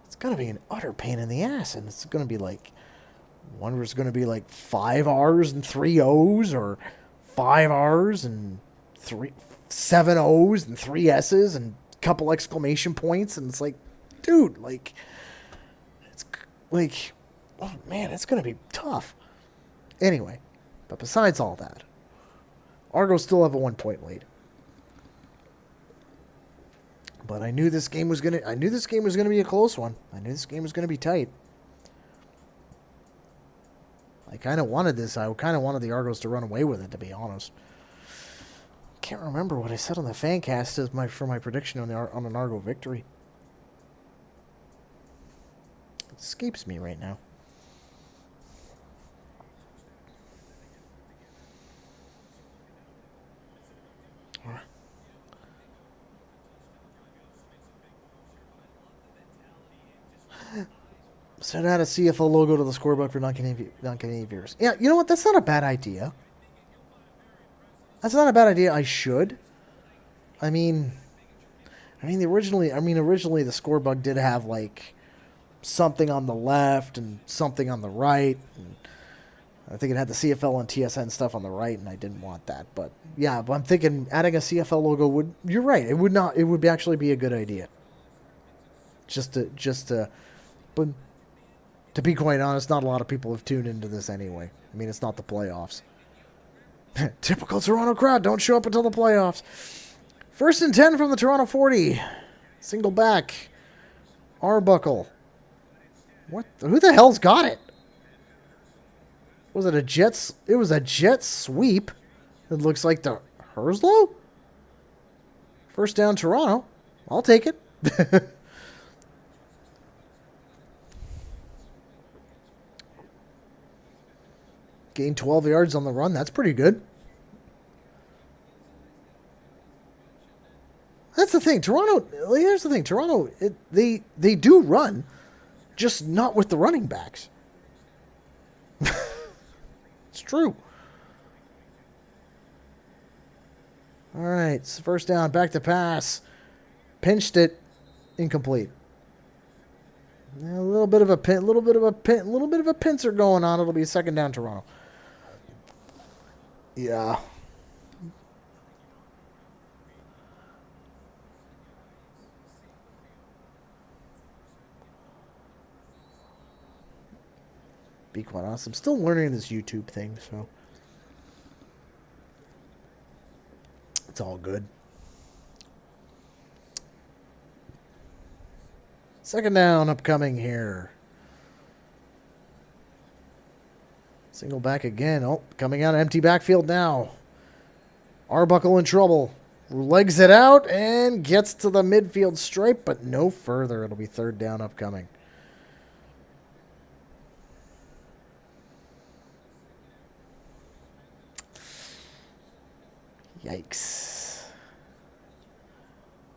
It's going to be an utter pain in the ass, and it's going to be one was going to be 5 R's and 3 O's, or 5 R's and 7 O's and 3 S's and a couple exclamation points, and it's like, dude, like, it's like, oh man, it's gonna be tough. Anyway, but besides all that, Argos still have a 1-point lead. But I knew this game was gonna be a close one. I knew this game was gonna be tight. I kind of wanted this. I kind of wanted the Argos to run away with it, to be honest. Can't remember what I said on the Fancast as for my prediction on an Argo victory. It escapes me right now. Send out a CFL logo to the scorebook for non-Canadian viewers. Yeah, you know what? That's not a bad idea. That's not a bad idea. I should. I mean, originally the scorebug did have like something on the left and something on the right. And I think it had the CFL and TSN stuff on the right, and I didn't want that. But yeah, I'm thinking adding a CFL logo would. You're right. It would not. It would actually be a good idea. But to be quite honest, not a lot of people have tuned into this anyway. I mean, it's not the playoffs. Typical Toronto crowd. Don't show up until the playoffs. 1st and 10 from the Toronto 40. Single back. Arbuckle. What? Who the hell's got it? Was it a Jets? It was a jet sweep. It looks like the Herslow. 1st down, Toronto. I'll take it. Gained 12 yards on the run. That's pretty good. That's the thing. Toronto, here's the thing. Toronto, they do run, just not with the running backs. It's true. All right, 1st down, back to pass. Pinched it, incomplete. A little bit of a pincer going on. It'll be 2nd down, Toronto. Yeah. Be quite honest, I'm still learning this YouTube thing, so it's all good. 2nd down upcoming here. Single back again. Oh, coming out empty backfield now. Arbuckle in trouble. Legs it out and gets to the midfield stripe, but no further. It'll be 3rd down upcoming. Yikes.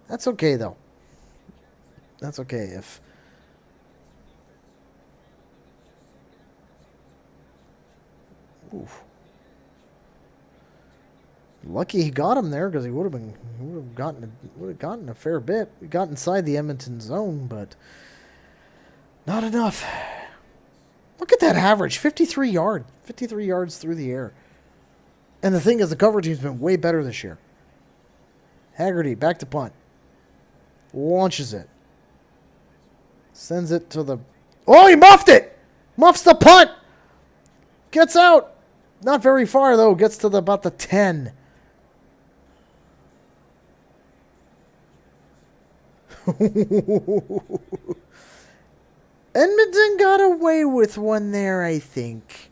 That's okay, though. That's okay if... Oof. Lucky he got him there because he would have gotten a fair bit. He got inside the Edmonton zone, but not enough. Look at that average, 53 yards through the air. And the thing is, the coverage team's been way better this year. Haggerty back to punt, launches it, sends it to the. Oh, he muffed it! Muffs the punt. Gets out. Not very far, though. Gets to about the 10. Edmonton got away with one there, I think.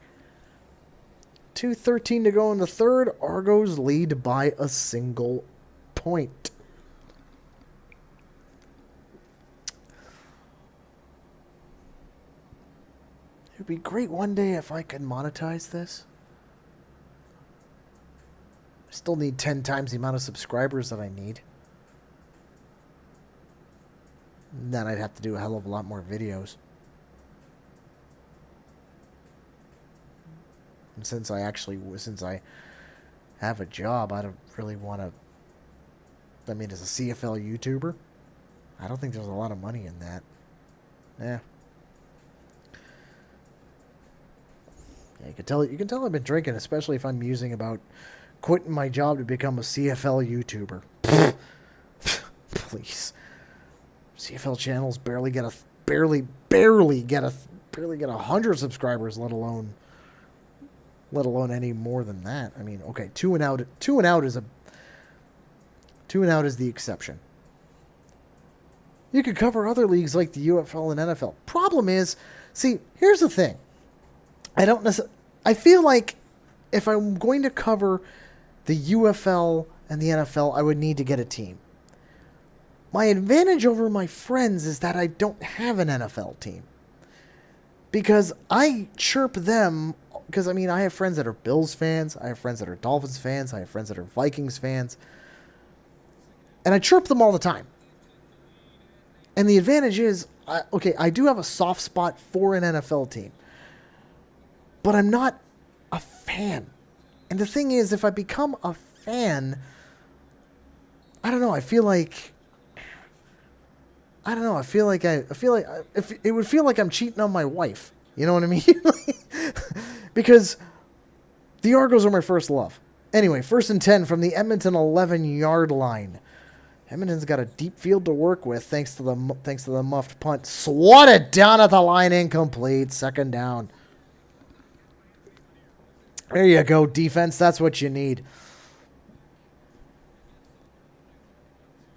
2:13 to go in the 3rd. Argos lead by a single point. It would be great one day if I could monetize this. I still need 10 times the amount of subscribers that I need. And then I'd have to do a hell of a lot more videos. And since I have a job, I don't really want to. I mean, as a CFL YouTuber, I don't think there's a lot of money in that. Yeah. Yeah, you can tell I've been drinking, especially if I'm musing about quitting my job to become a CFL YouTuber. Please. CFL channels barely get 100 subscribers, let alone any more than that. I mean, okay, two and out is the exception. You could cover other leagues like the UFL and NFL. Problem is, see, here's the thing. I feel like if I'm going to cover the UFL and the NFL, I would need to get a team. My advantage over my friends is that I don't have an NFL team. Because I chirp them, because I mean, I have friends that are Bills fans, I have friends that are Dolphins fans, I have friends that are Vikings fans, and I chirp them all the time. And the advantage is, I do have a soft spot for an NFL team, but I'm not a fan. And the thing is, if I become a fan, I don't know, it would feel like I'm cheating on my wife. You know what I mean? Because the Argos are my first love. Anyway, 1st and 10 from the Edmonton 11-yard line. Edmonton's got a deep field to work with thanks to the muffed punt. Swatted down at the line, incomplete. 2nd down. There you go, defense. That's what you need.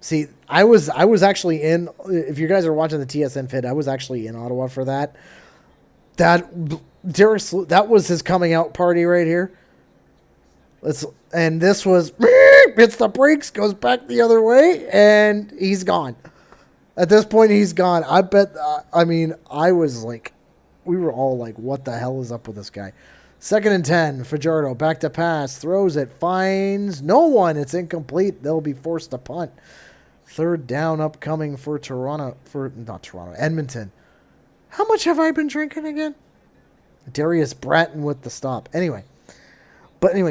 See, I was actually in. If you guys are watching the TSN feed, I was actually in Ottawa for that. That was his coming out party right here. And this was hits the brakes, goes back the other way, and he's gone. At this point, he's gone. I bet. I was like, we were all like, what the hell is up with this guy? 2nd and 10. Fajardo back to pass, throws it, finds no one. It's incomplete. They'll be forced to punt. 3rd down upcoming for Edmonton. How much have I been drinking again? Darius Bratton with the stop. Anyway,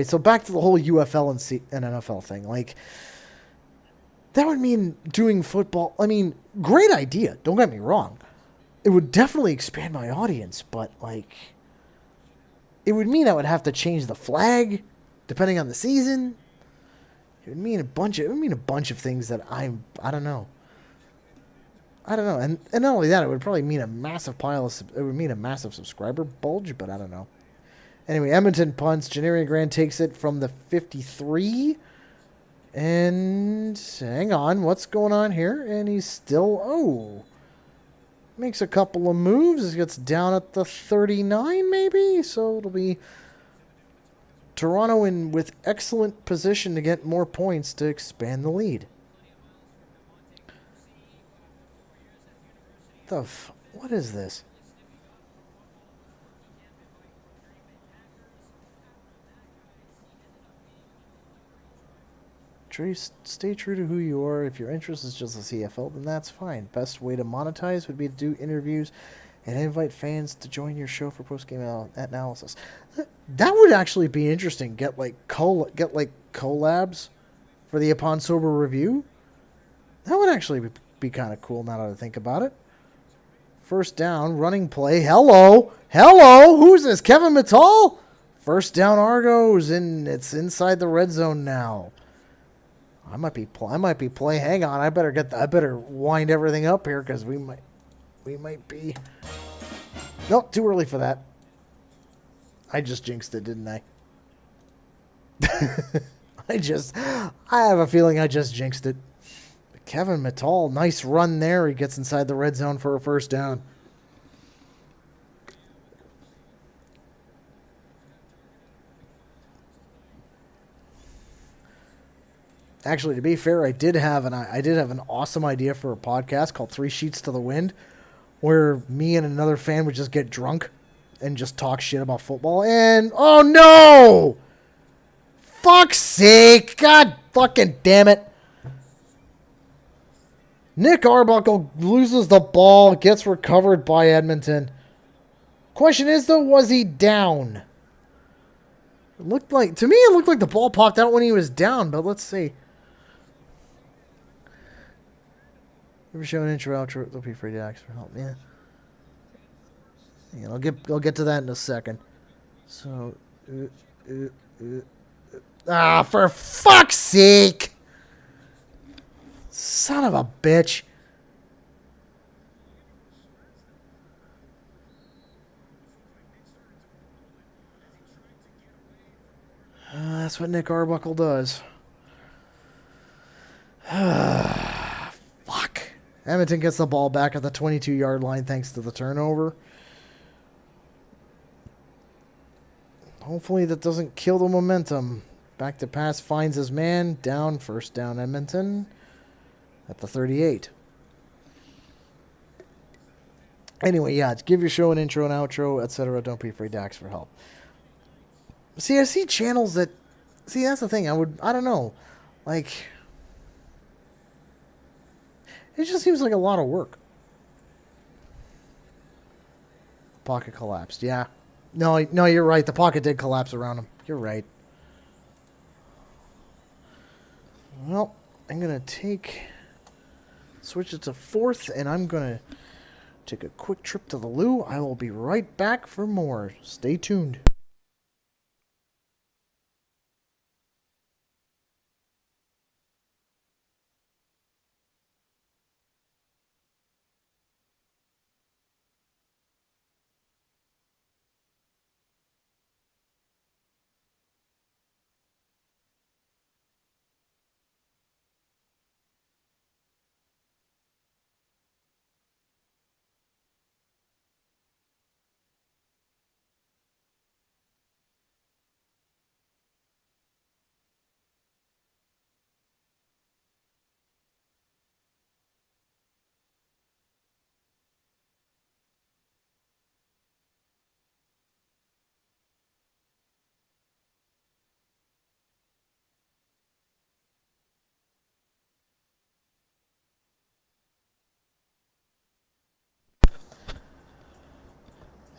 so back to the whole UFL and NFL thing. Like, that would mean doing football. I mean, great idea. Don't get me wrong. It would definitely expand my audience, but like, it would mean I would have to change the flag depending on the season. It would mean a bunch of things that I don't know. And not only that, it would probably mean a massive subscriber bulge, but I don't know. Anyway, Edmonton punts. Janarian Grant takes it from the 53. And hang on, what's going on here? And he's still makes a couple of moves. He gets down at the 39 maybe, so it'll be Toronto with excellent position to get more points to expand the lead. What is this? Stay true to who you are. If your interest is just the CFL, then that's fine. Best way to monetize would be to do interviews and invite fans to join your show for post-game analysis. That would actually be interesting. Get collabs for the Upon Sober review. That would actually be kind of cool now that I think about it. 1st down, running play. Hello. Who's this? Kevin Mittal? 1st down, Argos, and it's inside the red zone now. I might be playing. Hang on, I better wind everything up here because we might be. Nope, too early for that. I just jinxed it, didn't I? I have a feeling I just jinxed it. Kevin Mittal, nice run there. He gets inside the red zone for a 1st down. Actually, to be fair, I did have an awesome idea for a podcast called 3 Sheets to the Wind, where me and another fan would just get drunk and just talk shit about football. And oh no! Fuck's sake! God fucking damn it! Nick Arbuckle loses the ball, gets recovered by Edmonton. Question is though, was he down? It looked like the ball popped out when he was down, but let's see. Ever show an intro, outro? Don't be afraid to ask for help. Yeah. I'll get to that in a second. So, Ah, for fuck's sake! Son of a bitch. That's what Nick Arbuckle does. Fuck. Edmonton gets the ball back at the 22-yard line thanks to the turnover. Hopefully that doesn't kill the momentum. Back to pass, finds his man. Down, first down Edmonton at the 38. Anyway, yeah, give your show an intro and outro, etc. Don't be afraid to ask for help. See, I see channels that... See, that's the thing. I don't know. Like... It just seems like a lot of work. Pocket collapsed. Yeah. No, you're right. The pocket did collapse around him. You're right. Well, I'm going to switch it to fourth, and I'm going to take a quick trip to the loo. I will be right back for more. Stay tuned.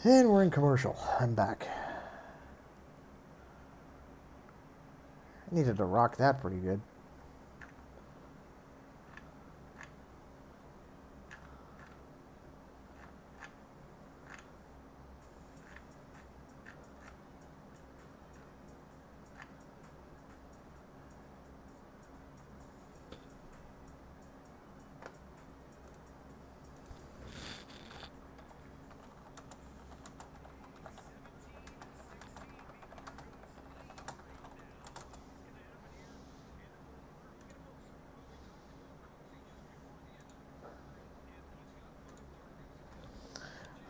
And we're in commercial. I'm back. I needed to rock that pretty good.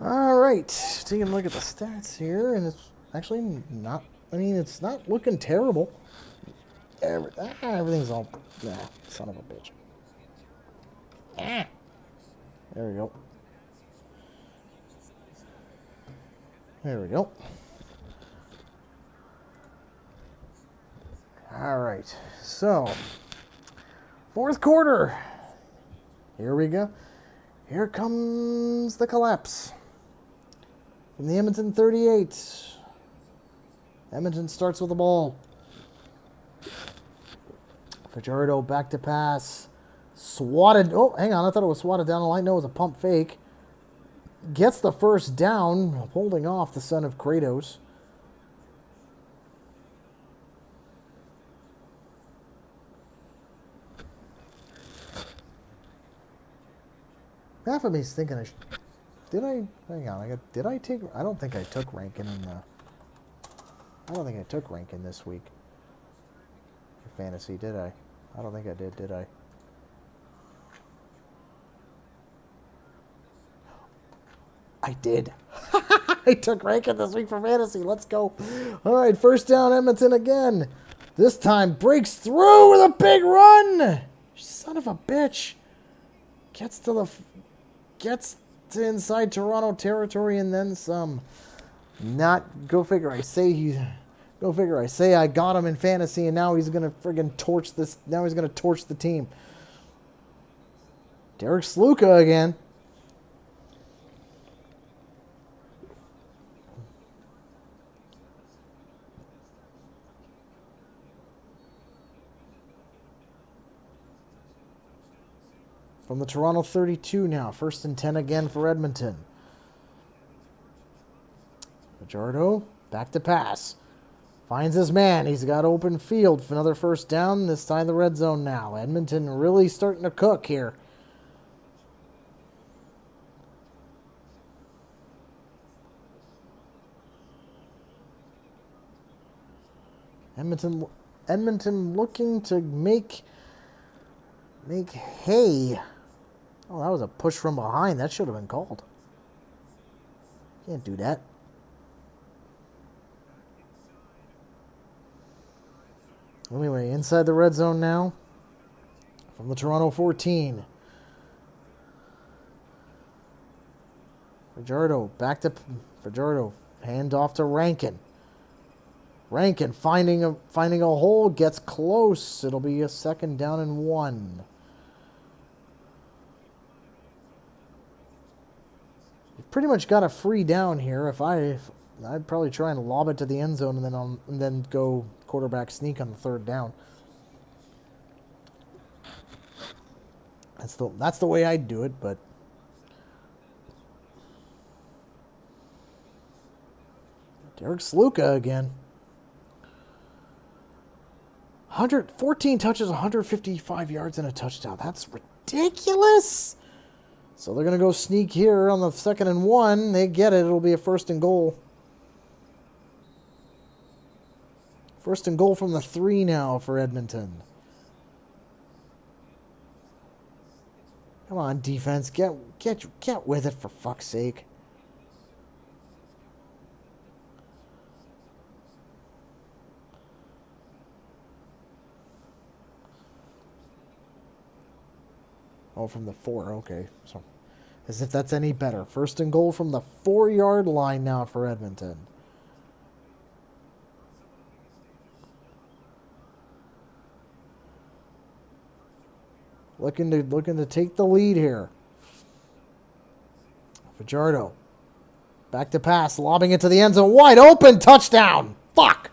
All right, taking a look at the stats here, and it's actually not. I mean, it's not looking terrible. Everything's all. Son of a bitch. There we go. There we go. All right, so fourth quarter. Here we go. Here comes the collapse. From the Edmonton 38. Edmonton starts with the ball. Fajardo back to pass. Swatted. Oh, hang on. I thought it was swatted down the line. No, it was a pump fake. Gets the first down, holding off the son of Kratos. Half of me's thinking did I? Hang on. Did I take? I don't think I took Rankin in the. I don't think I took Rankin this week. For fantasy, did I? I don't think I did I? I did. I took Rankin this week for fantasy. Let's go. All right, first down, Edmonton again. This time breaks through with a big run. Son of a bitch. Gets to inside Toronto territory and then some. Go figure. I say I got him in fantasy and now he's gonna friggin' torch this. Now he's gonna torch the team. Derek Sluka again. From the Toronto 32 now. First and 10 again for Edmonton. Fajardo, back to pass. Finds his man. He's got open field for another first down. This time the red zone now. Edmonton really starting to cook here. Edmonton looking to make hay. Oh, that was a push from behind. That should have been called. Can't do that. Anyway, inside the red zone now. From the Toronto 14. Fajardo, back to Fajardo. Hand off to Rankin. Rankin finding a hole, gets close. It'll be a second down and 1. You've pretty much got a free down here. I'd probably try and lob it to the end zone and then go quarterback sneak on the third down. That's the way I'd do it, but Derek Sluka again. 114 touches, 155 yards, and a touchdown. That's ridiculous. So they're going to go sneak here on the 2nd and 1. They get it. It'll be a 1st and goal. 1st and goal from the 3 now for Edmonton. Come on, defense. Get with it, for fuck's sake. Oh, from the 4. Okay. So, as if that's any better. 1st and goal from the 4-yard line now for Edmonton. Looking to take the lead here. Fajardo. Back to pass. Lobbing it to the end zone. Wide open. Touchdown. Fuck.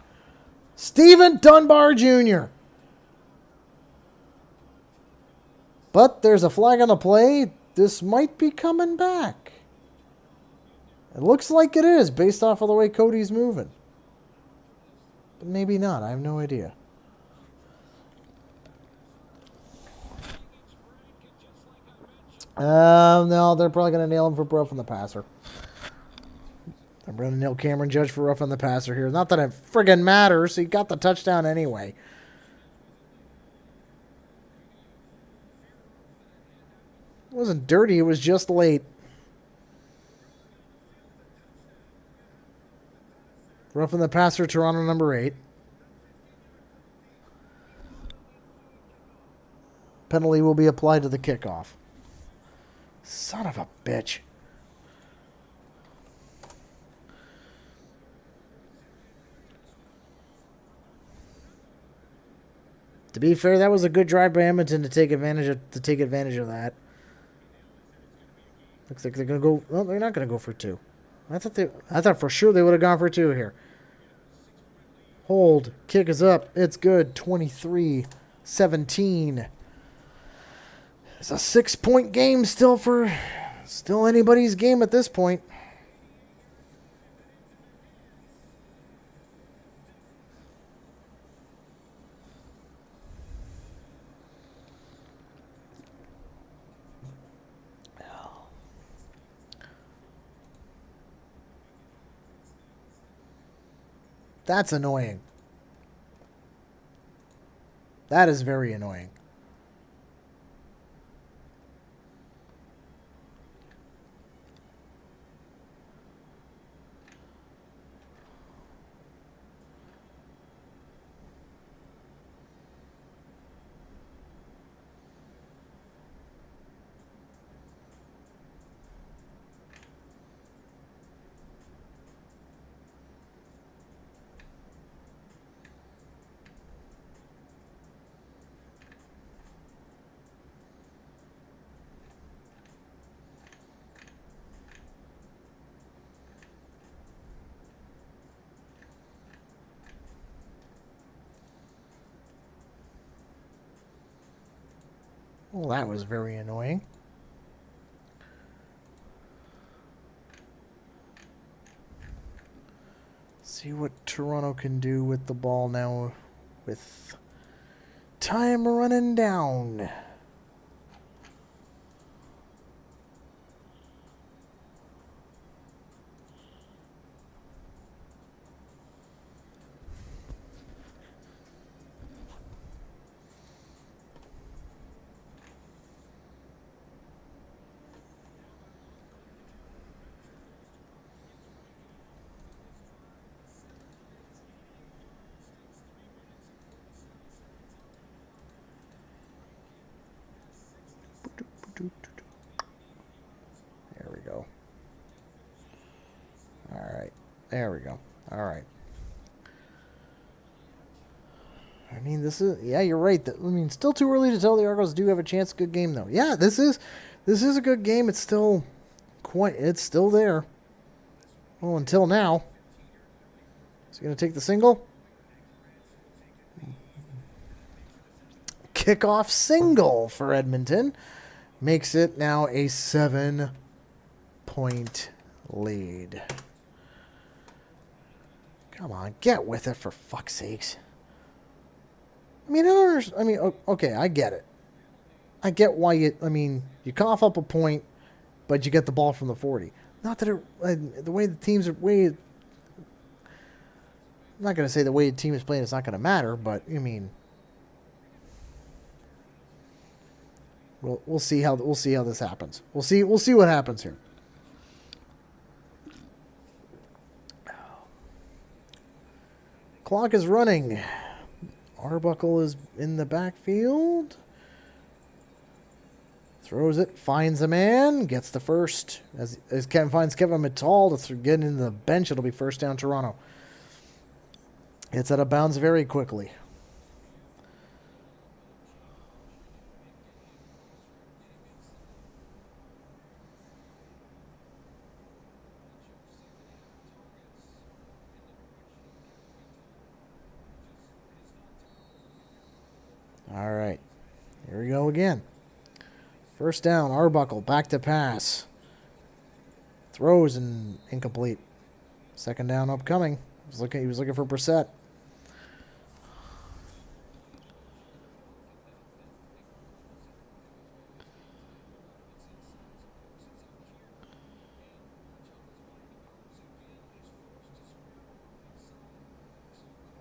Stephen Dunbar Jr. But there's a flag on the play. This might be coming back. It looks like it is based off of the way Cody's moving. But maybe not. I have no idea. No, they're probably going to nail him for roughing the passer. I'm going to nail Cameron Judge for roughing the passer here. Not that it friggin' matters. He got the touchdown anyway. It wasn't dirty. It was just late. Roughing the passer, Toronto number 8. Penalty will be applied to the kickoff. Son of a bitch. To be fair, that was a good drive by Edmonton to take advantage of that. Looks like they're gonna go. Well, they're not gonna go for 2. I thought for sure they would have gone for 2 here. Hold. Kick is up. It's good. 23-17. It's a 6-point game still anybody's game at this point. That's annoying. That is very annoying. Well, that was very annoying. See what Toronto can do with the ball now with time running down. There we go. All right. There we go. All right. I mean, this is... Yeah, you're right. I mean, still too early to tell. The Argos do have a chance. Good game, though. Yeah, this is a good game. It's still It's still there. Well, until now. Is he going to take the single? Kickoff single for Edmonton. Makes it now a 7-point lead. Come on, get with it for fuck's sakes. I mean, okay, I get it. I get why you cough up a point, but you get the ball from the 40. Not that the way the teams are... I'm not going to say the way the team is playing it's not going to matter, but, I mean... We'll see how this happens. We'll see what happens here. Clock is running. Arbuckle is in the backfield. Throws it, finds a man, gets the first. As Kevin finds Kevin Mittal to get into the bench, it'll be first down Toronto. It's out of bounds very quickly. All right, here we go again. First down, Arbuckle, back to pass. Throws and incomplete. Second down upcoming. He was looking for Brissett.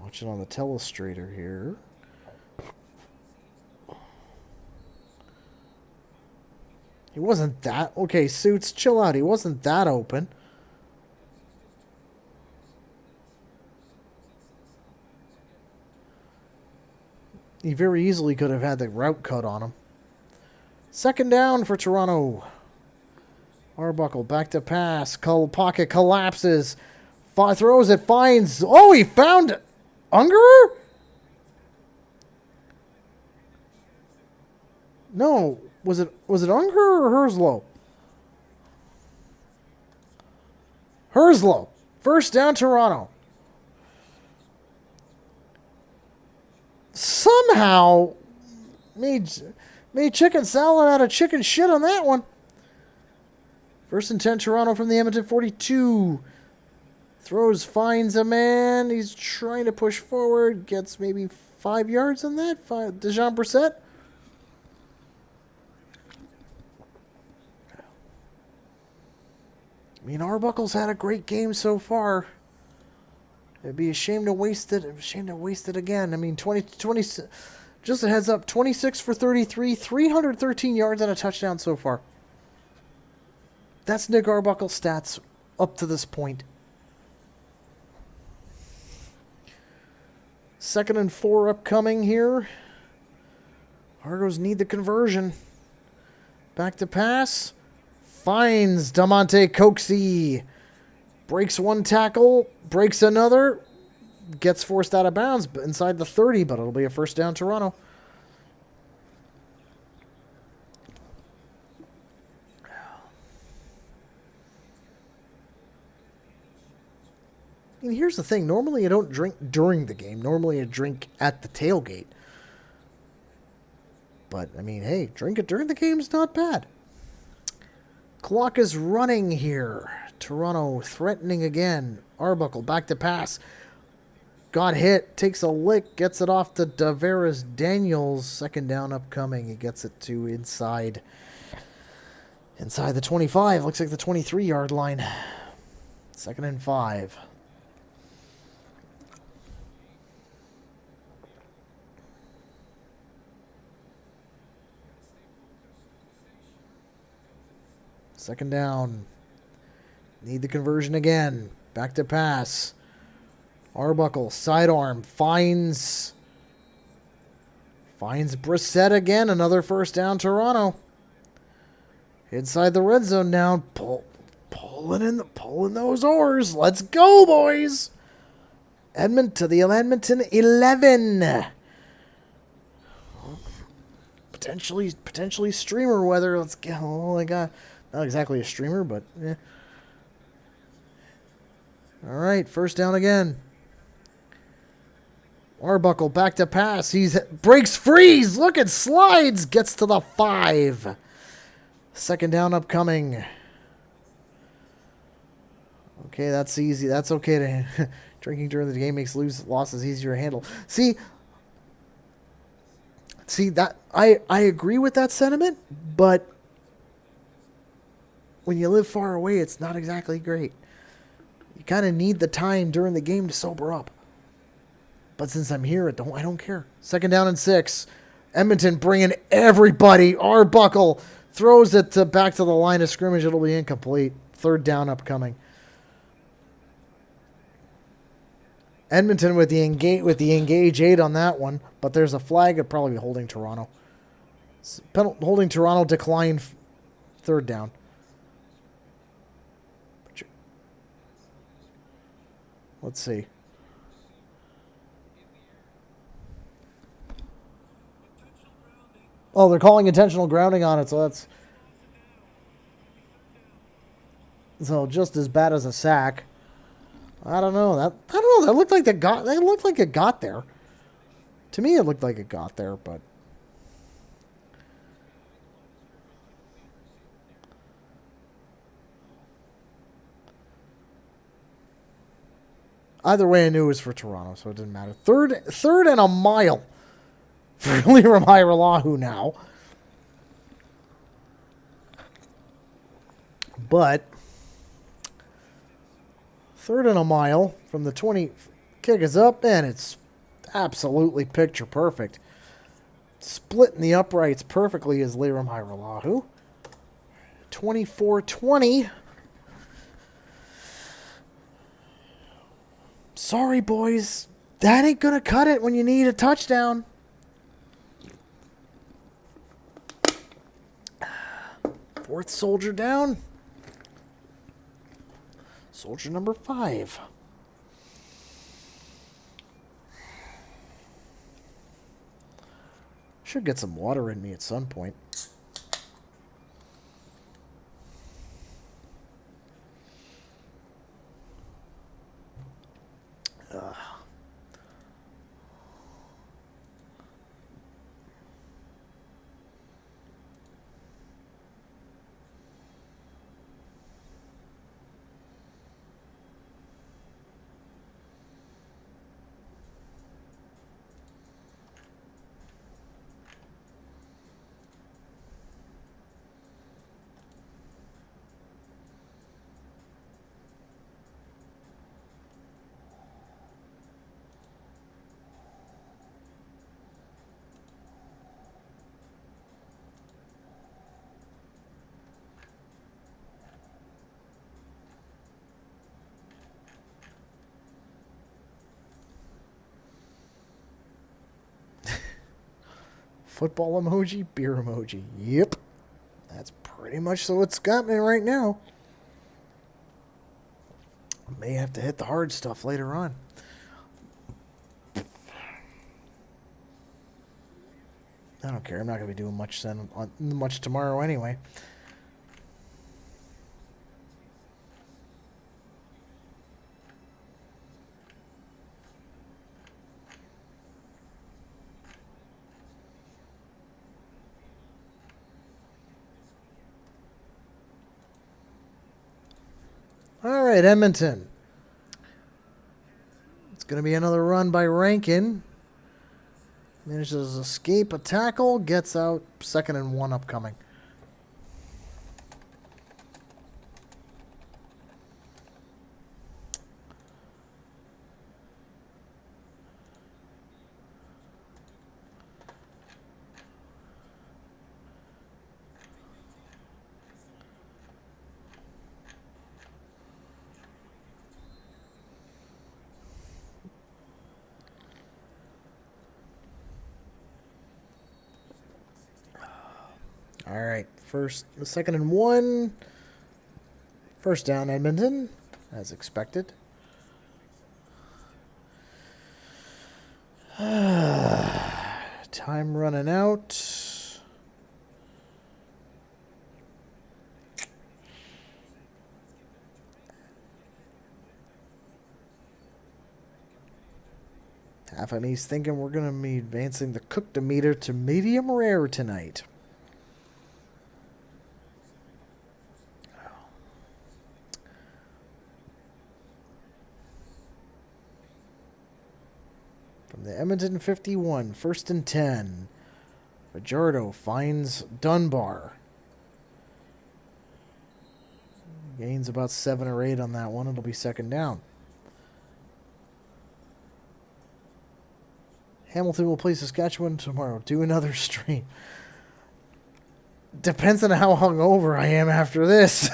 Watching on the telestrator here. He wasn't that... Okay, Suits, chill out. He wasn't that open. He very easily could have had the route cut on him. Second down for Toronto. Arbuckle back to pass. Pocket collapses. Throws it, finds... Oh, he found Ungerer? No. Was it Unger or Herslow? Herslow. First down, Toronto. Somehow made chicken salad out of chicken shit on that one. First and 10, Toronto from the Edmonton 42. Throws, finds a man. He's trying to push forward. Gets maybe 5 yards on that. Dejan Brissett. I mean, Arbuckle's had a great game so far. It'd be a shame to waste it. Again. I mean, 20, just a heads up, 26 for 33, 313 yards and a touchdown so far. That's Nick Arbuckle's stats up to this point. 2nd and 4 upcoming here. Argos need the conversion. Back to pass. Finds Damonte Coxey. Breaks one tackle. Breaks another. Gets forced out of bounds inside the 30, but it'll be a first down Toronto. I mean, here's the thing. Normally I don't drink during the game. Normally I drink at the tailgate. But, I mean, hey, drink it during the game is not bad. Clock is running here. Toronto threatening again. Arbuckle back to pass. Got hit. Takes a lick. Gets it off to Tavares Daniels. Second down upcoming. He gets it to inside. Inside the 25. Looks like the 23-yard line. 2nd and 5. Second down. Need the conversion again. Back to pass. Arbuckle, sidearm, finds Brissett again. Another first down, Toronto. Inside the red zone now. Pulling those oars. Let's go, boys. Edmonton 11. Potentially streamer weather. Let's go. Oh my God. Not exactly a streamer, but yeah. All right, first down again. Arbuckle back to pass. Breaks free. Look at slides. Gets to the 5. Second down upcoming. Okay, that's easy. That's okay to drinking during the game makes losses easier to handle. See that I agree with that sentiment, but when you live far away, it's not exactly great. You kind of need the time during the game to sober up. But since I'm here, I don't care. Second down and 6. Edmonton bringing everybody. Arbuckle throws it back to the line of scrimmage. It'll be incomplete. Third down upcoming. Edmonton with the engage 8 on that one, but there's a flag. It'd probably be holding Toronto. Holding Toronto decline. Third down. Let's see. Oh, they're calling intentional grounding on it, so that's just as bad as a sack. I don't know. That looked like it got there. To me, it looked like it got there, but either way, I knew it was for Toronto, so it didn't matter. Third and a mile for Leramairelahu now. But third and a mile from the 20. Kick is up, and it's absolutely picture perfect. Splitting the uprights perfectly is Leramairelahu. 24-20. Sorry, boys. That ain't going to cut it when you need a touchdown. Fourth soldier down. Soldier number 5. Should get some water in me at some point. Football emoji, beer emoji. Yep. That's pretty much so it's got me right now. May have to hit the hard stuff later on. I don't care. I'm not going to be doing much tomorrow anyway. All right, Edmonton. It's going to be another run by Rankin. Manages to escape a tackle, gets out, 2nd and 1 upcoming. All right, the 2nd and 1. First down, Edmonton, as expected. Time running out. Half of me's thinking we're going to be advancing the cook-to-meter to medium rare tonight. From the Edmonton 51, 1st and 10. Fajardo finds Dunbar. Gains about 7 or 8 on that one. It'll be 2nd down. Hamilton will play Saskatchewan tomorrow. Do another stream. Depends on how hungover I am after this.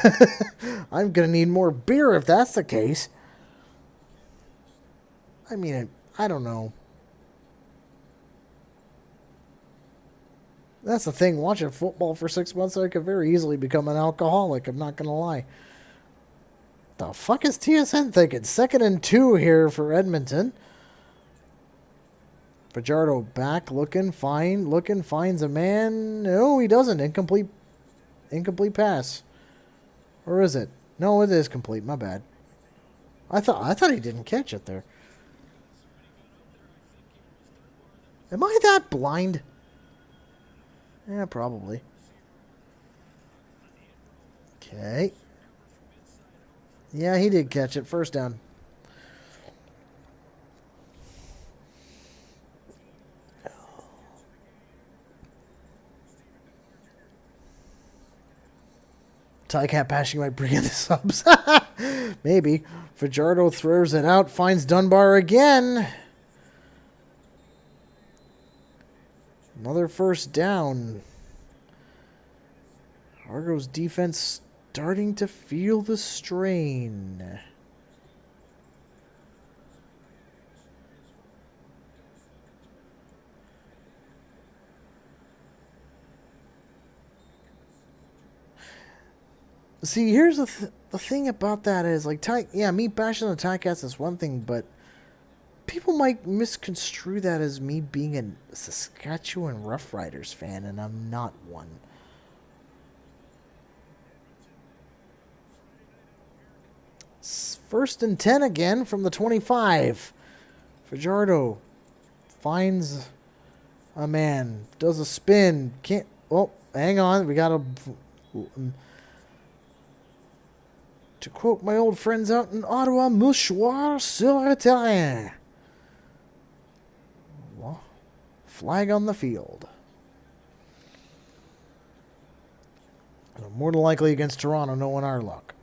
I'm going to need more beer if that's the case. I mean, I don't know. That's the thing. Watching football for 6 months, I could very easily become an alcoholic. I'm not going to lie. The fuck is TSN thinking? 2nd and 2 here for Edmonton. Fajardo back, finds a man. No, he doesn't. Incomplete pass. Or is it? No, it is complete. My bad. I thought he didn't catch it there. Am I that blind? Yeah, probably. Okay. Yeah, he did catch it. 1st down. Tycat passing might bring in the subs. Maybe. Fajardo throws it out, finds Dunbar again. Another 1st down. Argo's defense starting to feel the strain. See, here's the thing about that is, like, me bashing the Ticats is one thing, but people might misconstrue that as me being a Saskatchewan Roughriders fan, and I'm not one. It's 1st and 10 again from the 25. Fajardo finds a man, does a spin, can't. Oh, hang on, we got a. To quote my old friends out in Ottawa, mouchoir sur le terrain. Flag on the field. More than likely against Toronto, knowing our luck.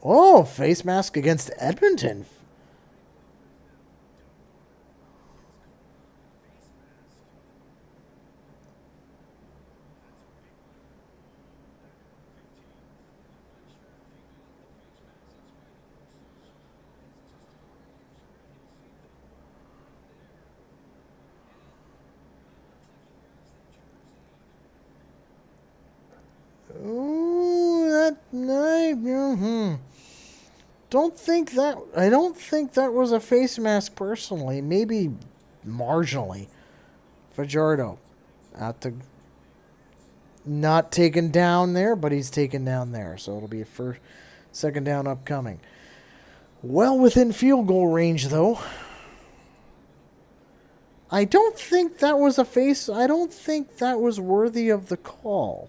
Oh, face mask against Edmonton. I don't think that was a face mask personally. Maybe marginally. Fajardo. Not taken down there, but he's taken down there. So it'll be a 2nd down upcoming. Well within field goal range, though. I don't think that was a face. I don't think that was worthy of the call.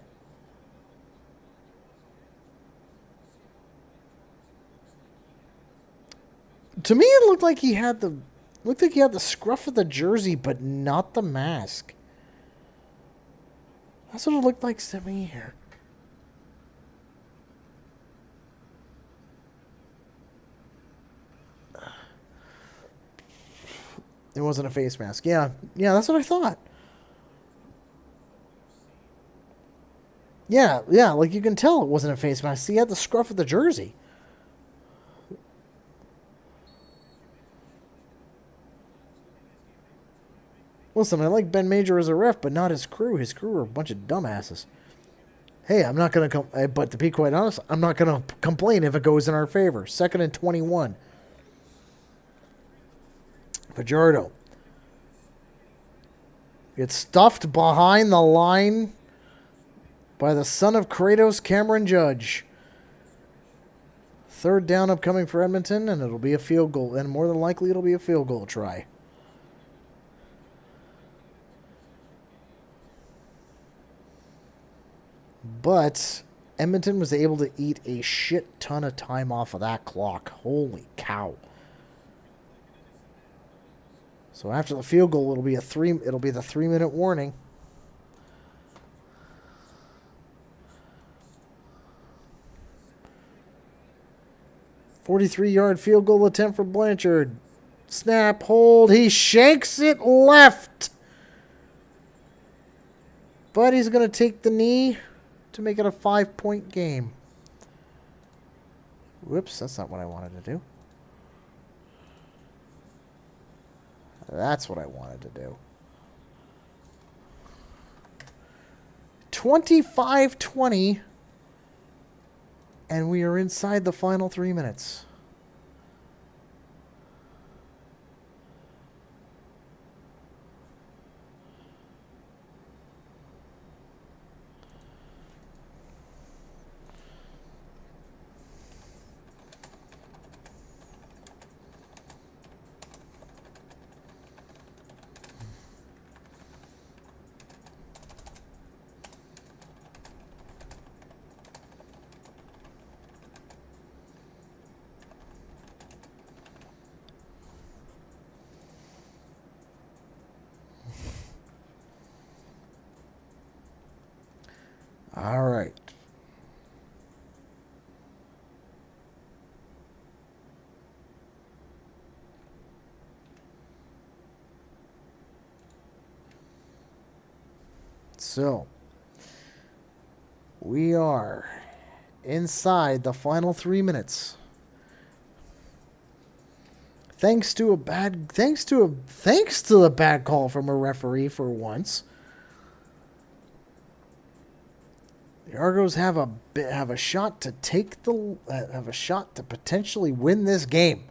To me, it looked like he had the scruff of the jersey, but not the mask. That's what it looked like to me here. It wasn't a face mask. Yeah, that's what I thought. Yeah, like you can tell it wasn't a face mask. He had the scruff of the jersey. Listen, I like Ben Major as a ref, but not his crew. His crew are a bunch of dumbasses. Hey, I'm not going to but to be quite honest, I'm not going to complain if it goes in our favor. 2nd and 21. Fajardo gets stuffed behind the line by the son of Kratos, Cameron Judge. 3rd down upcoming for Edmonton, and it'll be a field goal. And more than likely, it'll be a field goal try. But Edmonton was able to eat a shit ton of time off of that clock. Holy cow. So after the field goal, it'll be the 3-minute warning. "43-yard field goal attempt for Blanchard. Snap, hold, he shanks it left. But he's going to take the knee to make it a 5-point game." Whoops, that's not what I wanted to do. That's what I wanted to do. 25-20. And we are inside the final 3 minutes. All right. So, we are inside the final 3 minutes. Thanks to the bad call from a referee for once. The Argos have a shot to potentially win this game.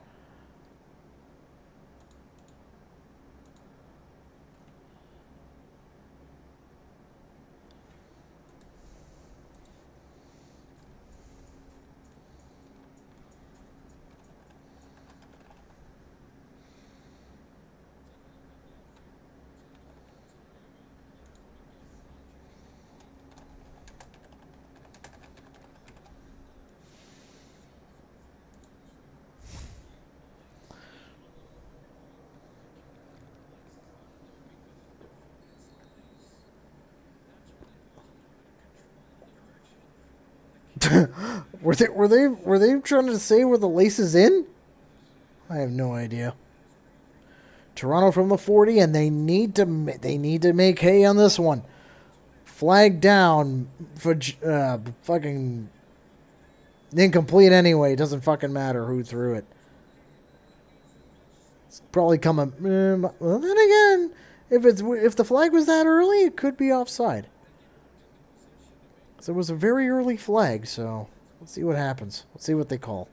Were they trying to say where the lace is in? I have no idea. Toronto from the 40, and they need to make hay on this one. Flag down for fucking incomplete anyway. It doesn't fucking matter who threw it. It's probably coming. Well, then again, if the flag was that early, it could be offside. So it was a very early flag, so let's see what happens. Let's see what they call.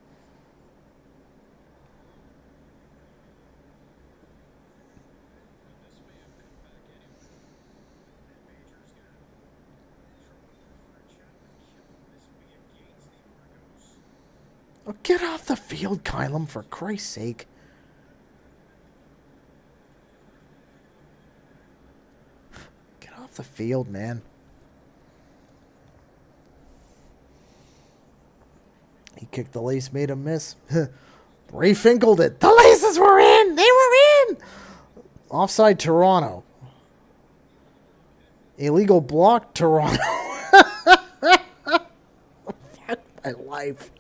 Oh, get off the field, Kylum, for Christ's sake. off the field, man. He kicked the lace, made him miss. Refinkled it. The laces were in. They were in. Offside Toronto. Illegal block Toronto. Fuck my life.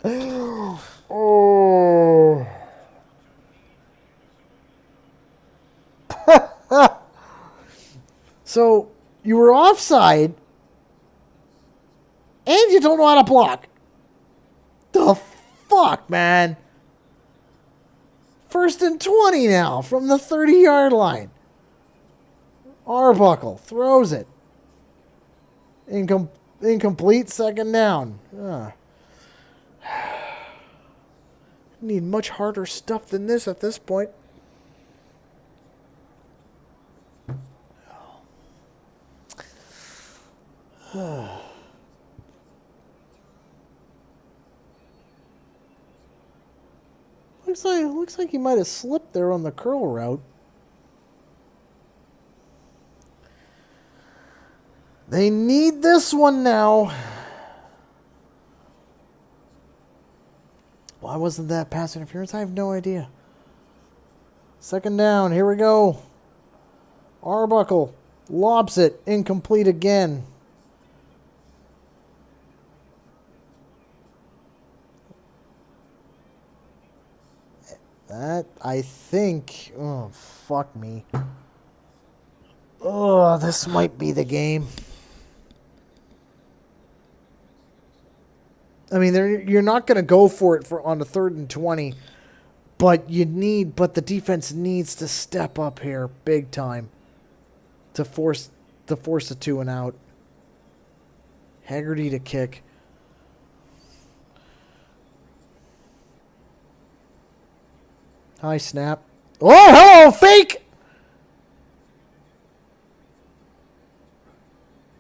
Oh. So you were offside and you don't know how to block. The fuck, man? First and 20 now from the 30-yard line. Arbuckle throws it. Incomplete, second down. Need much harder stuff than this at this point. Looks like he might have slipped there on the curl route. They need this one now. Why wasn't that pass interference? I have no idea. Second down. Here we go. Arbuckle lobs it. Incomplete again. That, I think... Oh, fuck me. Oh, this might be the game. I mean, you're not going to go for it on the 3rd and 20, but the defense needs to step up here big time to force a 2 and out. Haggerty to kick. High snap. Oh, hello, fake!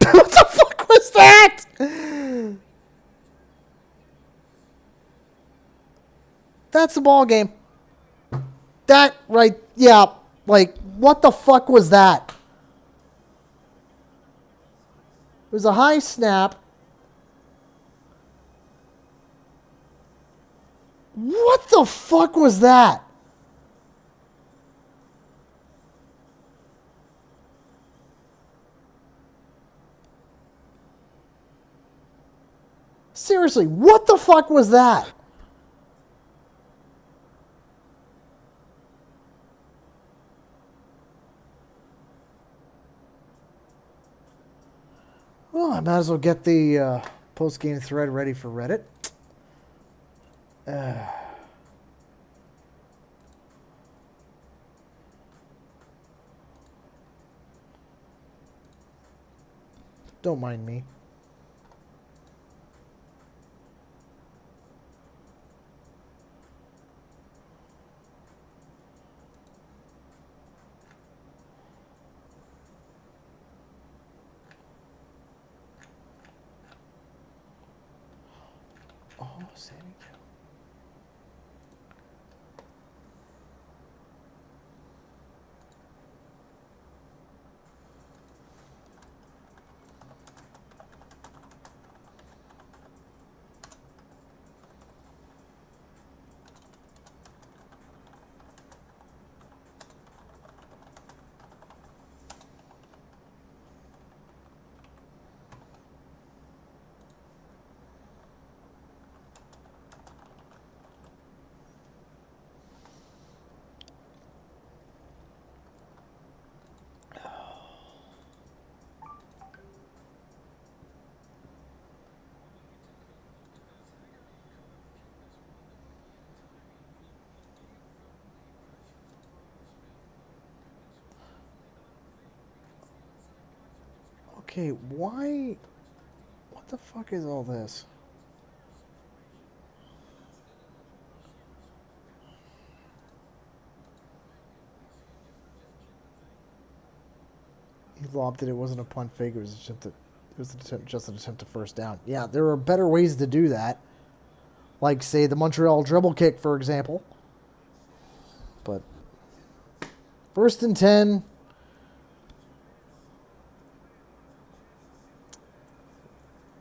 What the fuck was that? That's the ball game. That right, yeah. Like, what the fuck was that? It was a high snap. What the fuck was that? Seriously, what the fuck was that? Well, I might as well get the post-game thread ready for Reddit. Don't mind me. Oh, Sandy. Okay, why? What the fuck is all this? He lobbed it. It wasn't a punt fake. It was just an attempt to first down. Yeah, there are better ways to do that. Like, say, the Montreal dribble kick, for example. But 1st and 10.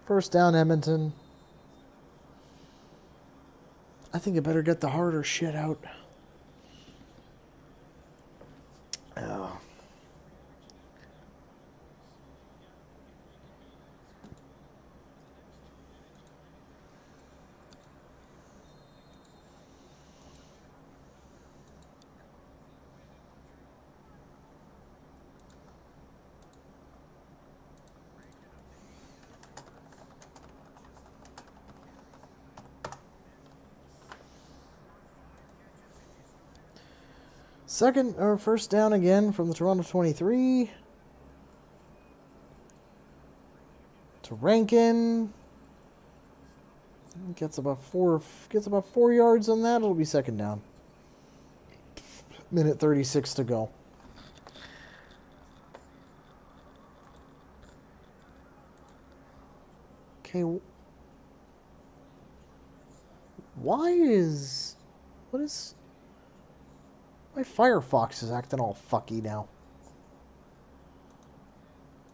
First down, Edmonton. I think you better get the harder shit out. Oh. Second or first down again from the Toronto 23. To Rankin. Gets about 4 yards on that. It'll be second down. Minute 36 to go. Okay. What is my Firefox is acting all fucky now.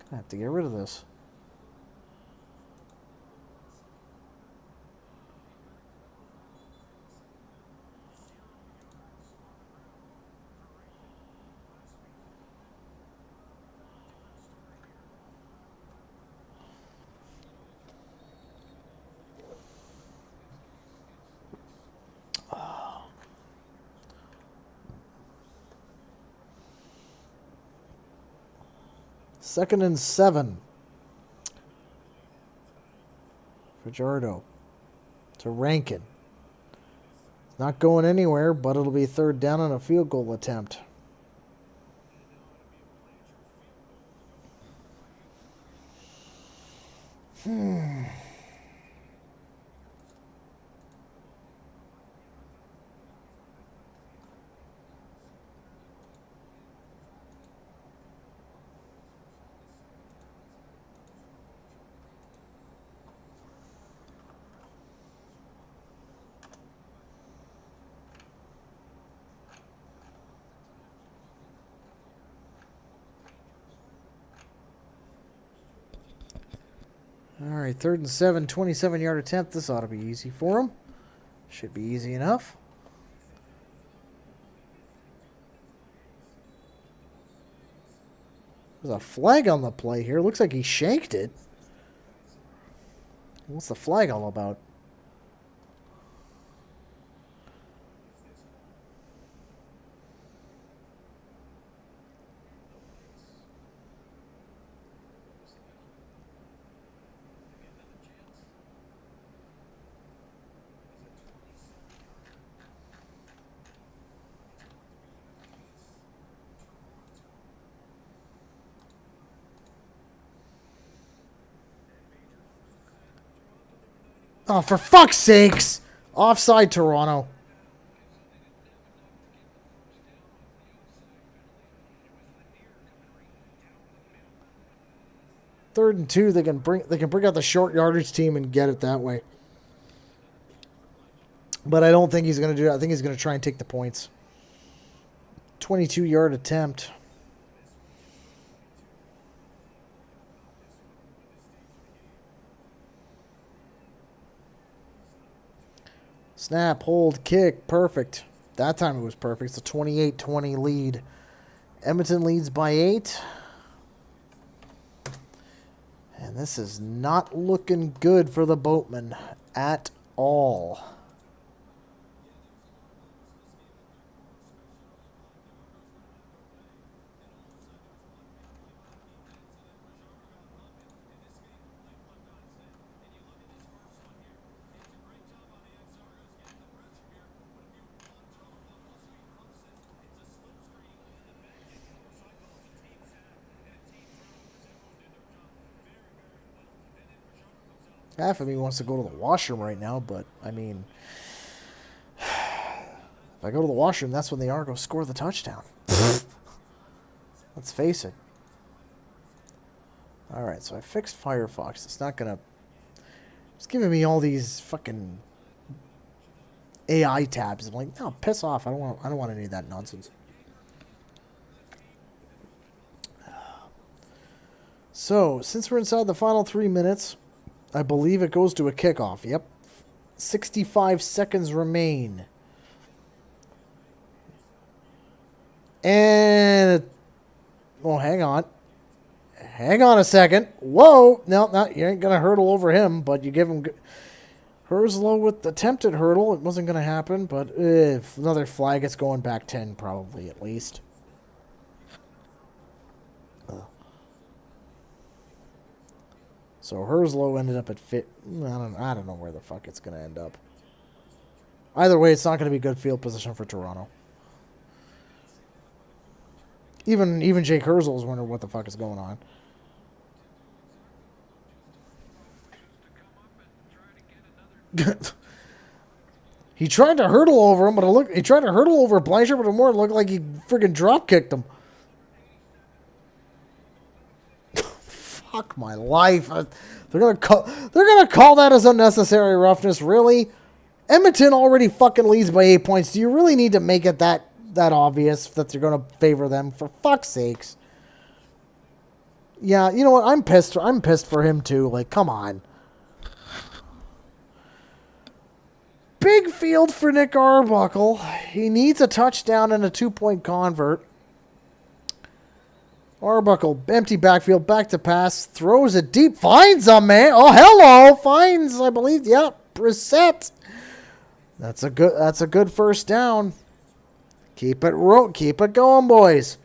Gonna have to get rid of this. Second and 7. Fajardo to Rankin. It's not going anywhere, but it'll be third down on a field goal attempt. All right, third and 7, 27-yard attempt. This ought to be easy for him. Should be easy enough. There's a flag on the play here. Looks like he shanked it. What's the flag all about? Oh, for fuck's sakes! Offside, Toronto. Third and 2, they can bring out the short yardage team and get it that way. But I don't think he's going to do it. I think he's going to try and take the points. 22-yard attempt. Snap, hold, kick. Perfect. That time it was perfect. It's a 28-20 lead. Edmonton leads by 8. And this is not looking good for the Boatmen at all. Half of me wants to go to the washroom right now, but, I mean, if I go to the washroom, that's when the Argos score the touchdown. Let's face it. Alright, so I fixed Firefox. It's not going to... It's giving me all these fucking AI tabs. I'm like, no, piss off. I don't want any of that nonsense. So, since we're inside the final 3 minutes... I believe it goes to a kickoff. Yep. 65 seconds remain. And... well, hang on. Hang on a second. Whoa. No, you ain't going to hurdle over him, but you give him... Herslow with the attempted hurdle. It wasn't going to happen, but if another flag, it's going back 10 probably at least. So Herslow ended up at fit. I don't know where the fuck it's going to end up. Either way, it's not going to be good field position for Toronto. Even Jake Herslow is wondering what the fuck is going on. He tried to hurdle over him, but he tried to hurdle over Blanchard, but it more looked like he friggin' drop kicked him. Fuck my life. They're gonna call that as unnecessary roughness, really? Edmonton already fucking leads by 8 points. Do you really need to make it that obvious that you're gonna favor them? For fuck's sakes. Yeah, you know what? I'm pissed. I'm pissed for him too. Like, come on. Big field for Nick Arbuckle. He needs a touchdown and a 2-point convert. Arbuckle, empty backfield, back to pass, throws it deep, finds a man. Oh, hello, finds, I believe, yeah, Brissett. That's a good first down. Keep it going, boys.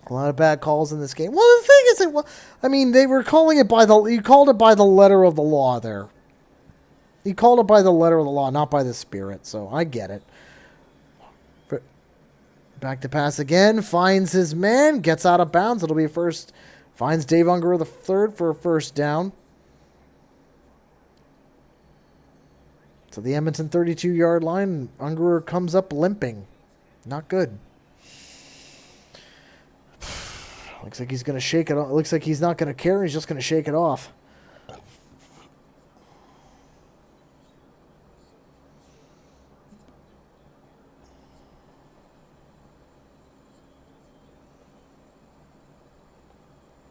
A lot of bad calls in this game. Well, the thing is, I mean, they were calling it you called it by the letter of the law there. He called it by the letter of the law, not by the spirit, so I get it. Back to pass again, finds his man, gets out of bounds. It'll be a first. Finds Dave Unger the third for a first down. To the Edmonton 32-yard line, Unger comes up limping. Not good. Looks like he's going to shake it off. Looks like he's not going to care. He's just going to shake it off.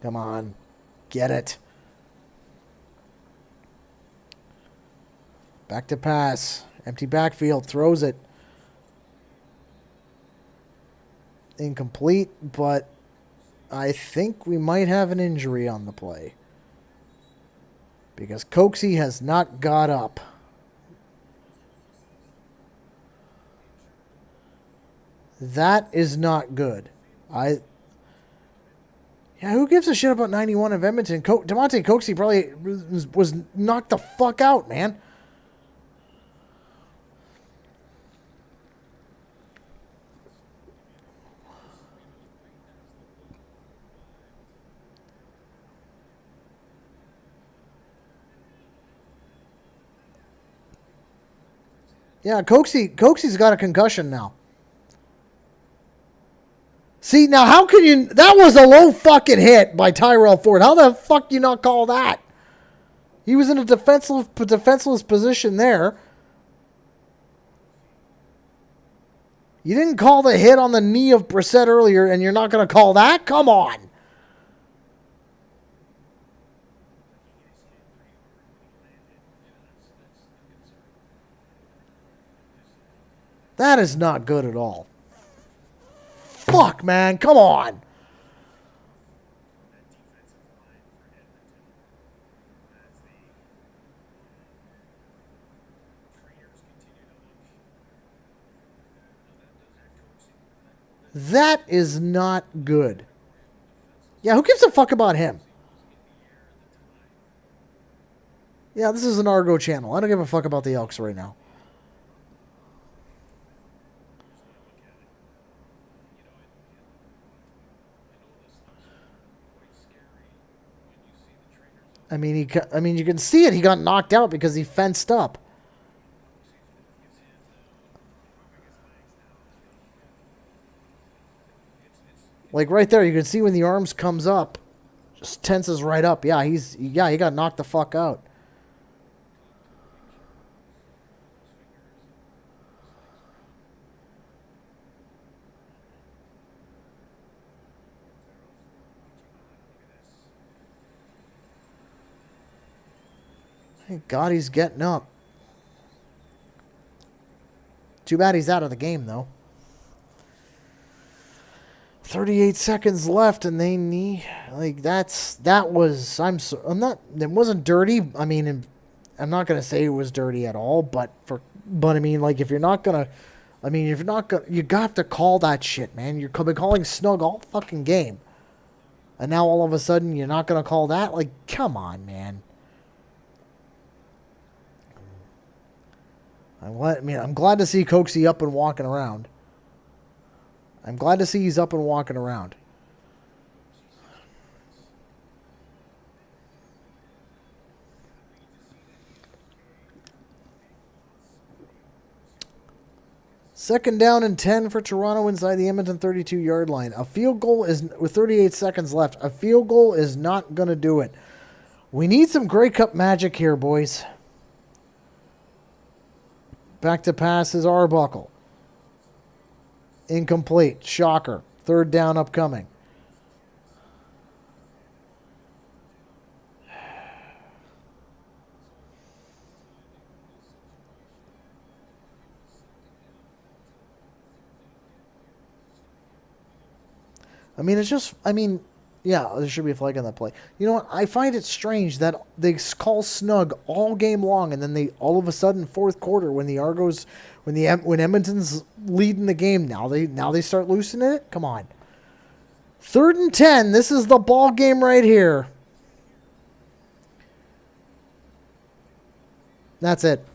Come on. Get it. Back to pass. Empty backfield. Throws it. Incomplete, but I think we might have an injury on the play. Because Coxie has not got up. That is not good. Yeah, who gives a shit about 91 of Edmonton? DeMonte Coxie probably was knocked the fuck out, man. Yeah, Coxie's got a concussion now. See, now how can you... That was a low fucking hit by Tyrell Ford. How the fuck do you not call that? He was in a defenseless position there. You didn't call the hit on the knee of Brissett earlier, and you're not going to call that? Come on. That is not good at all. Fuck, man. Come on. That is not good. Yeah, who gives a fuck about him? Yeah, this is an Argo channel. I don't give a fuck about the Elks right now. I mean, you can see it. He got knocked out because he fenced up. Like right there, you can see when the arms comes up, just tenses right up. Yeah, he got knocked the fuck out. Thank God he's getting up. Too bad he's out of the game, though. 38 seconds left, and they need that was I'm not it wasn't dirty. I mean, I'm not gonna say it was dirty at all, but I mean, like, if you're not gonna, I mean, if you're not gonna, you got to call that shit, man. You've been calling snug all fucking game, and now all of a sudden you're not gonna call that. Like, come on, man. I'm glad to see Coxie up and walking around. I'm glad to see he's up and walking around. Second down and 10 for Toronto inside the Edmonton 32-yard line. A field goal is, with 38 seconds left, a field goal is not going to do it. We need some Grey Cup magic here, boys. Back to pass is Arbuckle. Incomplete. Shocker. Third down upcoming. I mean, it's just, I mean, yeah, there should be a flag on that play. You know what? I find it strange that they call snug all game long, and then they all of a sudden fourth quarter when the Argos, when Edmonton's leading the game, now they start loosening it. Come on. 3rd and 10. This is the ball game right here. That's it.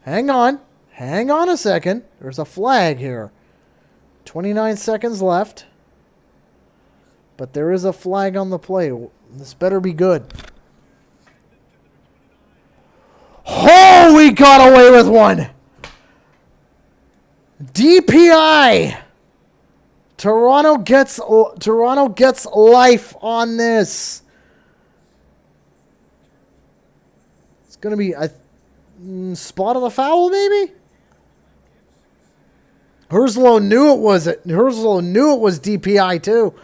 Hang on. Hang on a second. There's a flag here. 29 seconds left. But there is a flag on the play. This better be good. Oh, we got away with one. DPI. Toronto gets life on this. It's going to be a spot of the foul, maybe? Herzlo knew it was DPI too.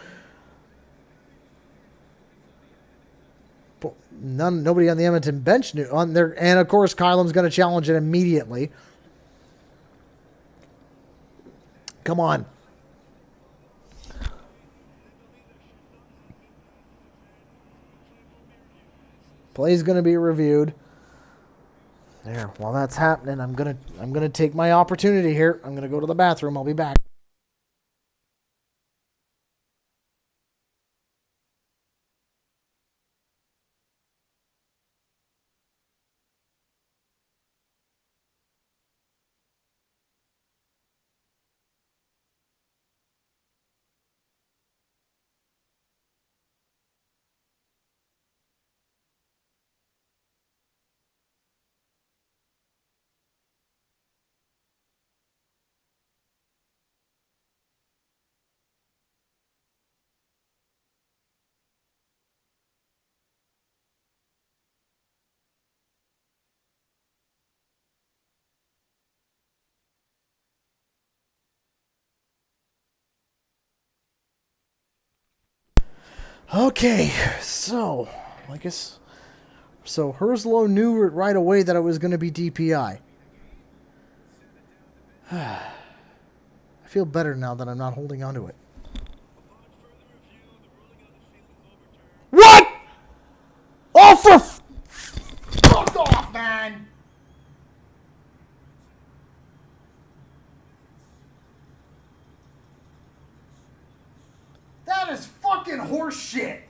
Nobody on the Edmonton bench knew on there, and of course Kylam's going to challenge it immediately. Come on. Play's going to be reviewed. There. While that's happening, I'm gonna take my opportunity here. I'm gonna go to the bathroom. I'll be back. Okay, so I guess Herzlo knew right away that it was going to be DPI. I feel better now that I'm not holding on to it. What? Oh, fuck off, man! That is fucking horse shit.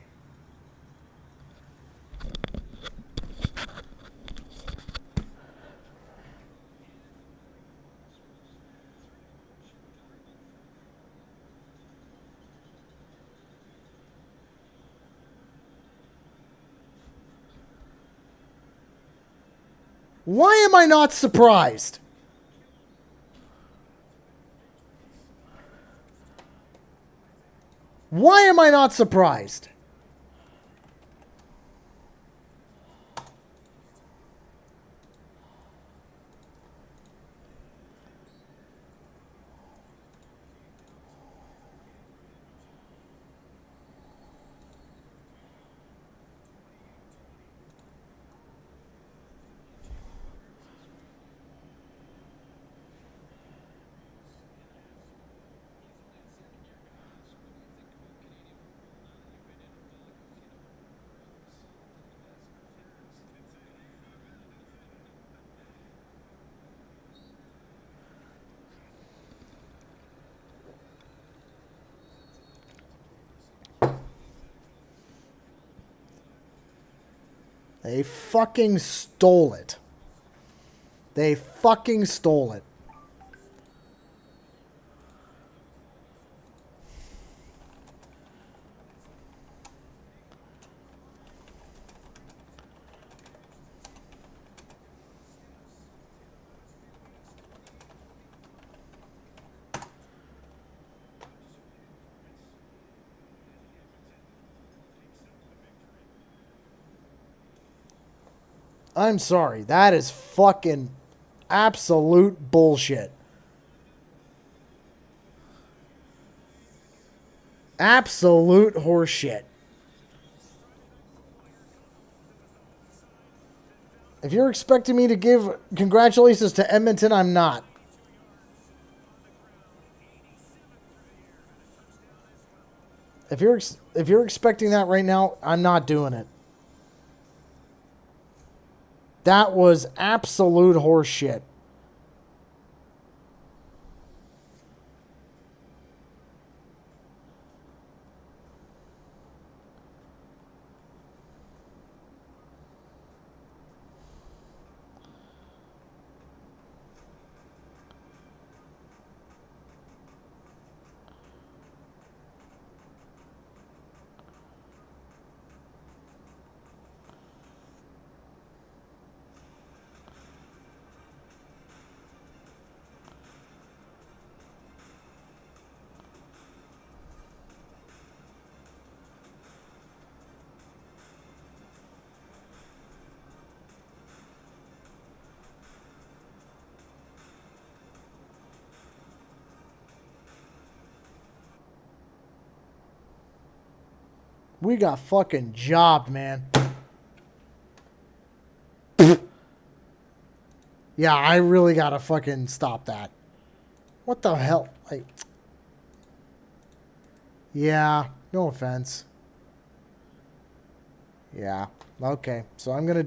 Why am I not surprised? Why am I not surprised? They fucking stole it. They fucking stole it. I'm sorry. That is fucking absolute bullshit. Absolute horseshit. If you're expecting me to give congratulations to Edmonton, I'm not. If you're expecting that right now, I'm not doing it. That was absolute horseshit. We got fucking jobbed, man. Yeah, I really gotta fucking stop that. What the hell? Like, yeah, no offense. Yeah, okay. So I'm gonna...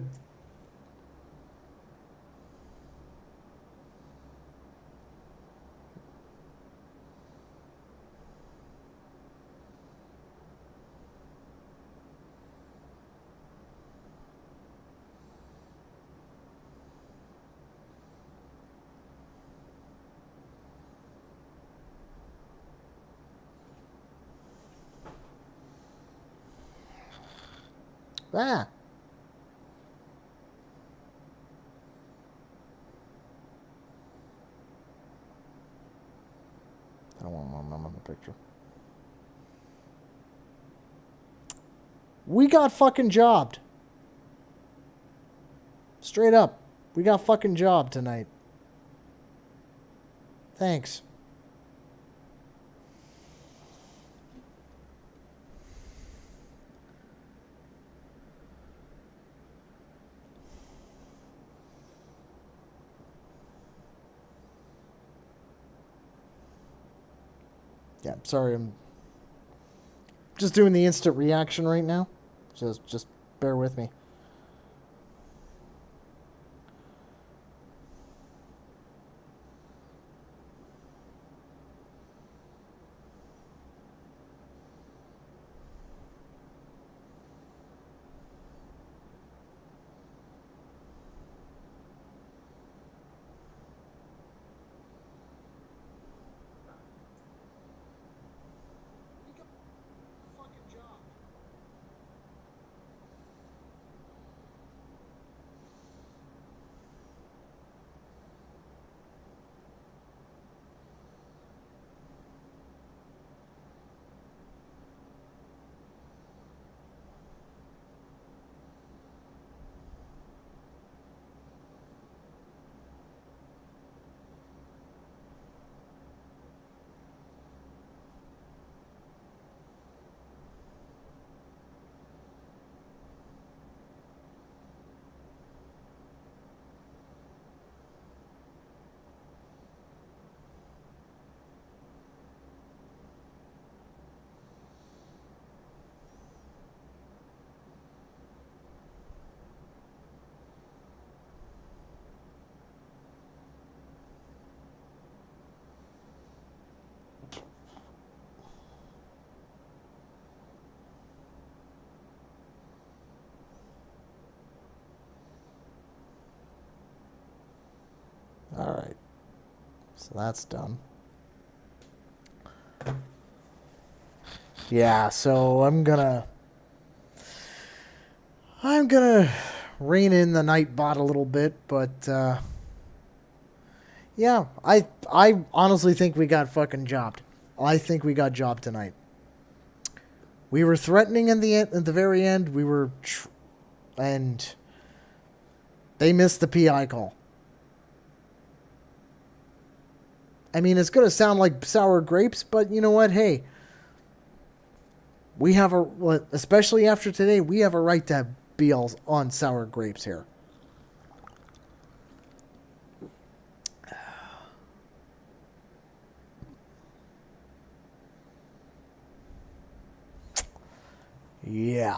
Ah. I don't want my mom in the picture. We got fucking jobbed. Straight up. We got fucking jobbed tonight. Thanks. Yeah, sorry, I'm just doing the instant reaction right now. Just bear with me. So that's done. Yeah, so I'm gonna rein in the Nightbot a little bit, but yeah, I honestly think we got fucking jobbed. I think we got jobbed tonight. We were threatening in the end, at the very end. We were, and they missed the PI call. I mean, it's gonna sound like sour grapes, but you know what? Hey, we have especially after today, we have a right to be all on sour grapes here. Yeah.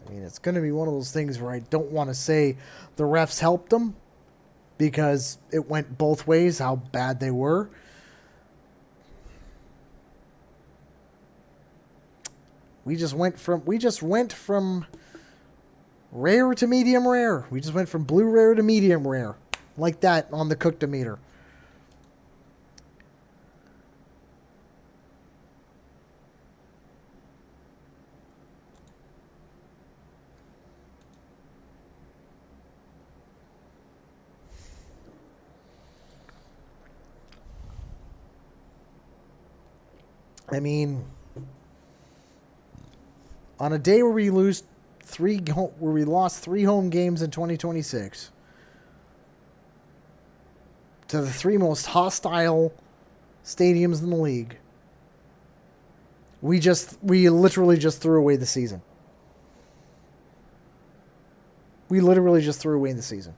I mean, it's going to be one of those things where I don't want to say the refs helped them because it went both ways, how bad they were. We just went from rare to medium rare. We just went from blue rare to medium rare. Like that on the cooked-o-meter. I mean, on a day where we lost 3 home games in 2026 to the 3 most hostile stadiums in the league, we literally just threw away the season. We literally just threw away the season.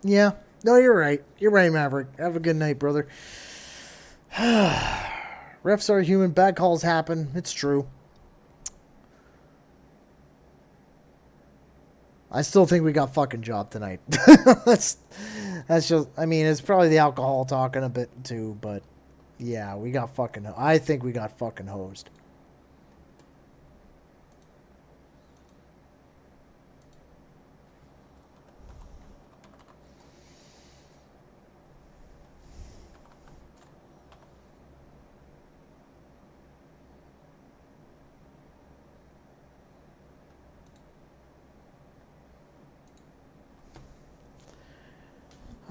Yeah. No, you're right. You're right, Maverick. Have a good night, brother. Refs are human. Bad calls happen. It's true. I still think we got fucking job tonight. that's just. I mean, it's probably the alcohol talking a bit too, but yeah, we got fucking. I think we got fucking hosed.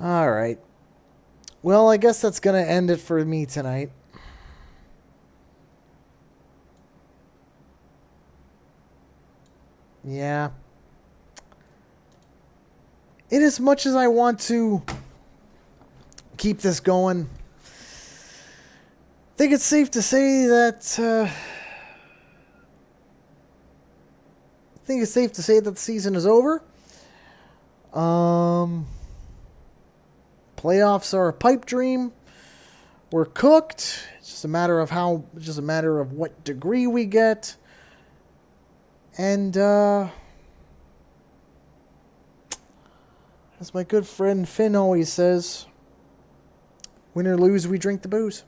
All right. Well, I guess that's going to end it for me tonight. Yeah. in as much as I want to keep this going, I think it's safe to say that the season is over. Playoffs are a pipe dream. We're cooked. It's just a matter of what degree we get. And as my good friend Finn always says, win or lose, we drink the booze.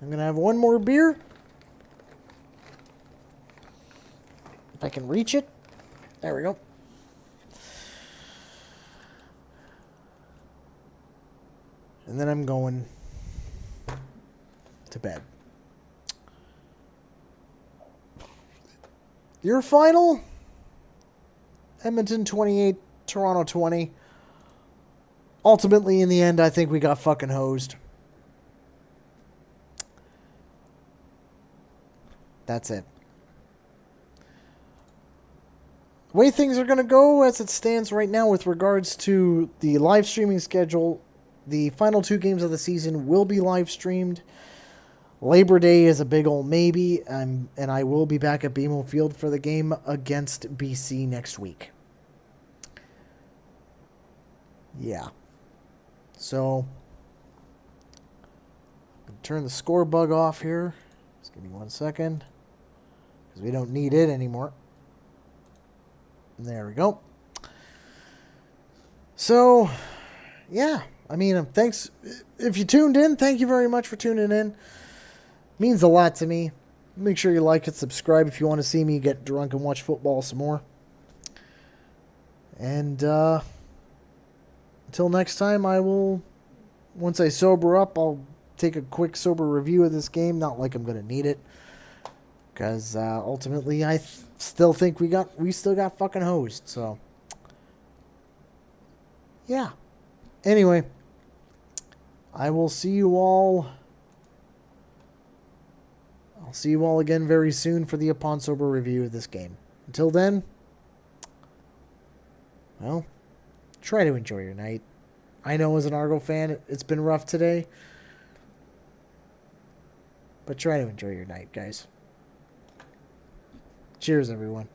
I'm going to have one more beer. If I can reach it. There we go. And then I'm going to bed. Your final? Edmonton 28, Toronto 20. Ultimately, in the end, I think we got fucking hosed. That's it. The way things are going to go as it stands right now with regards to the live streaming schedule, the final 2 games of the season will be live streamed. Labor Day is a big old maybe, and I will be back at BMO Field for the game against BC next week. Yeah. So, turn the score bug off here. Just give me 1 second, because we don't need it anymore. There we go. So, yeah. I mean, thanks. If you tuned in, thank you very much for tuning in. Means a lot to me. Make sure you like and subscribe if you want to see me get drunk and watch football some more. And until next time, once I sober up, I'll take a quick sober review of this game. Not like I'm going to need it. Because ultimately, I still think we still got fucking hosed. So, yeah. Anyway, I will see you all. I'll see you all again very soon for the Upon Sober review of this game. Until then, well, try to enjoy your night. I know as an Argo fan, it's been rough today. But try to enjoy your night, guys. Cheers, everyone.